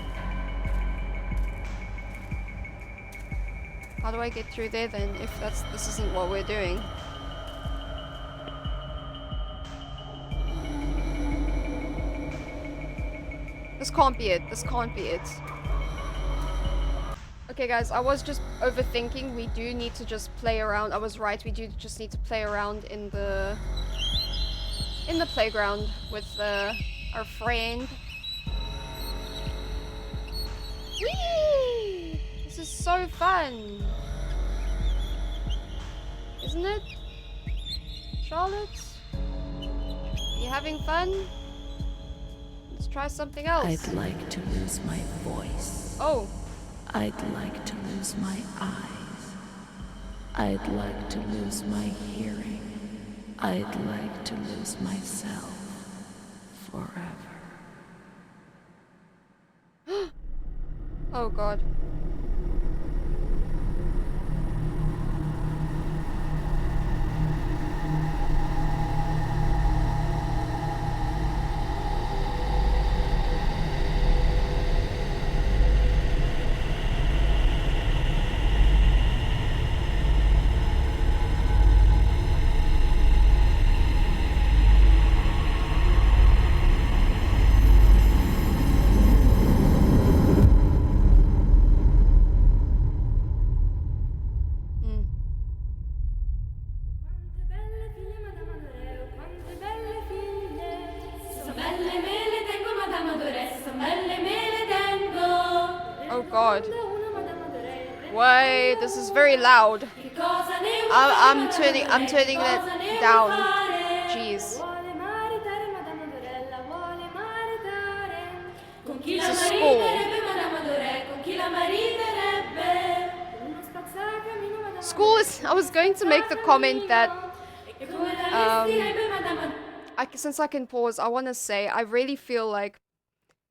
How do I get through there then, if this isn't what we're doing? This can't be it. This can't be it. Okay guys, I was just overthinking. We do need to just play around. I was right, we do just need to play around in the playground with our friend. Whee! This is so fun. Isn't it? Charlotte? Are you having fun? Let's try something else. I'd like to lose my voice. Oh. I'd like to lose my eyes. I'd like to lose my hearing. I'd like to lose myself forever. Oh god. Oh god. Wait, this is very loud. I'm turning that down. Jeez. This is school. School is... I was going to make the comment that since I can pause, I want to say I really feel like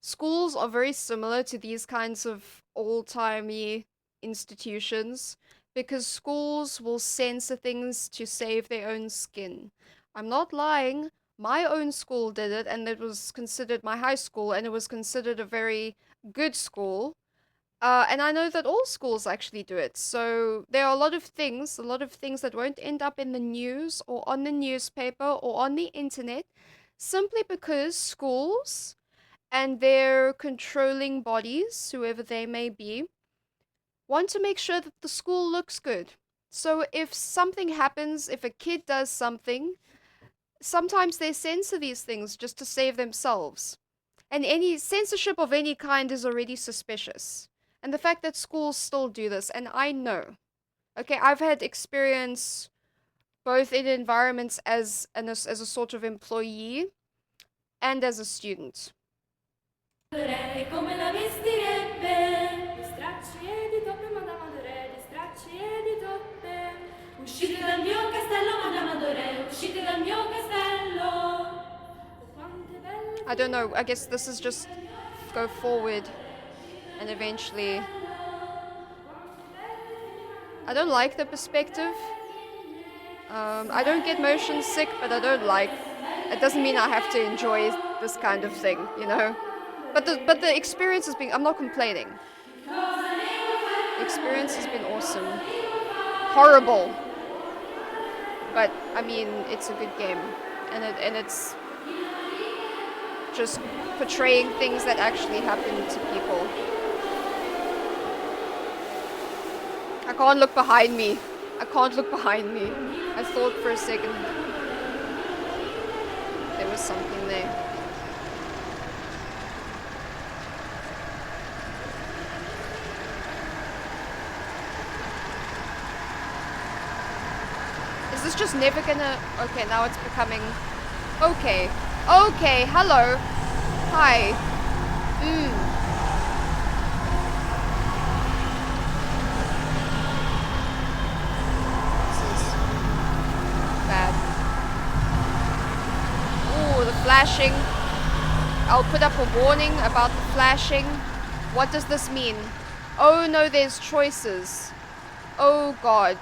schools are very similar to these kinds of old-timey institutions because schools will censor things to save their own skin. I'm not lying. My own school did it, and it was considered my high school, and it was considered a very good school. And I know that all schools actually do it. So there are a lot of things that won't end up in the news or on the newspaper or on the internet simply because schools and their controlling bodies, whoever they may be, want to make sure that the school looks good. So if something happens, if a kid does something, sometimes they censor these things just to save themselves. And any censorship of any kind is already suspicious. And the fact that schools still do this, and I know. Okay, I've had experience both in environments as a sort of employee and as a student. I don't know, I guess this is just go forward and eventually... I don't like the perspective. I don't get motion sick, but I don't like... It doesn't mean I have to enjoy this kind of thing, you know? But the experience has been... I'm not complaining. The experience has been awesome. Horrible. But, I mean, it's a good game. And it's... just portraying things that actually happen to people. I can't look behind me. I can't look behind me. I thought for a second there was something there. Is this just never gonna... Okay, now it's becoming... Okay. Okay, hello. Hi. This is bad. Ooh, the flashing. I'll put up a warning about the flashing. What does this mean? Oh no, there's choices. Oh god.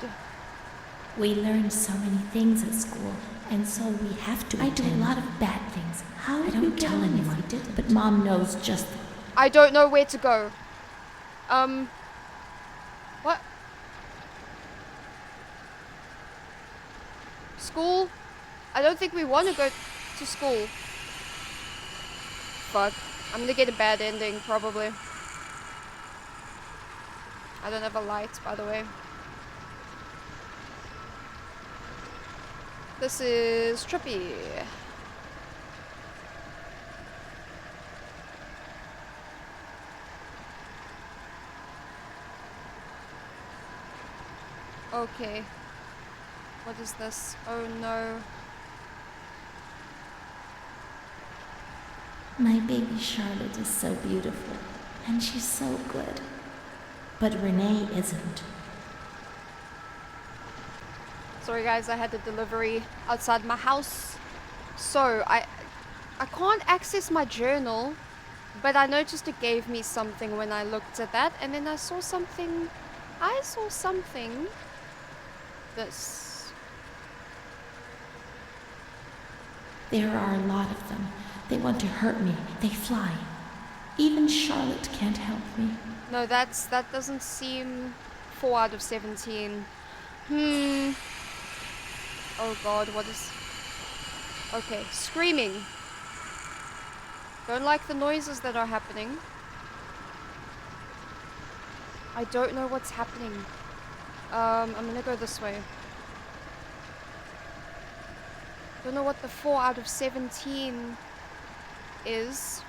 We learn so many things at school, and so we have to. I do a lot of bad things. How I don't tell anyone, but Mom knows just. I don't know where to go. What? School? I don't think we want to go to school. Fuck. I'm gonna get a bad ending, probably. I don't have a light, by the way. This is trippy. Okay. What is this? Oh no. My baby Charlotte is so beautiful, and she's so good. But Renee isn't. Sorry guys, I had a delivery outside my house. So, I can't access my journal, but I noticed it gave me something when I looked at that, and then I saw something. This. There are a lot of them. They want to hurt me. They fly. Even Charlotte can't help me. No, that doesn't seem 4 out of 17. Oh god, what is... Okay, screaming. Don't like the noises that are happening. I don't know what's happening. I'm gonna go this way. Don't know what the 4 out of 17 is.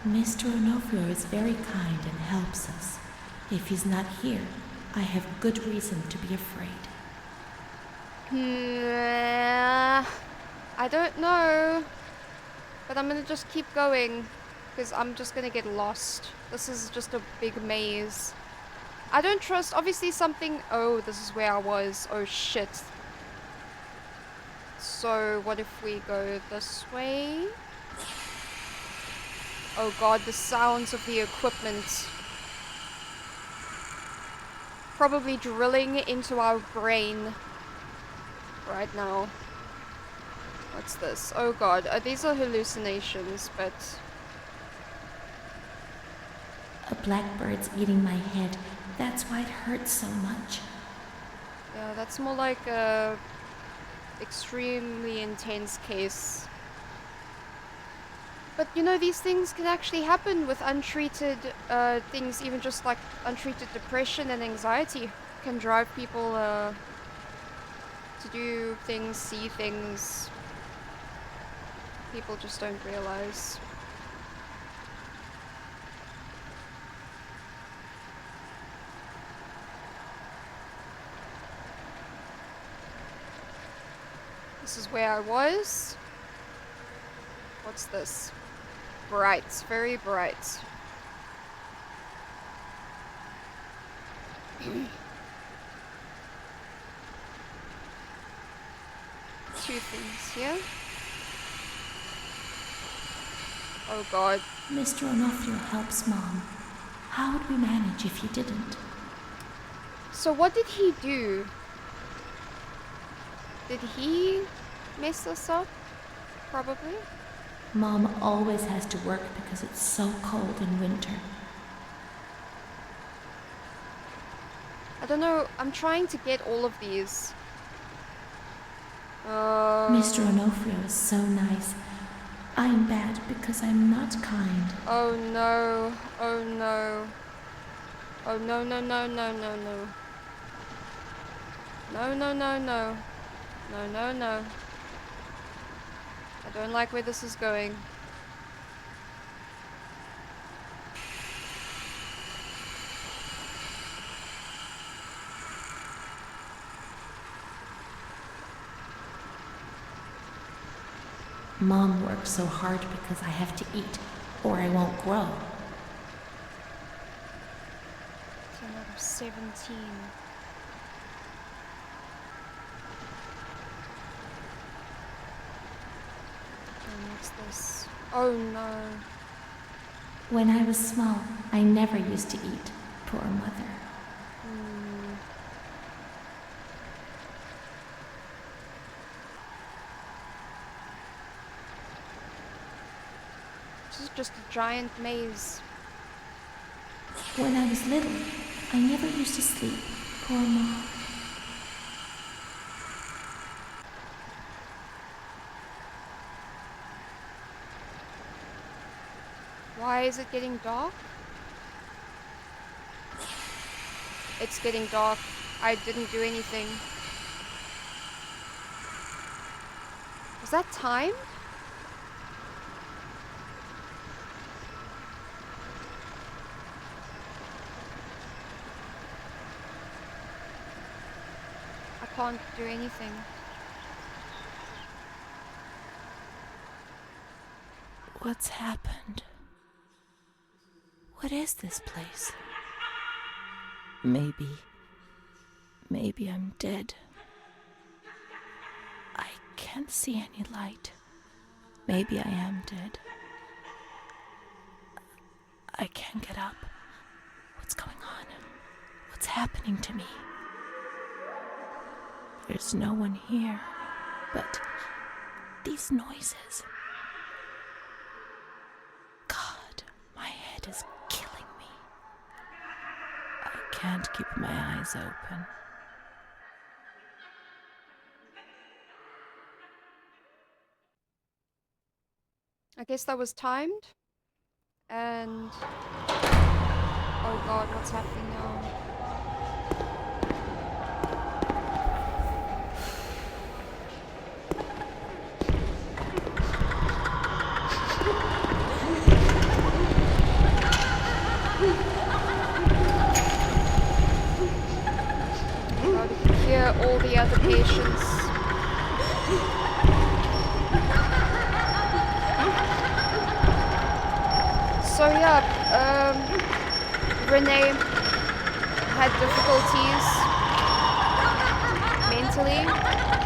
Mr. Onofrio is very kind and helps us. If he's not here, I have good reason to be afraid. I don't know. But I'm gonna just keep going, because I'm just gonna get lost. This is just a big maze. I don't trust, obviously something... Oh, this is where I was. Oh shit. So, what if we go this way? Oh god, the sounds of the equipment. Probably drilling into our brain right now. What's this? Oh god, these are hallucinations, but... A blackbird's eating my head. That's why it hurts so much. Yeah, that's more like a extremely intense case. But you know, these things can actually happen with untreated things, even just like untreated depression and anxiety can drive people to do things, see things people just don't realize. This is where I was. What's this? Bright, very bright. Two things here. Oh god. Mr. Onofrio helps Mom. How would we manage if he didn't? So what did he do? Did he mess us up? Probably. Mom always has to work because it's so cold in winter. I don't know, I'm trying to get all of these. Mr. Onofrio is so nice. I'm bad because I'm not kind. Oh no, oh no. Oh no, no, no, no, no, no. No, no, no, no. No, no, no. I don't like where this is going. Mom works so hard because I have to eat, or I won't grow. So another 17. And what's this? Oh no. When I was small, I never used to eat. Poor mother. This is just a giant maze. When I was little, I never used to sleep. Poor Mom. Why is it getting dark? It's getting dark. I didn't do anything. Was that timed? I can't do anything. What's happened? What is this place? Maybe I'm dead. I can't see any light. Maybe I am dead. I can't get up. What's going on? What's happening to me? There's no one here, but these noises. God, my head is killing me. I can't keep my eyes open. I guess that was timed. And oh god, what's happening now? God, you can hear all the other patients. So yeah, Renee had difficulties mentally,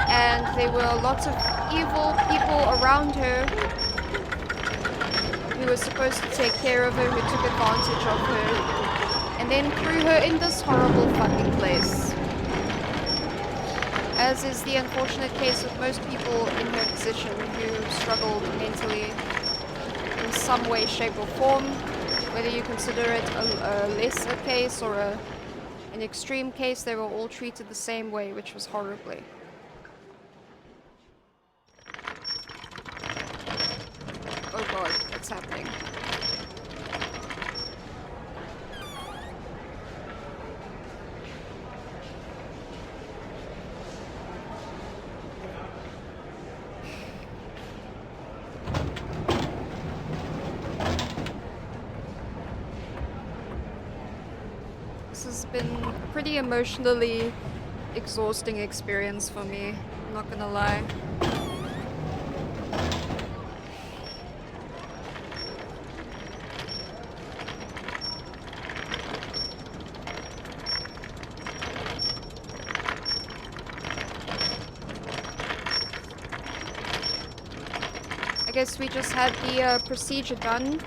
and there were lots of evil people around her who were supposed to take care of her, who took advantage of her, and then threw her in this horrible fucking place. As is the unfortunate case with most people in her position who struggled mentally in some way, shape or form, whether you consider it a lesser case or an extreme case, they were all treated the same way, which was horribly. Oh god, what's happening? This has been a pretty emotionally exhausting experience for me, I'm not gonna lie. I guess we just had the procedure done,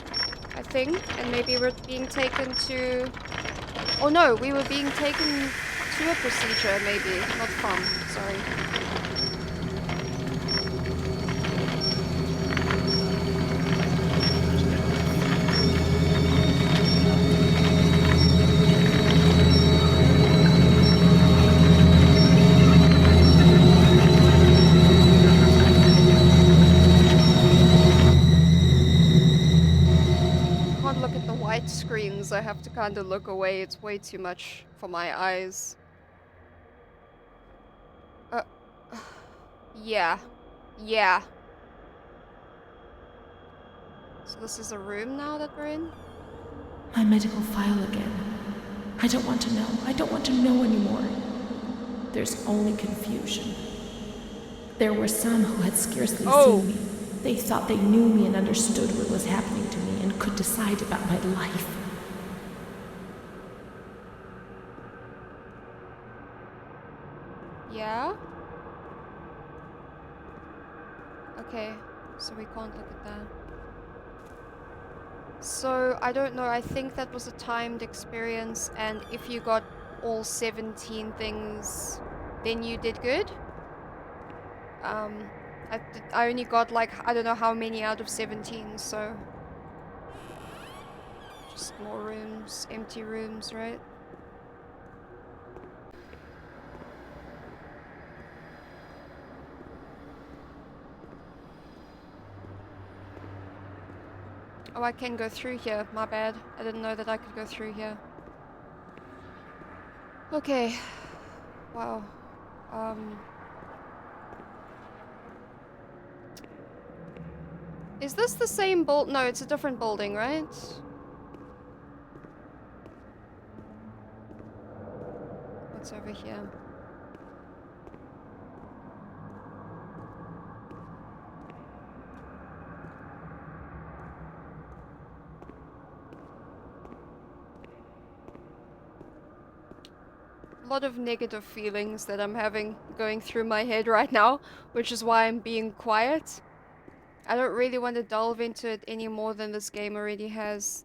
I think, and maybe we're being taken to... Oh no, we were being taken to a procedure, maybe, not from, sorry. screens, I have to kind of look away. It's way too much for my eyes. Yeah. Yeah. So this is a room now that we're in? My medical file again. I don't want to know. I don't want to know anymore. There's only confusion. There were some who had scarcely seen me. They thought they knew me and understood what was happening to me and could decide about my life. Yeah? Okay, so we can't look at that. So, I don't know, I think that was a timed experience, and if you got all 17 things, then you did good. I only got like, I don't know how many out of 17, so... Just more rooms, empty rooms, right? Oh, I can go through here. My bad. I didn't know that I could go through here. Okay. Wow. Is this the same no, it's a different building, right? What's over here? A lot of negative feelings that I'm having going through my head right now, which is why I'm being quiet. I don't really want to delve into it any more than this game already has.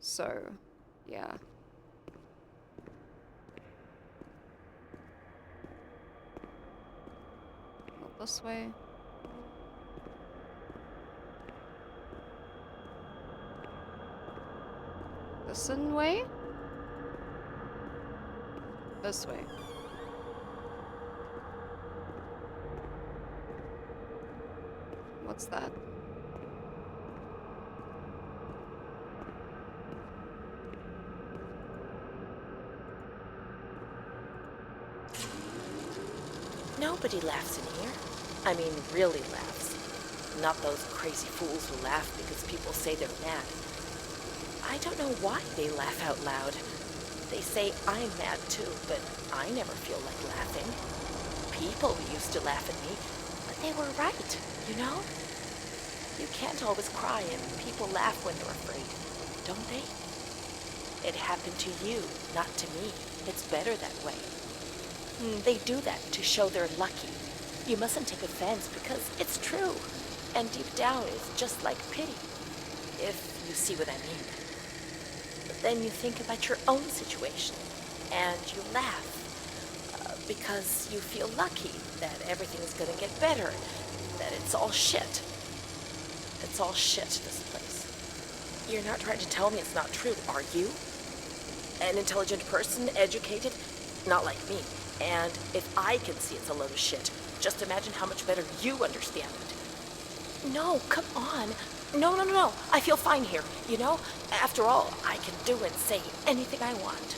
So, yeah. Not this way. This way? This way. What's that? Nobody laughs in here. I mean, really laughs. Not those crazy fools who laugh because people say they're mad. I don't know why they laugh out loud. They say I'm mad too, but I never feel like laughing. People used to laugh at me, but they were right, you know? You can't always cry and people laugh when they're afraid, don't they? It happened to you, not to me. It's better that way. They do that to show they're lucky. You mustn't take offense because it's true. And deep down, it's just like pity, if you see what I mean. But then you think about your own situation, and you laugh because you feel lucky that everything's gonna get better, that it's all shit. It's all shit, this place. You're not trying to tell me it's not true, are you? An intelligent person, educated, not like me. And if I can see it's a load of shit, just imagine how much better you understand it. No, come on. No. I feel fine here, you know? After all, I can do and say anything I want.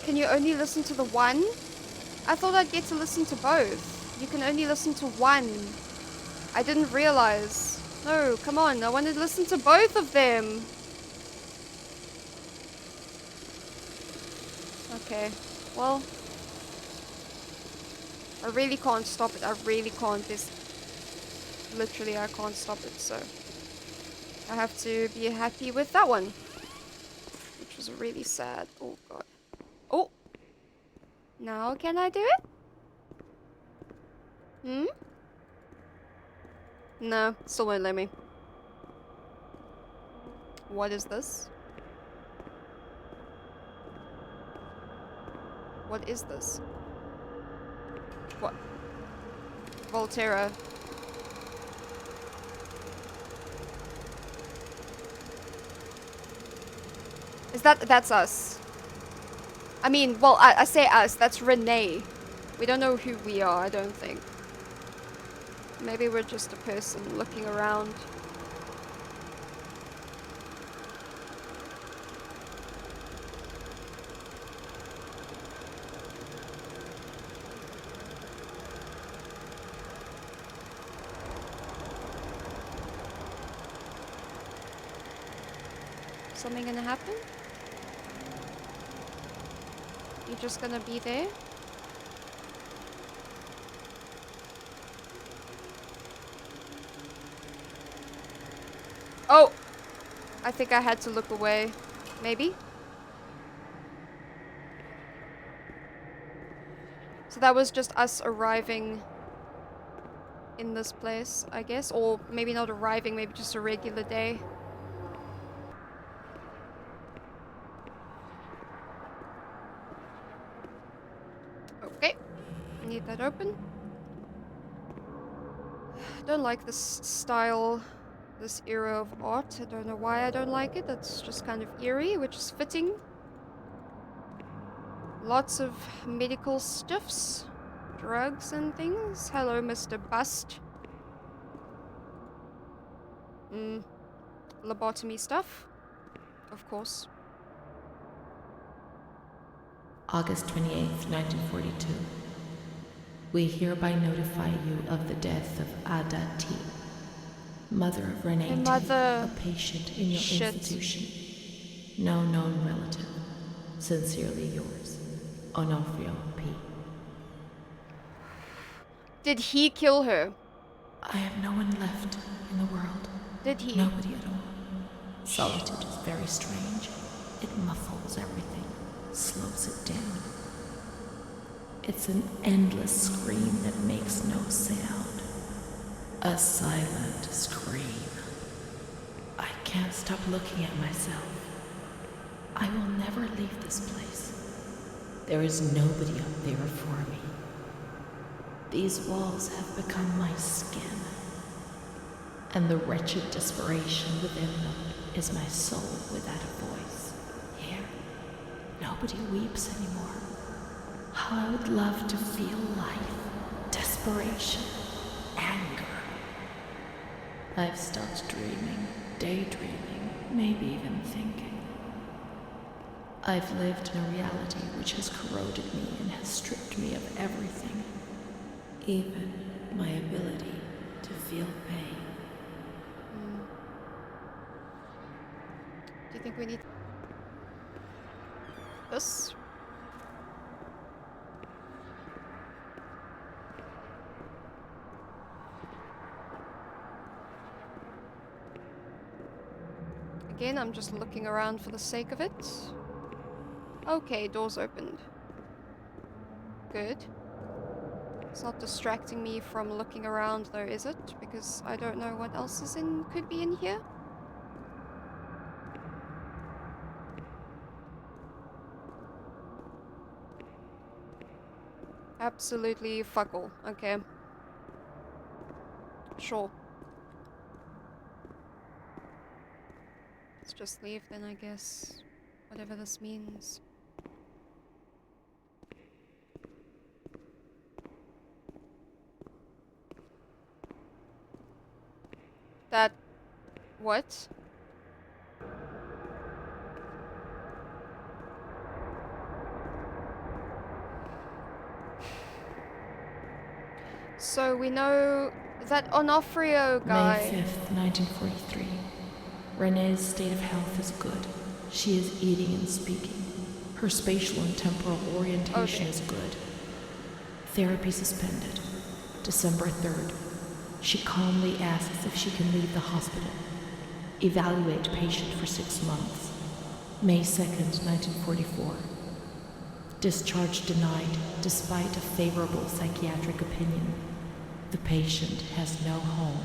Can you only listen to the one? I thought I'd get to listen to both. You can only listen to one. I didn't realize. No, come on. I wanted to listen to both of them. Okay. Well. I really can't stop it. I really can't. Literally, I can't stop it, so. I have to be happy with that one. Which was really sad. Oh, God. Oh! Now can I do it? No, still won't let me. What is this? What is this? What? Volterra. That's us. I mean, well, I say us, that's Renee. We don't know who we are, I don't think. Maybe we're just a person looking around. Something gonna happen? You're just gonna be there? Oh! I think I had to look away. Maybe? So that was just us arriving in this place, I guess. Or maybe not arriving, maybe just a regular day. Okay. Need that open. Don't like this style, this era of art. I don't know why I don't like it. It's just kind of eerie, which is fitting. Lots of medical stuffs, drugs and things. Hello, Mr. Bust. Lobotomy stuff, of course. August 28th, 1942. We hereby notify you of the death of Ada T, mother of Renee T, a patient in your institution. No known relative. Sincerely yours, Onofrio P. Did he kill her? I have no one left in the world. Did he? Nobody at all. Solitude is very strange. It muffles everything, slows it down. It's an endless scream that makes no sound. A silent scream. I can't stop looking at myself. I will never leave this place. There is nobody up there for me. These walls have become my skin, and the wretched desperation within them is my soul without a voice. Here, nobody weeps anymore. How I would love to feel life, desperation, anger. I've stopped dreaming, daydreaming, maybe even thinking. I've lived in a reality which has corroded me and has stripped me of everything, even my ability to feel pain. Do you think we need this? Again, I'm just looking around for the sake of it. Okay, doors opened. Good. It's not distracting me from looking around though, is it? Because I don't know what else could be in here. Absolutely fuck all. Okay. Sure. Let's just leave then, I guess. Whatever this means. That... what? So we know that Onofrio guy... May 5th, 1943. Renee's state of health is good. She is eating and speaking. Her spatial and temporal orientation is good. Therapy suspended. December 3rd. She calmly asks if she can leave the hospital. Evaluate patient for 6 months. May 2nd, 1944. Discharge denied despite a favorable psychiatric opinion. The patient has no home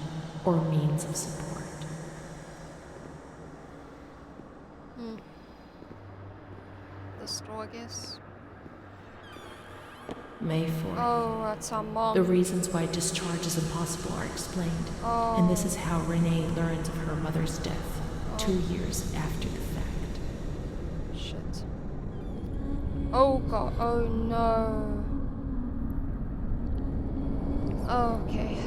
or means of support. The store, I guess. May 4th. Oh, that's our mom. The reasons why discharge is impossible are explained, and this is how Renee learns of her mother's death 2 years after the fact. Oh god, oh no. Okay.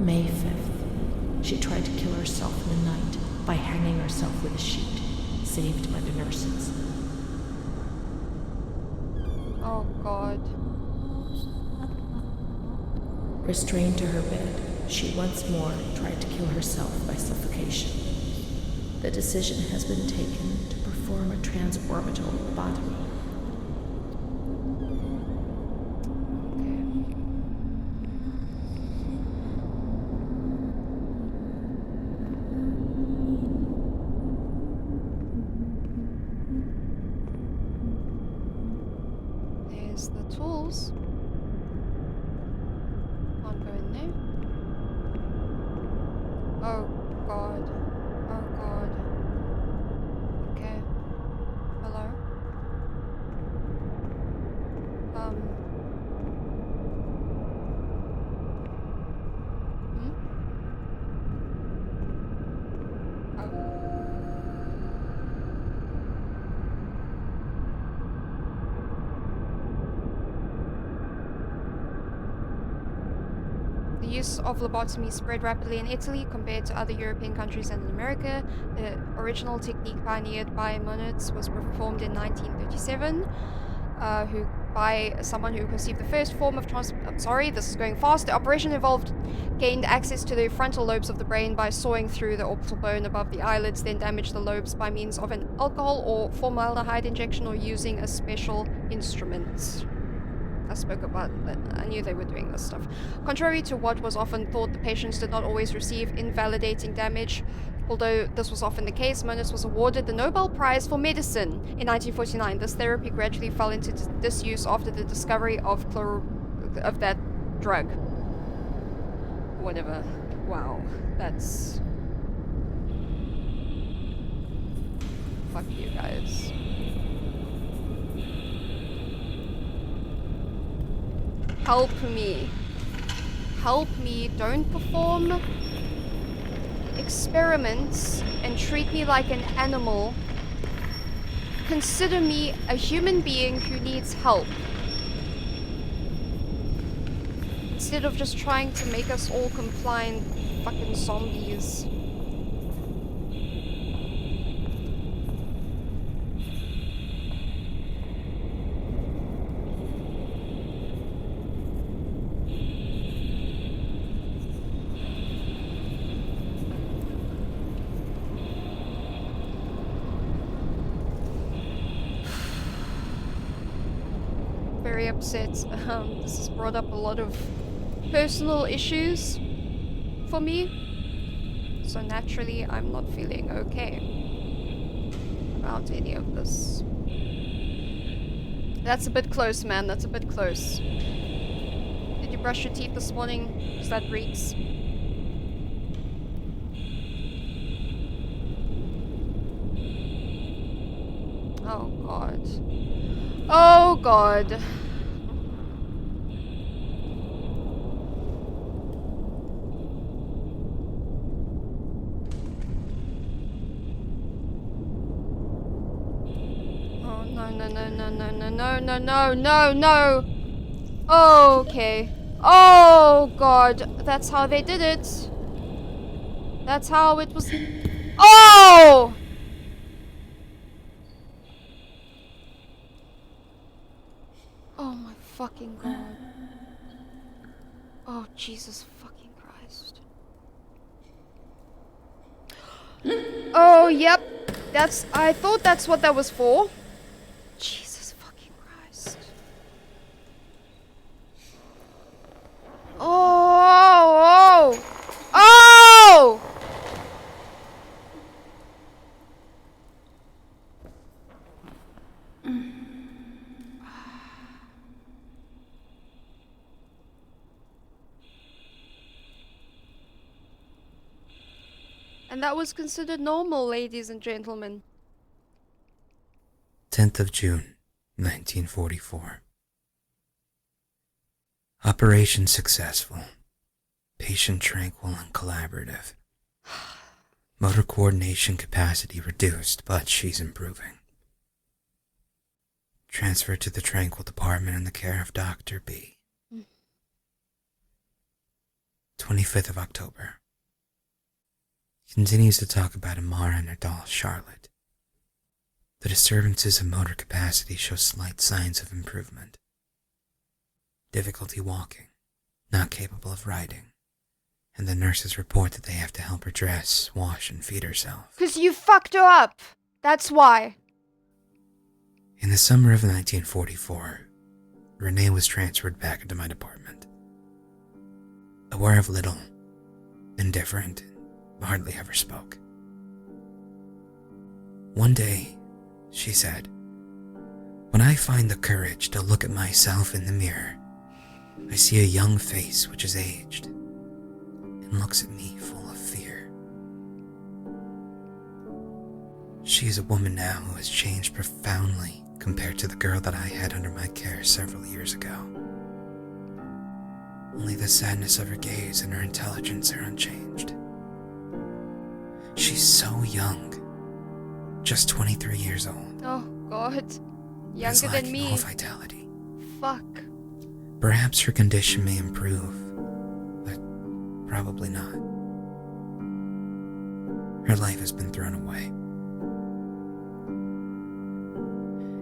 May 5th. She tried to kill herself in the night by hanging herself with a sheet, saved by the nurses. Oh god. Restrained to her bed, she once more tried to kill herself by suffocation. The decision has been taken to perform a transorbital lobotomy. There's the tools. Can't go in there. Oh god. Oh god. Okay. Hello? Hmm? The use of lobotomy spread rapidly in Italy compared to other European countries and in America. The original technique pioneered by Monitz was performed in 1937, by someone who conceived the first form of I'm sorry, this is going fast. The operation involved gained access to the frontal lobes of the brain by sawing through the orbital bone above the eyelids, then damaged the lobes by means of an alcohol or formaldehyde injection or using a special instrument. I spoke about that. I knew they were doing this stuff. Contrary to what was often thought, the patients did not always receive invalidating damage. Although this was often the case, Moniz was awarded the Nobel Prize for Medicine in 1949. This therapy gradually fell into disuse after the discovery of that drug. Whatever. Wow. That's... Fuck you guys. Help me. Help me. Don't perform experiments and treat me like an animal. Consider me a human being who needs help. Instead of just trying to make us all compliant fucking zombies. Very upset. This has brought up a lot of personal issues for me. So naturally, I'm not feeling okay about any of this. That's a bit close, man. That's a bit close. Did you brush your teeth this morning? Because that reeks. Oh, God. Oh, God. Oh, no, no, no, no, no, no, no, no, no, no, no. Okay. Oh, God. That's how they did it. That's how it was. Oh! Oh my fucking God. Oh, Jesus fucking Christ. Oh, yep. I thought that's what that was for. Jesus fucking Christ. Oh! Oh! Oh! And that was considered normal, ladies and gentlemen. 10th of June, 1944. Operation successful. Patient tranquil and collaborative. Motor coordination capacity reduced, but she's improving. transferred to the Tranquil Department in the care of Dr. B. 25th of October. Continues to talk about Amara and her doll, Charlotte. The disturbances of motor capacity show slight signs of improvement. Difficulty walking, not capable of riding, and the nurses report that they have to help her dress, wash, and feed herself. 'Cause you fucked her up. That's why. In the summer of 1944, Renee was transferred back into my department. Aware of little, indifferent, hardly ever spoke. One day, she said, "When I find the courage to look at myself in the mirror, I see a young face which is aged and looks at me full of fear." She is a woman now who has changed profoundly compared to the girl that I had under my care several years ago. Only the sadness of her gaze and her intelligence are unchanged. She's so young, just 23 years old. Oh, God. Is Younger than lacking me. all vitality. Fuck. Perhaps her condition may improve, but probably not. Her life has been thrown away.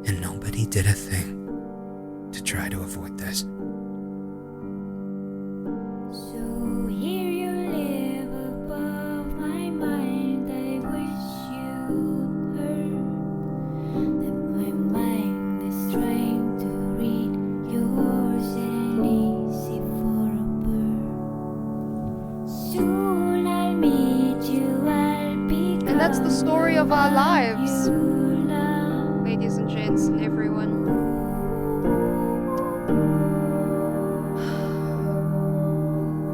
And nobody did a thing to try to avoid this. So here you live above my mind. I wish you heard that my mind is trying to read yours and easy for a bird. Soon I'll meet you, I'll be And that's the story of our lives. you love. Ladies and gents and everyone.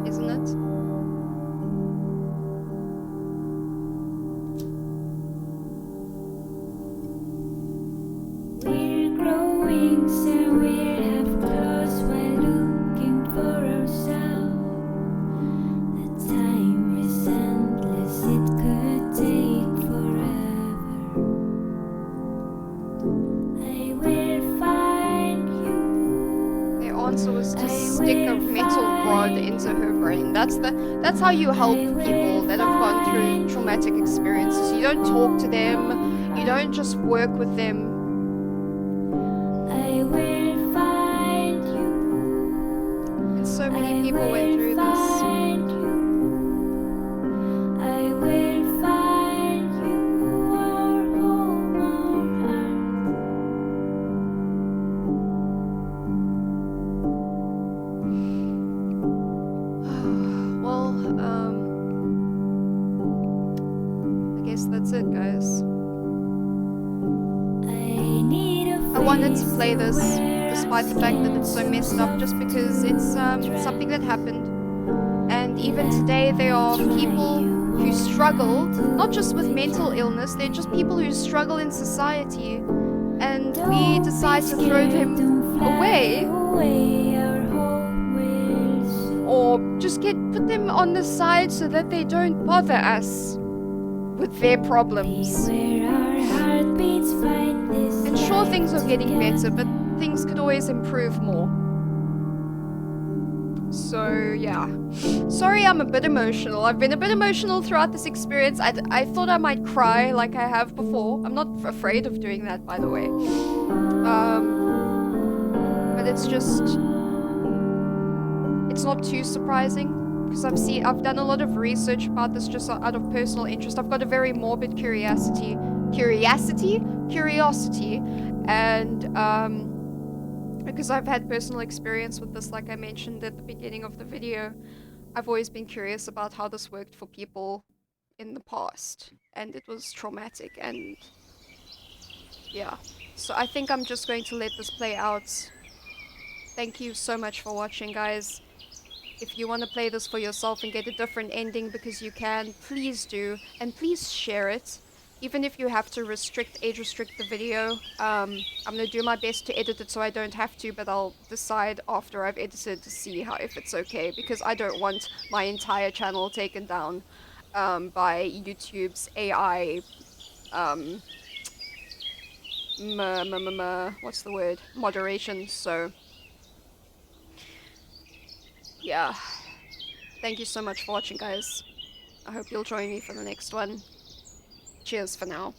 Isn't it? We're growing, so we'll have claws while looking for ourselves. The time is endless, it could take forever. I will find you. Their answer was to stick a metal rod into her brain. That's how you help people that have gone through traumatic experiences. You don't talk to them. You don't just work with them. I will find you. And so many people went through this. Find you. I will find you. Our home, our heart. Well, I guess that's it, guys. I wanted to play this despite the fact that it's so messed up, just because it's something that happened. And even today there are people who struggle, not just with mental illness, they're just people who struggle in society. And we decide to throw them away, or just put them on the side so that they don't bother us with their problems. And sure, things are getting better, but things could always improve more. So yeah, sorry I'm a bit emotional. I've been a bit emotional throughout this experience. I thought I might cry like I have before. I'm not afraid of doing that, by the way. But it's just, it's not too surprising, because I've done a lot of research about this just out of personal interest. I've got a very morbid curiosity, and because I've had personal experience with this, like I mentioned at the beginning of the video, I've always been curious about how this worked for people in the past, and it was traumatic. And yeah, so I think I'm just going to let this play out. Thank you so much for watching, guys. If you want to play this for yourself and get a different ending, because you can, please do, and please share it. Even if you have to age restrict the video, I'm going to do my best to edit it so I don't have to, but I'll decide after I've edited to see if it's okay, because I don't want my entire channel taken down by YouTube's AI what's the word? Moderation, so yeah. Thank you so much for watching, guys. I hope you'll join me for the next one. Cheers for now.